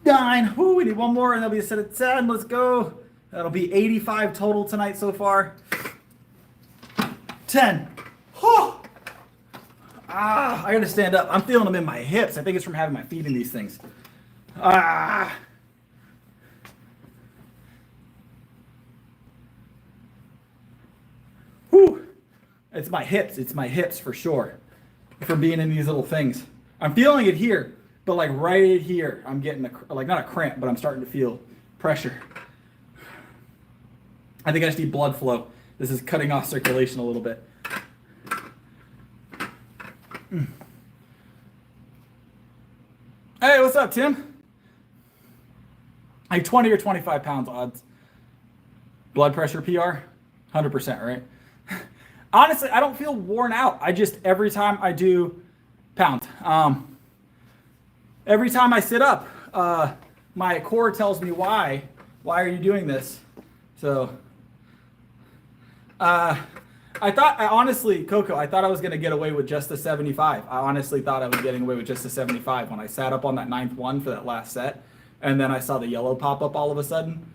9. Woo, we need one more and that'll be a set of 10. Let's go. That'll be 85 total tonight so far. 10. I gotta stand up. I'm feeling them in my hips. I think it's from having my feet in these things. Whew. It's my hips. It's my hips for sure. From being in these little things. I'm feeling it here, but like right here, I'm getting not a cramp, but I'm starting to feel pressure. I think I just need blood flow. This is cutting off circulation a little bit. Hey, what's up, Tim? Like 20 or 25 pounds odds. Blood pressure PR, 100%, right? Honestly, I don't feel worn out. I just, every time I do pound, every time I sit up, my core tells me why are you doing this? So, honestly, Coco, I thought I was going to get away with just the 75. I honestly thought I was getting away with just the 75 when I sat up on that 9th one for that last set. And then I saw the yellow pop up all of a sudden.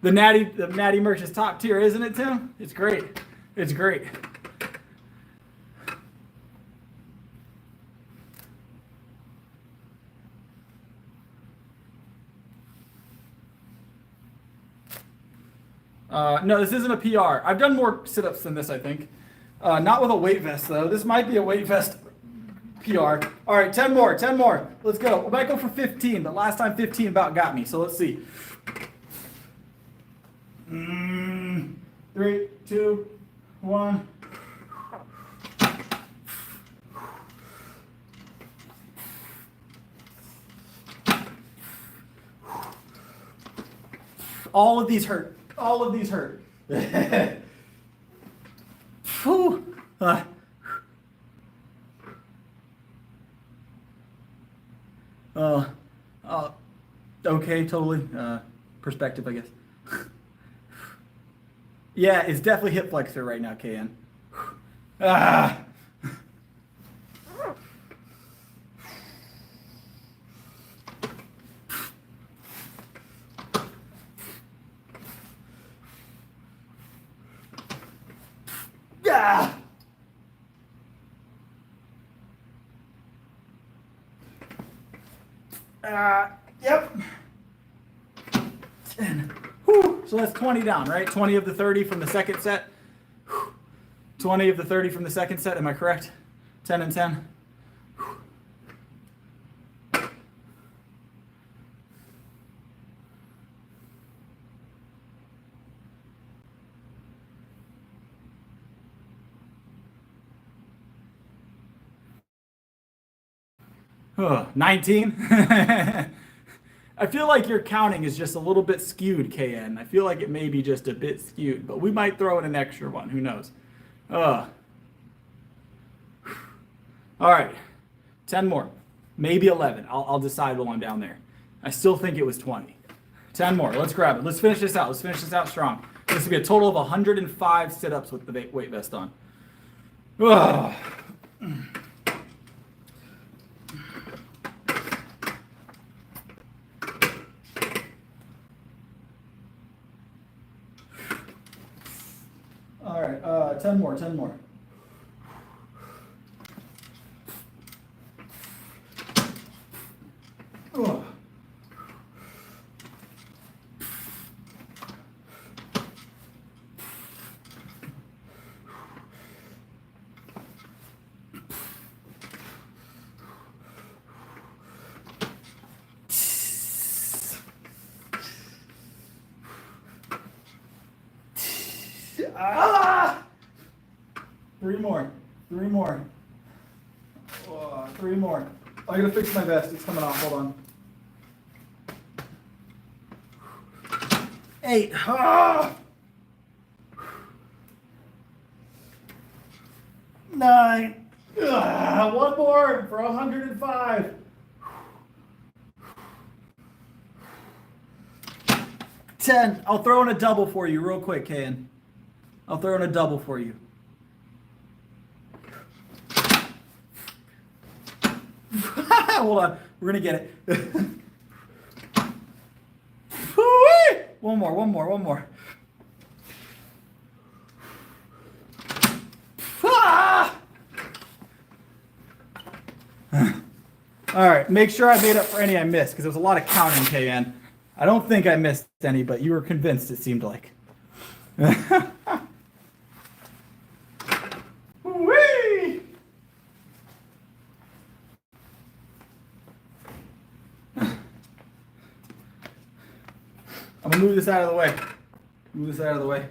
The Natty merch is top tier, isn't it, Tim? It's great. It's great. No, this isn't a PR. I've done more sit-ups than this, I think. Not with a weight vest, though. This might be a weight vest PR. All right, 10 more, 10 more. Let's go. We might go for 15, but last time 15 about got me, so let's see. 3, 2, 1. All of these hurt. All of these hurt. Okay, totally. Perspective, I guess. Yeah, it's definitely hip flexor right now, KN. Yep. 10. Whew. So that's 20 down, right? 20 of the 30 from the second set. 20 of the 30 from the second set, am I correct? 10 and 10. Oh, 19. I feel like your counting is just a little bit skewed, KN. I feel like it may be just a bit skewed, but we might throw in an extra one. Who knows? All right, 10 more, maybe 11. I'll decide while I'm down there. I still think it was 20. 10 more. Let's grab it. Let's finish this out. Let's finish this out strong. This will be a total of 105 sit-ups with the weight vest on. Ugh. All right, 10 more, 10 more. Ugh. Ah! Three more. Three more. Oh, three more. I gotta fix my vest. It's coming off. Hold on. 8. Ah! 9. Ah, one more for 105. 10. I'll throw in a double for you real quick, Kayan. I'll throw in a double for you. Hold on. We're going to get it. One more, one more, one more. All right. Make sure I made up for any I missed because there was a lot of counting, KN. I don't think I missed any, but you were convinced, it seemed like. Whee! I'm gonna move this out of the way. Move this out of the way.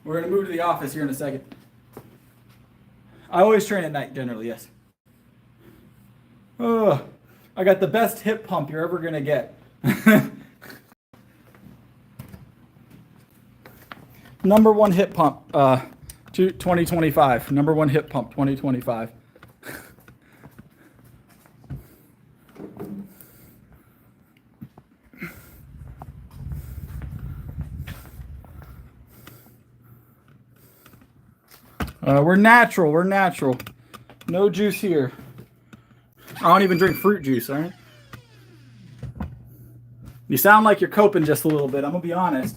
We're gonna move to the office here in a second. I always train at night, generally, yes. Oh, I got the best hip pump you're ever gonna get. Number one hip pump, 2025. Number one hip pump, 2025. We're natural. We're natural. No juice here. I don't even drink fruit juice, all right? You sound like you're coping just a little bit. I'm going to be honest.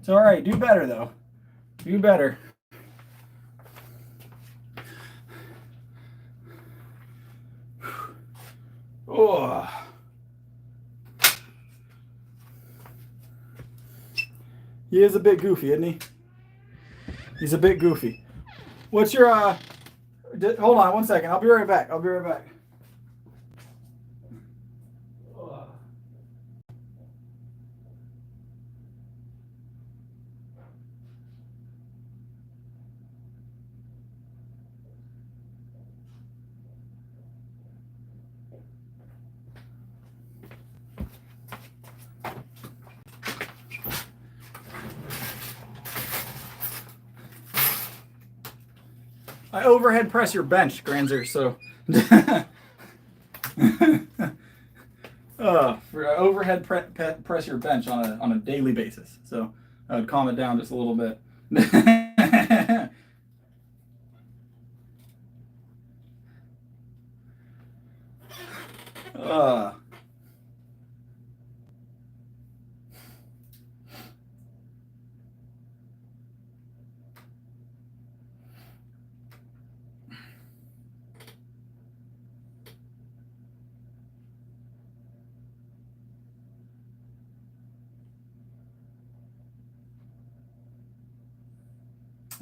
It's all right. Do better, though. Do better. Oh. He is a bit goofy, isn't he? He's a bit goofy. What's your, hold on one second. I'll be right back. I'll be right back. I overhead press your bench, Granzer, so. For overhead press your bench on a daily basis. So I would calm it down just a little bit.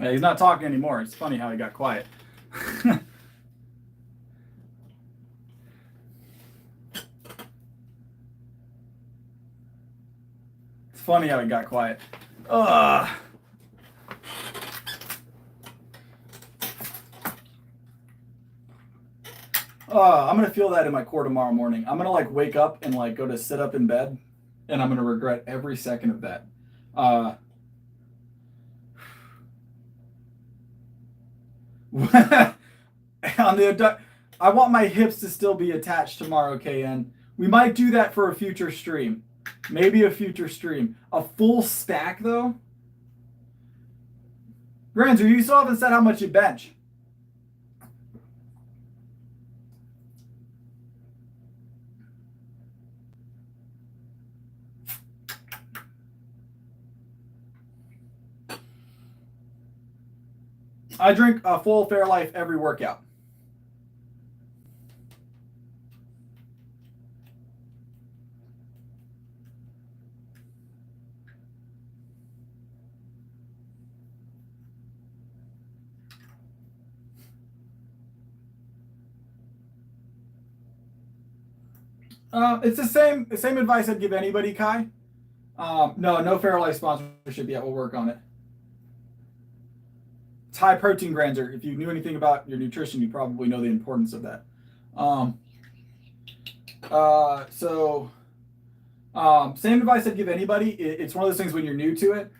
Yeah, he's not talking anymore. It's funny how he got quiet. It's funny how he got quiet. Ugh. I'm gonna feel that in my core tomorrow morning. I'm gonna like wake up and like go to sit up in bed, and I'm gonna regret every second of that. On the I want my hips to still be attached tomorrow, KN. We might do that for a future stream. Maybe a future stream. A full stack though. Granzer, you still haven't said how much you bench. I drink a full Fairlife every workout. It's the same advice I'd give anybody, Kai. No Fairlife sponsorship yet. We'll work on it. It's high protein, Granzer. If you knew anything about your nutrition, you probably know the importance of that. Same advice I'd give anybody. It's one of those things when you're new to it.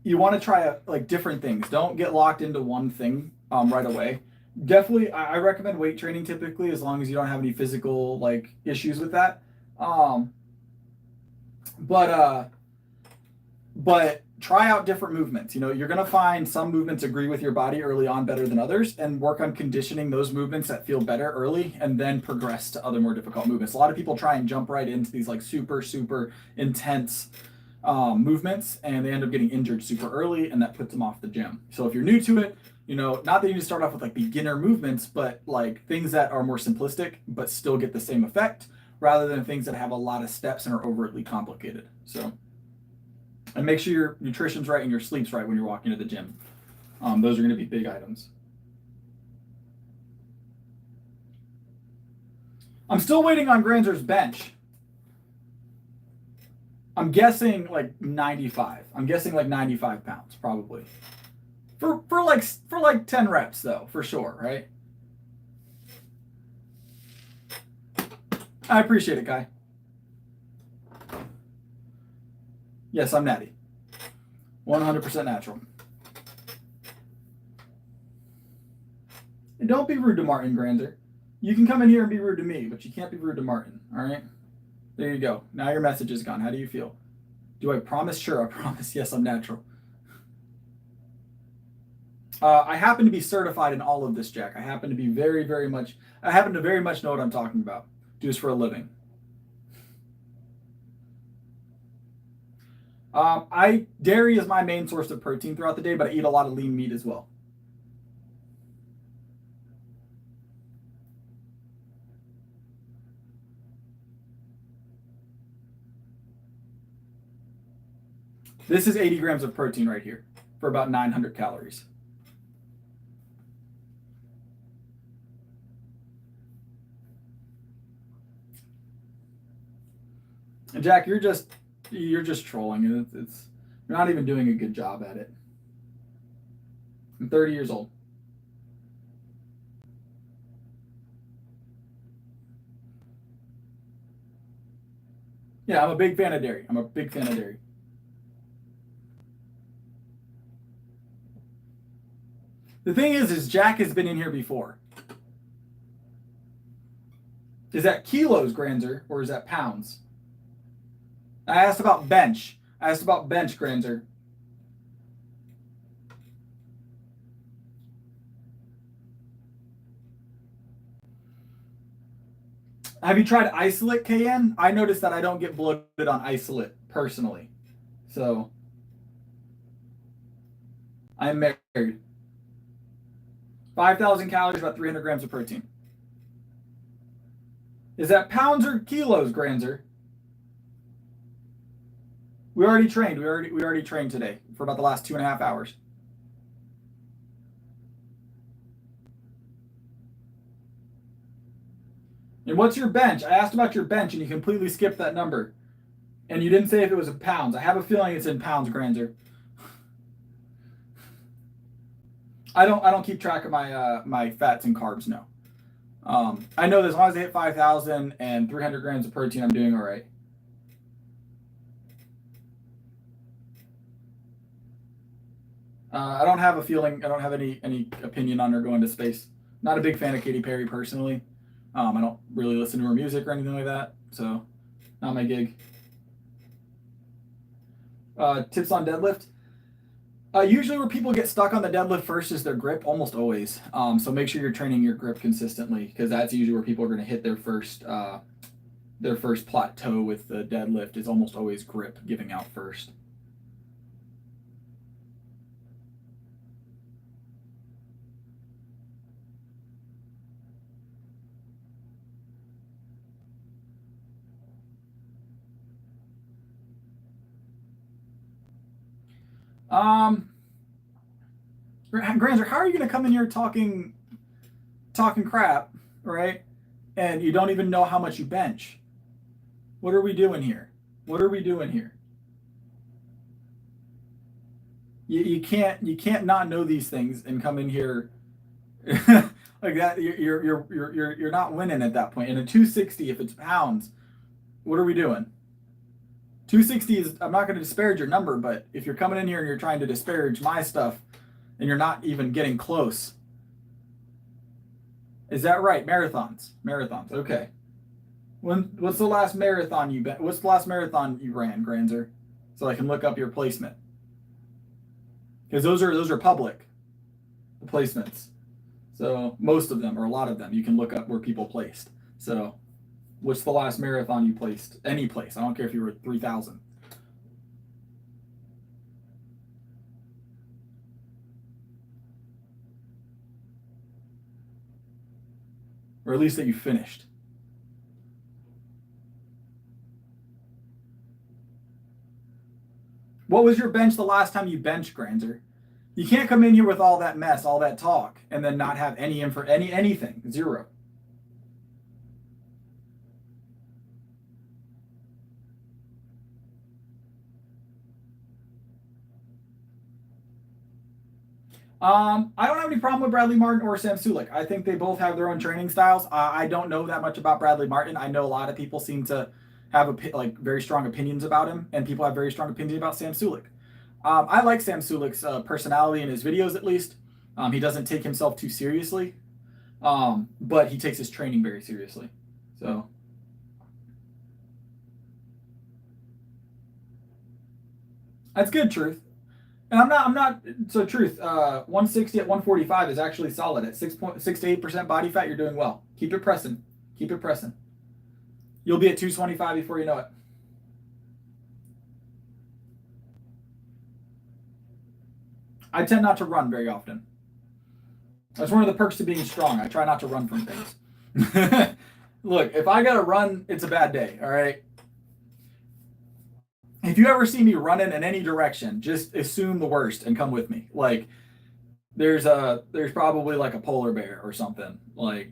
You want to try like different things. Don't get locked into one thing right away. Definitely, I recommend weight training typically as long as you don't have any physical like issues with that. But try out different movements. You know, you're gonna find some movements agree with your body early on better than others, and work on conditioning those movements that feel better early, and then progress to other more difficult movements. A lot of people try and jump right into these like super intense movements, and they end up getting injured super early, and that puts them off the gym. So if you're new to it, you know, not that you need to start off with like beginner movements, but like things that are more simplistic but still get the same effect, rather than things that have a lot of steps and are overtly complicated. So, and make sure your nutrition's right and your sleep's right when you're walking to the gym. Those are going to be big items. I'm still waiting on Granzer's bench. I'm guessing like 95. I'm guessing like 95 pounds probably. For like 10 reps though, for sure, right? I appreciate it, Kai. Yes, I'm natty. 100% natural. And don't be rude to Martin, Granzer. You can come in here and be rude to me, but you can't be rude to Martin, all right? There you go. Now your message is gone. How do you feel? Do I promise? Sure, I promise. Yes, I'm natural. I happen to be certified in all of this, Jack. I happen to be very much know what I'm talking about. Do this for a living. Dairy is my main source of protein throughout the day, but I eat a lot of lean meat as well. This is 80 grams of protein right here for about 900 calories. And Jack, you're just trolling. You're not even doing a good job at it. I'm 30 years old. Yeah, I'm a big fan of dairy. The thing is Jack has been in here before. Is that kilos, Granzer, or is that pounds? I asked about bench. Granzer. Have you tried isolate, KN? I noticed that I don't get bloated on isolate personally. So I'm married. 5,000 calories, about 300 grams of protein. Is that pounds or kilos, Granzer? We already trained. We already trained today for about the last 2.5 hours. And what's your bench? I asked about your bench and you completely skipped that number. And you didn't say if it was in pounds. I have a feeling it's in pounds, Granzer. I don't keep track of my my fats and carbs, no. I know that as long as I hit 5,000 and 300 grams of protein, I'm doing all right. I don't have a feeling. I don't have any opinion on her going to space. Not a big fan of Katy Perry personally. I don't really listen to her music or anything like that, so not my gig. Tips on deadlift. Usually where people get stuck on the deadlift first is their grip, almost always. So make sure you're training your grip consistently because that's usually where people are going to hit their first plateau with the deadlift. Is almost always grip giving out first. Granzer, how are you going to come in here talking crap, right? And you don't even know how much you bench. What are we doing here? What are we doing here? You can't not know these things and come in here like that. You're not winning at that point. And a 260, if it's pounds, what are we doing? 260 is, I'm not going to disparage your number, but if you're coming in here and you're trying to disparage my stuff and you're not even getting close. Is that right? Marathons. Okay. What's the last marathon you ran, Granzer? So I can look up your placement. Because those are public, the placements. So most of them, or a lot of them, you can look up where people placed. So what's the last marathon you placed? Any place. I don't care if you were 3,000. Or at least that you finished. What was your bench the last time you benched, Granzer? You can't come in here with all that mess, all that talk, and then not have anything. Zero. I don't have any problem with Bradley Martin or Sam Sulek. I think they both have their own training styles. I don't know that much about Bradley Martin. I know a lot of people seem to have very strong opinions about him, and people have very strong opinions about Sam Sulek. I like Sam Sulek's personality in his videos, at least. He doesn't take himself too seriously, but he takes his training very seriously. So. That's good, Truth. And I'm not, so Truth, 160 at 145 is actually solid. At 6 to 8% body fat, you're doing well. Keep it pressing. Keep it pressing. You'll be at 225 before you know it. I tend not to run very often. That's one of the perks to being strong. I try not to run from things. Look, if I gotta run, it's a bad day, all right? If you ever see me running in any direction, just assume the worst and come with me. Like, there's probably like a polar bear or something. Like,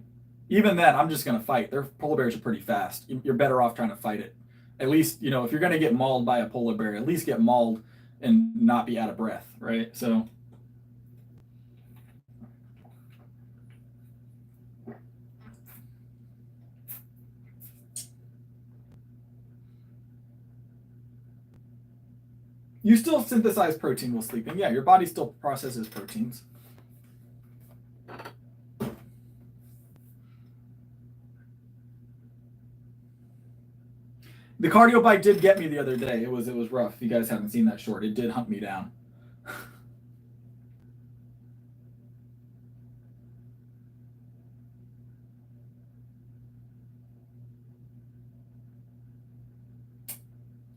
even then, I'm just gonna fight. Their polar bears are pretty fast. You're better off trying to fight it. At least, if you're gonna get mauled by a polar bear, at least get mauled and not be out of breath, right? So. You still synthesize protein while sleeping. Yeah, your body still processes proteins. The cardio bike did get me the other day. It was rough. If you guys haven't seen that short, it did hunt me down.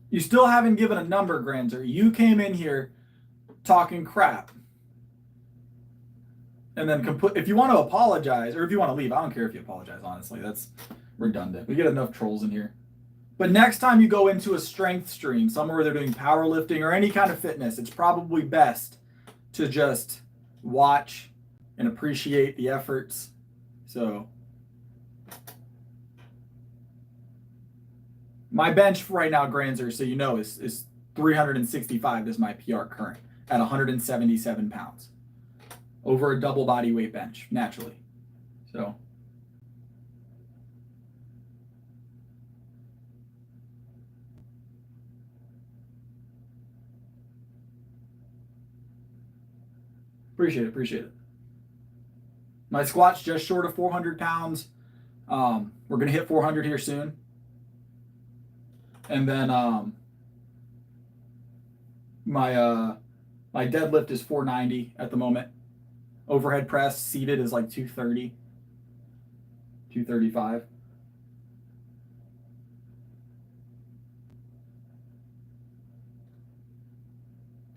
You still haven't given a number, Granzer. You came in here talking crap. And then if you want to apologize, or if you want to leave, I don't care if you apologize, honestly. That's redundant. We get enough trolls in here. But next time you go into a strength stream, somewhere where they're doing powerlifting or any kind of fitness, it's probably best to just watch and appreciate the efforts. So my bench right now, Granzer, so you know, is 365 is my PR current at 177 pounds. Over a double body weight bench, naturally. So appreciate it. My squat's just short of 400 pounds. We're gonna hit 400 here soon. And then my deadlift is 490 at the moment. Overhead press seated is like 230, 235.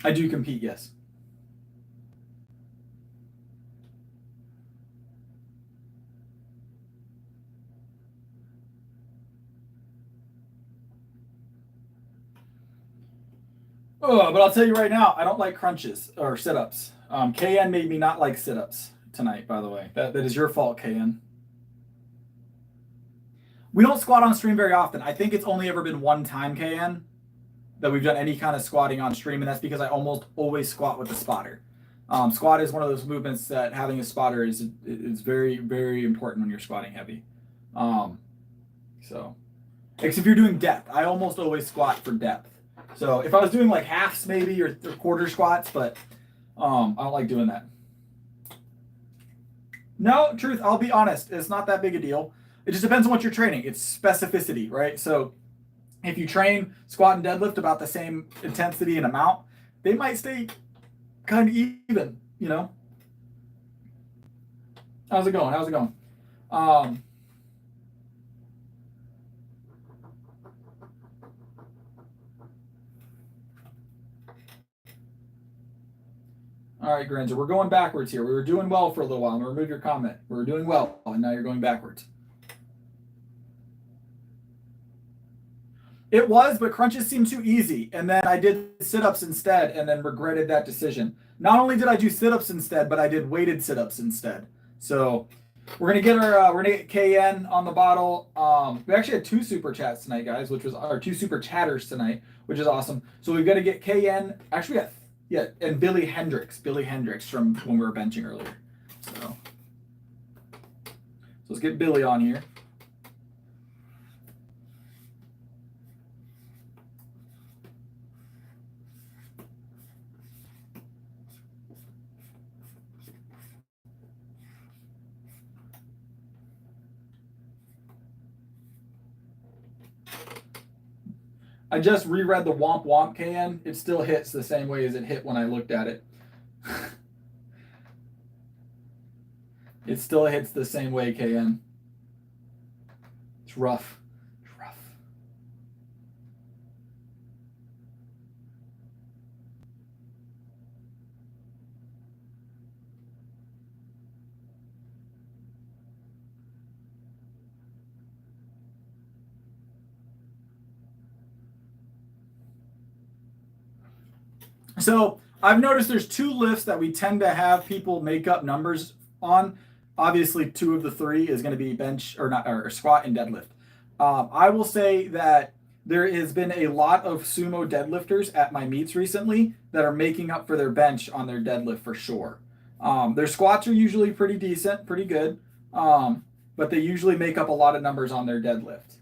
I do compete, yes. Oh, but I'll tell you right now, I don't like crunches or sit-ups. KN made me not like sit-ups tonight, by the way. That is your fault, KN. We don't squat on stream very often. I think it's only ever been one time, KN, that we've done any kind of squatting on stream, and that's because I almost always squat with a spotter. Squat is one of those movements that having a spotter is very, very important when you're squatting heavy. So, except if you're doing depth. I almost always squat for depth. So if I was doing like halves maybe or quarter squats, but I don't like doing that. No, truth, I'll be honest, it's not that big a deal. It just depends on what you're training. It's specificity, right? So if you train squat and deadlift about the same intensity and amount, they might stay kind of even, you know? How's it going? All right, Granzer, we're going backwards here. We were doing well for a little while. I'm going to remove your comment. We were doing well, and now you're going backwards. It was, but crunches seemed too easy. And then I did sit-ups instead and then regretted that decision. Not only did I do sit-ups instead, but I did weighted sit-ups instead. So we're going to get KN on the bottle. We actually had 2 super chats tonight, guys, which was our 2 super chatters tonight, which is awesome. So we've got to get KN. Actually, we got and Billy Hendricks from when we were benching earlier. So let's get Billy on here. I just reread the Womp Womp KN. It still hits the same way as it hit when I looked at it. It still hits the same way, KN. It's rough. So I've noticed there's 2 lifts that we tend to have people make up numbers on. Obviously, 2 of the 3 is going to be bench or squat and deadlift. I will say that there has been a lot of sumo deadlifters at my meets recently that are making up for their bench on their deadlift for sure. Their squats are usually pretty decent, pretty good, but they usually make up a lot of numbers on their deadlift.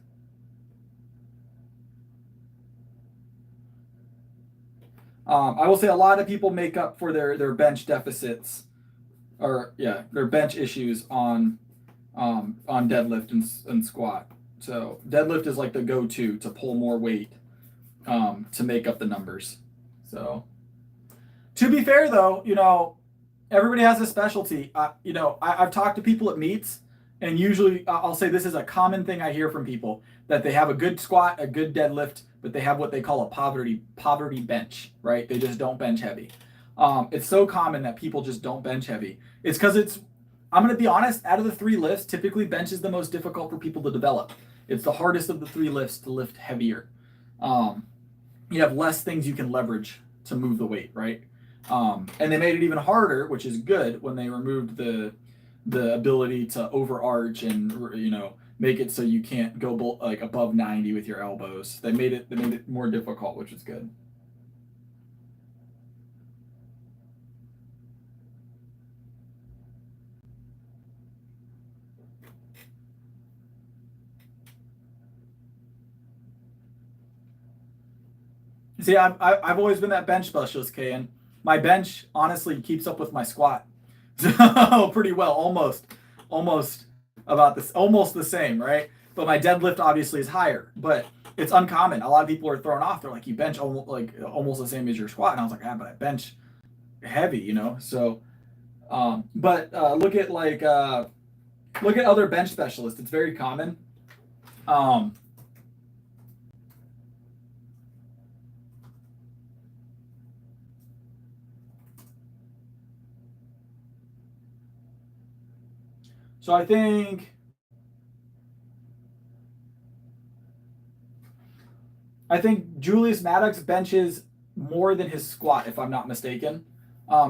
I will say a lot of people make up for their bench deficits, or their bench issues on deadlift and squat. So deadlift is like the go-to to pull more weight to make up the numbers. So to be fair though, you know, everybody has a specialty. You know, I've talked to people at meets, and usually I'll say this is a common thing I hear from people, that they have a good squat, a good deadlift, but they have what they call a poverty bench, right? They just don't bench heavy. It's so common that people just don't bench heavy. It's because I'm going to be honest, out of the 3 lifts, typically bench is the most difficult for people to develop. It's the hardest of the 3 lifts to lift heavier. You have less things you can leverage to move the weight, right? And they made it even harder, which is good, when they removed the ability to overarch and, you know, make it so you can't go like above 90 with your elbows. They made it more difficult, which is good. See, I've always been that bench specialist, KN. My bench honestly keeps up with my squat, so pretty well, almost about this, almost the same, right? But my deadlift obviously is higher, but it's uncommon. A lot of people are thrown off. They're like, you bench almost the same as your squat, and I was like, but I bench heavy, you know. So, look at other bench specialists. It's very common. So I think Julius Maddox benches more than his squat, if I'm not mistaken.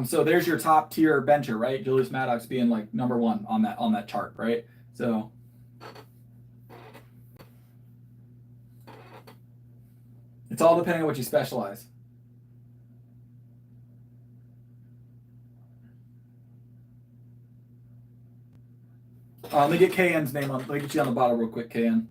So there's your top tier bencher, right? Julius Maddox being like number 1 on that chart, right? So it's all depending on what you specialize. Let me get KN's name on. Let me get you on the bottle real quick, KN.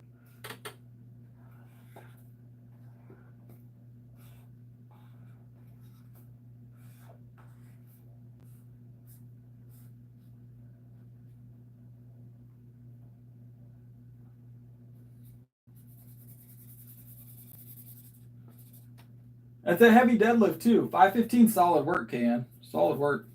That's a heavy deadlift too. 515 solid work, KN. Solid work.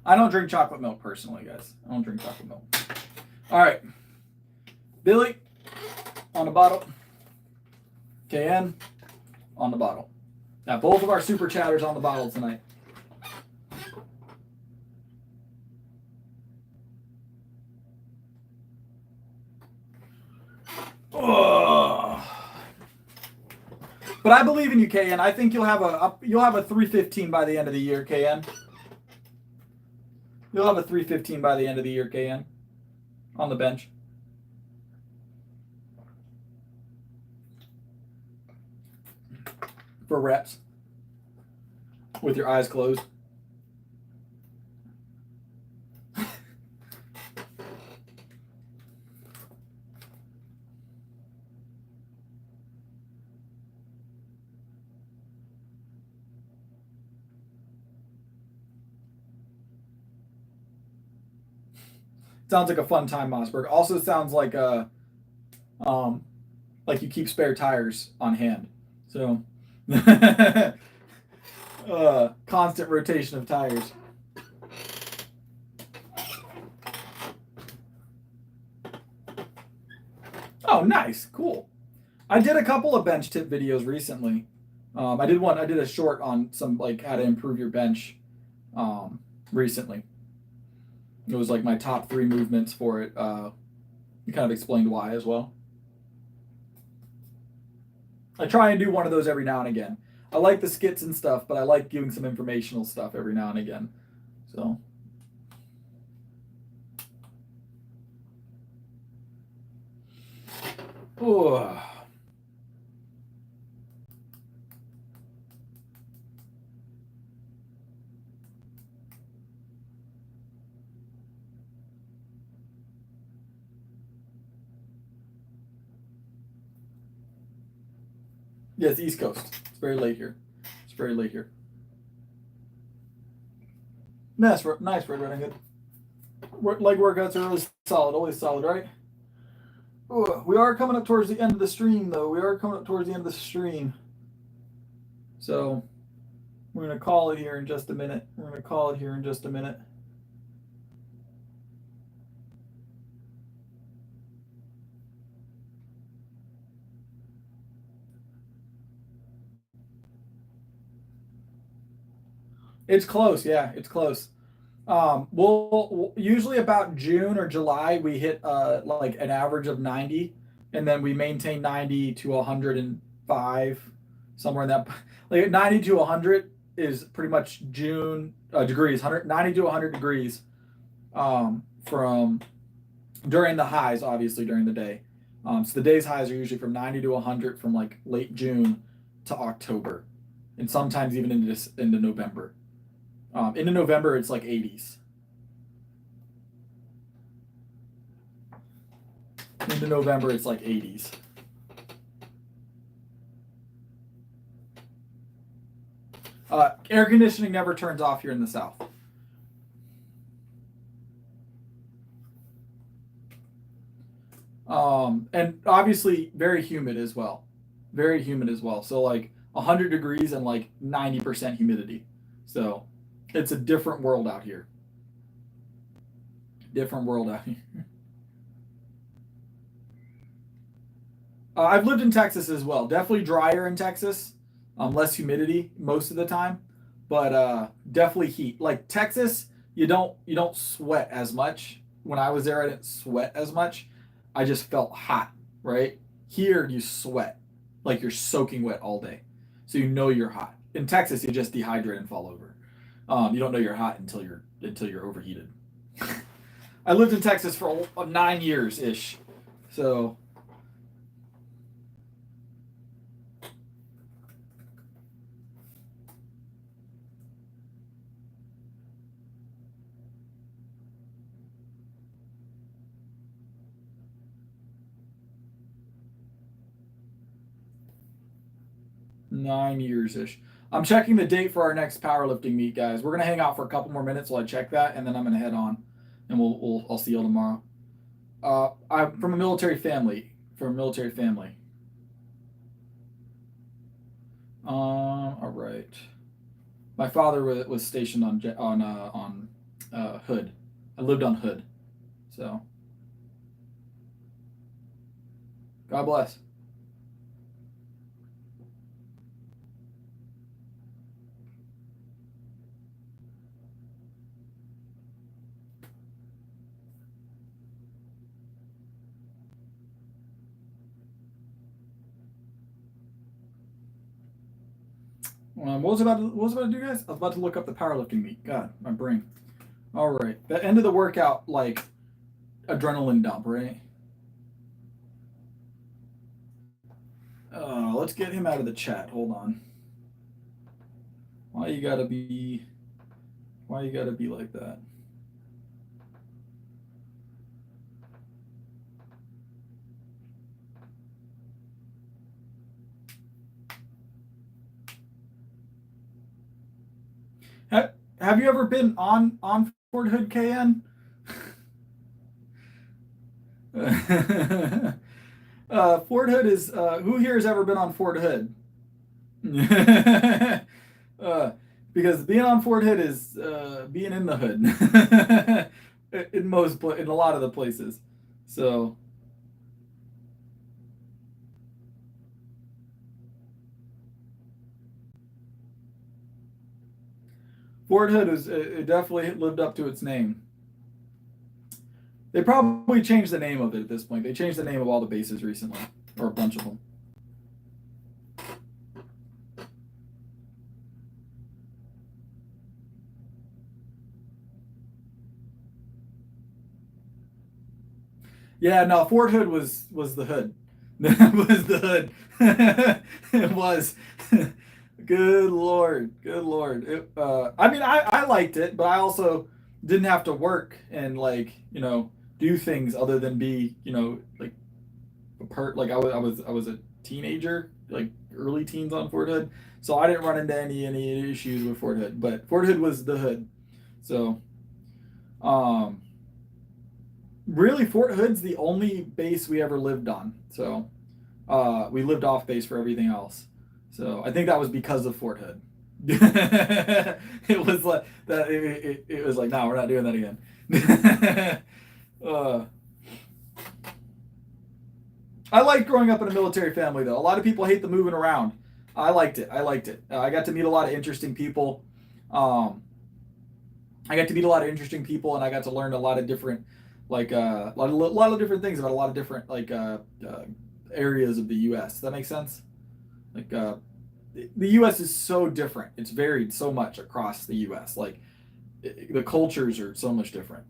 I don't drink chocolate milk personally, guys. I don't drink chocolate milk. All right. Billy, on the bottle. KN, on the bottle. Now, both of our super chatters on the bottle tonight. Oh. But I believe in you, KN. I think you'll have a 315 by the end of the year, KN. You'll have a 315 by the end of the year, KN, on the bench. For reps. With your eyes closed. Sounds like a fun time, Mossberg. Also sounds like you keep spare tires on hand. So constant rotation of tires. Oh, nice, cool. I did a couple of bench tip videos recently. I did a short on some how to improve your bench recently. It was like my top 3 movements for it. You kind of explained why as well. I try and do one of those every now and again. I like the skits and stuff, but I like giving some informational stuff every now and again. So. Ooh. Yeah, it's East Coast. It's very late here. Nice, Red Running Good. Leg workouts are really solid, always solid, right? Ooh, we are coming up towards the end of the stream, though. So we're going to call it here in just a minute. It's close. Yeah, it's close. We'll usually about June or July we hit like an average of 90, and then we maintain 90 to 105, somewhere in that. Like 90 to 100 is pretty much June degrees. 90 to 100 degrees from during the highs, obviously during the day. So the day's highs are usually from 90 to 100 from like late June to October, and sometimes even into November. Into November, it's like 80s. Into November, it's like 80s. Air conditioning never turns off here in the South. And obviously very humid as well. Very humid as well. So like 100 degrees and like 90% humidity. So it's a different world out here. Different world out here. I've lived in Texas as well. Definitely drier in Texas. Less humidity most of the time, but definitely heat. Like Texas, you don't sweat as much. When I was there, I didn't sweat as much. I just felt hot, right? Here, you sweat. Like you're soaking wet all day. So you know you're hot. In Texas, you just dehydrate and fall over. You don't know you're hot until you're overheated. I lived in Texas for 9 years ish, so. Nine years ish. I'm checking the date for our next powerlifting meet, guys. We're gonna hang out for a couple more minutes while I check that, and then I'm gonna head on, and I'll see you tomorrow. I'm from a military family. All right. My father was stationed on Hood. I lived on Hood, so God bless. What was I about to do, guys? I was about to look up the powerlifting meet. God, my brain. All right, the end of the workout, like adrenaline dump, right? Let's get him out of the chat. Hold on. Why you gotta be like that? Have you ever been on Fort Hood, KN? Fort Hood is who here has ever been on Fort Hood? Because being on Fort Hood is being in the hood in a lot of the places. So Fort Hood it definitely lived up to its name. They probably changed the name of it at this point. They changed the name of all the bases recently, or a bunch of them. Yeah, no, Fort Hood was the hood. Was the hood. It was. Good Lord. I mean, I liked it, but I also didn't have to work and do things other than be, like I was a teenager, like early teens on Fort Hood, so I didn't run into any issues with Fort Hood. But Fort Hood was the hood, so really Fort Hood's the only base we ever lived on. So we lived off base for everything else. So I think that was because of Fort Hood. It was like that. It was like, no, we're not doing that again. I liked growing up in a military family, though. A lot of people hate the moving around. I liked it. I got to meet a lot of interesting people. I got to meet a lot of interesting people, and I got to learn a lot of different, like a lot of different things about a lot of different areas of the U.S. Does that make sense? Like the U.S. is so different. It's varied so much across the U.S. Like the cultures are so much different.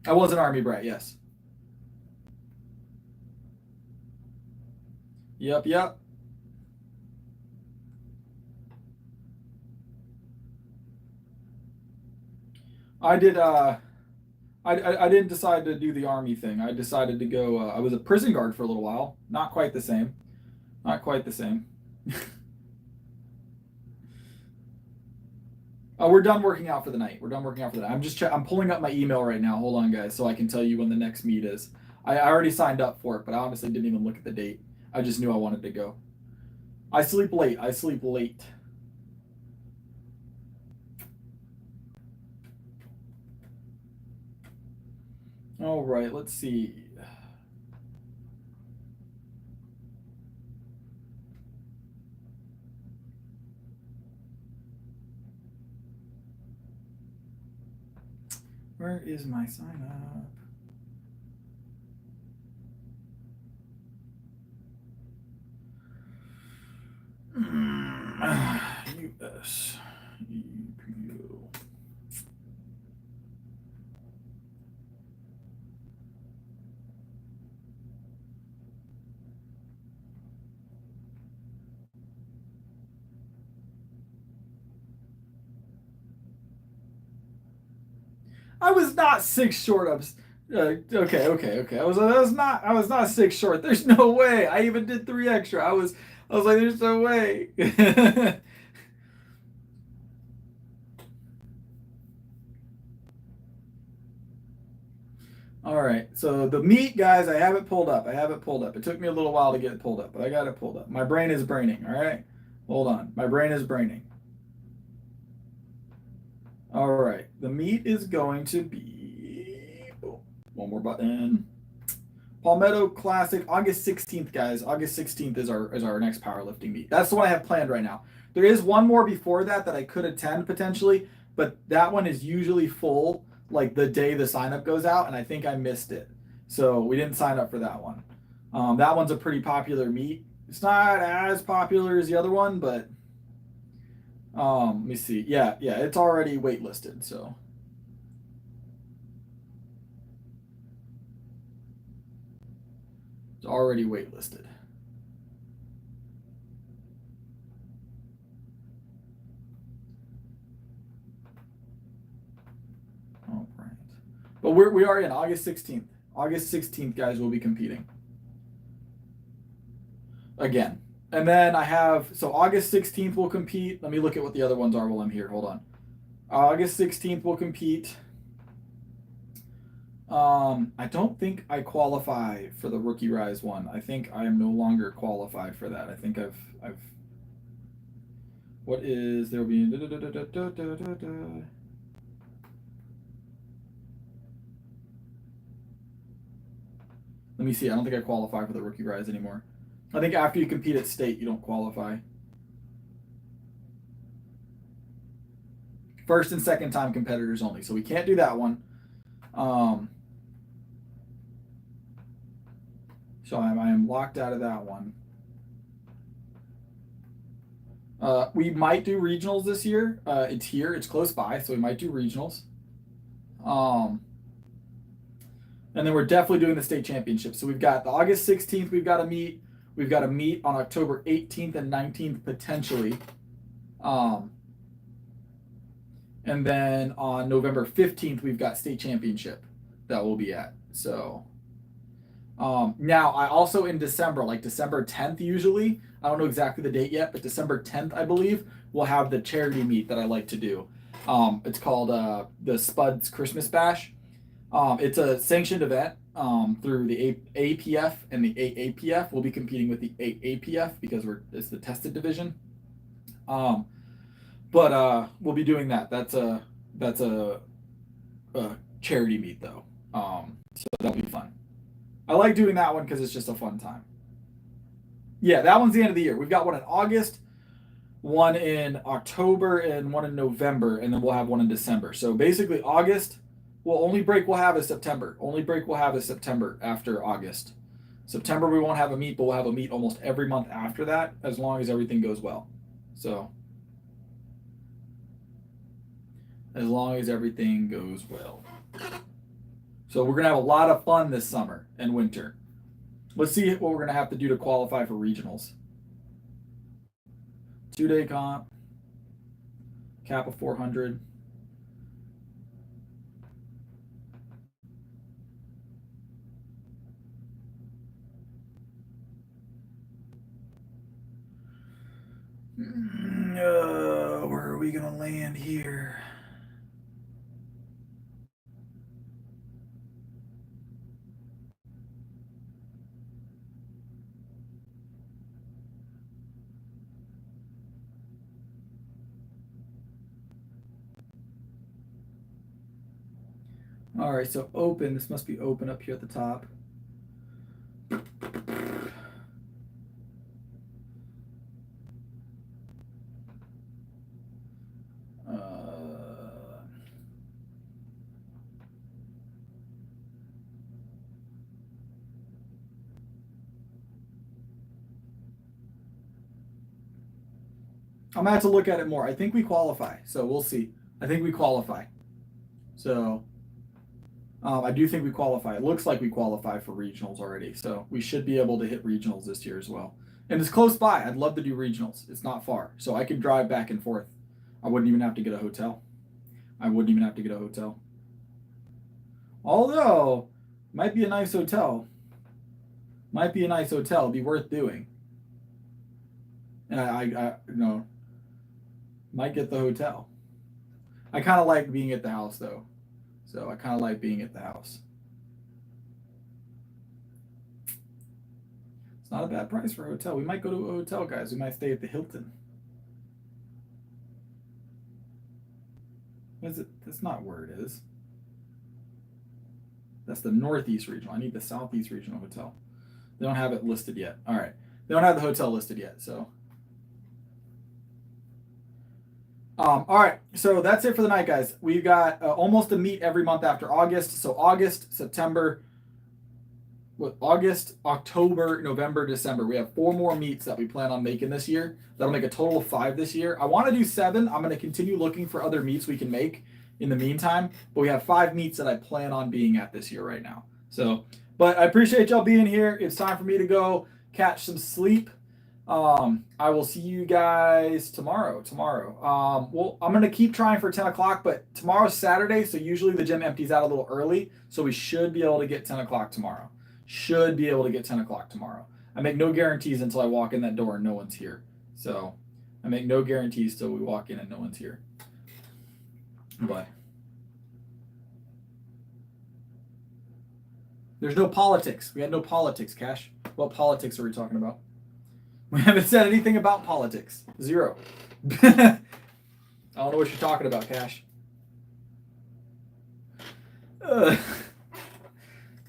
I was an Army brat, yes. Yep. I did. I didn't decide to do the Army thing. I decided to go. I was a prison guard for a little while. Not quite the same. Not quite the same. We're done working out for the night. We're done working out for the night. I'm pulling up my email right now. Hold on, guys, so I can tell you when the next meet is. I already signed up for it, but I honestly didn't even look at the date. I just knew I wanted to go. I sleep late. All right, let's see. Where is my sign up? US EPO. I was not 6 short of. Okay. I was not 6 short. There's no way. I even did 3 extra. I was like, there's no way. All right. So the meat, guys, I have it pulled up. It took me a little while to get it pulled up, but I got it pulled up. My brain is braining. All right. Hold on. My brain is braining. All right. The meat is going to be one more button. Palmetto Classic, August 16th, guys. August 16th is our next powerlifting meet. That's the one I have planned right now. There is one more before that I could attend potentially, but that one is usually full like the day the sign up goes out, and I think I missed it. So we didn't sign up for that one. That one's a pretty popular meet. It's not as popular as the other one, but let me see. Yeah, it's already waitlisted, so. It's already waitlisted. All right. But we are in August 16th. August 16th, guys, we'll be competing. Again. And then I have, so August 16th we'll compete. Let me look at what the other ones are while I'm here. Hold on. August 16th we'll compete. I don't think I qualify for the Rookie Rise one. I think I am no longer qualified for that. I think I've what is there will be Let me see. I don't think I qualify for the Rookie Rise anymore. I think after you compete at state, you don't qualify. First and second time competitors only. So we can't do that one. So I am locked out of that one. We might do regionals this year. It's here. It's close by. So we might do regionals. And then we're definitely doing the state championship. So we've got the August 16th. We've got a meet. We've got a meet on October 18th and 19th potentially. And then on November 15th, we've got state championship that we'll be at. So now I also in December, like December 10th usually, I don't know exactly the date yet, but December 10th, I believe, we'll have the charity meet that I like to do. It's called the Spuds Christmas Bash. It's a sanctioned event through the APF and the AAPF. We'll be competing with the AAPF because it's the tested division. But we'll be doing that. That's a charity meet though. So that'll be fun. I like doing that one because it's just a fun time. Yeah, that one's the end of the year. We've got one in August, one in October, and one in November, and then we'll have one in December. So basically August, well, only break we'll have is September. Only break we'll have is September after August. September we won't have a meet, but we'll have a meet almost every month after that, as long as everything goes well. So as long as everything goes well. So we're gonna have a lot of fun this summer and winter. Let's see what we're gonna have to do to qualify for regionals. 2-day comp, cap of 400. Where are we gonna land here? All right, so open. This must be open up here at the top. I'm gonna have to look at it more. I think we qualify, so we'll see. I think we qualify. So I do think we qualify. It looks like we qualify for regionals already, so we should be able to hit regionals this year as well. And it's close by. I'd love to do regionals. It's not far, so I could drive back and forth. I wouldn't even have to get a hotel. Although, might be a nice hotel. It'd be worth doing. And I might get the hotel. I kind of like being at the house though. So I kind of like being at the house. It's not a bad price for a hotel. We might go to a hotel, guys. We might stay at the Hilton. Is it? That's not where it is. That's the Northeast Regional. I need the Southeast Regional Hotel. They don't have it listed yet. All right. They don't have the hotel listed yet, so. All right, so that's it for the night, guys. We've got almost a meet every month after August. So August, September, August, October, November, December. We have 4 more meets that we plan on making this year. That'll make a total of 5 this year. I want to do 7. I'm going to continue looking for other meets we can make in the meantime. But we have 5 meets that I plan on being at this year right now. So, but I appreciate y'all being here. It's time for me to go catch some sleep. I will see you guys tomorrow. Well, I'm going to keep trying for 10 o'clock, but tomorrow's Saturday, so usually the gym empties out a little early, so we should be able to get 10 o'clock tomorrow. I make no guarantees until I walk in that door and no one's here. So I make no guarantees till we walk in and no one's here. But there's no politics. We had no politics, Cash. What politics are we talking about? We haven't said anything about politics. 0. I don't know what you're talking about, Cash.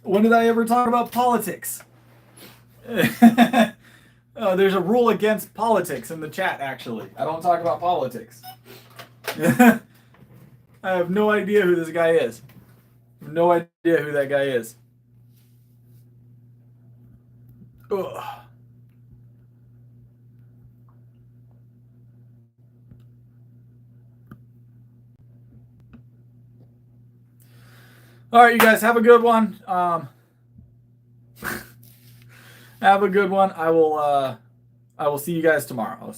When did I ever talk about politics? There's a rule against politics in the chat, actually. I don't talk about politics. I have no idea who this guy is. No idea who that guy is. Ugh. All right, you guys, have a good one. Have a good one. I will see you guys tomorrow.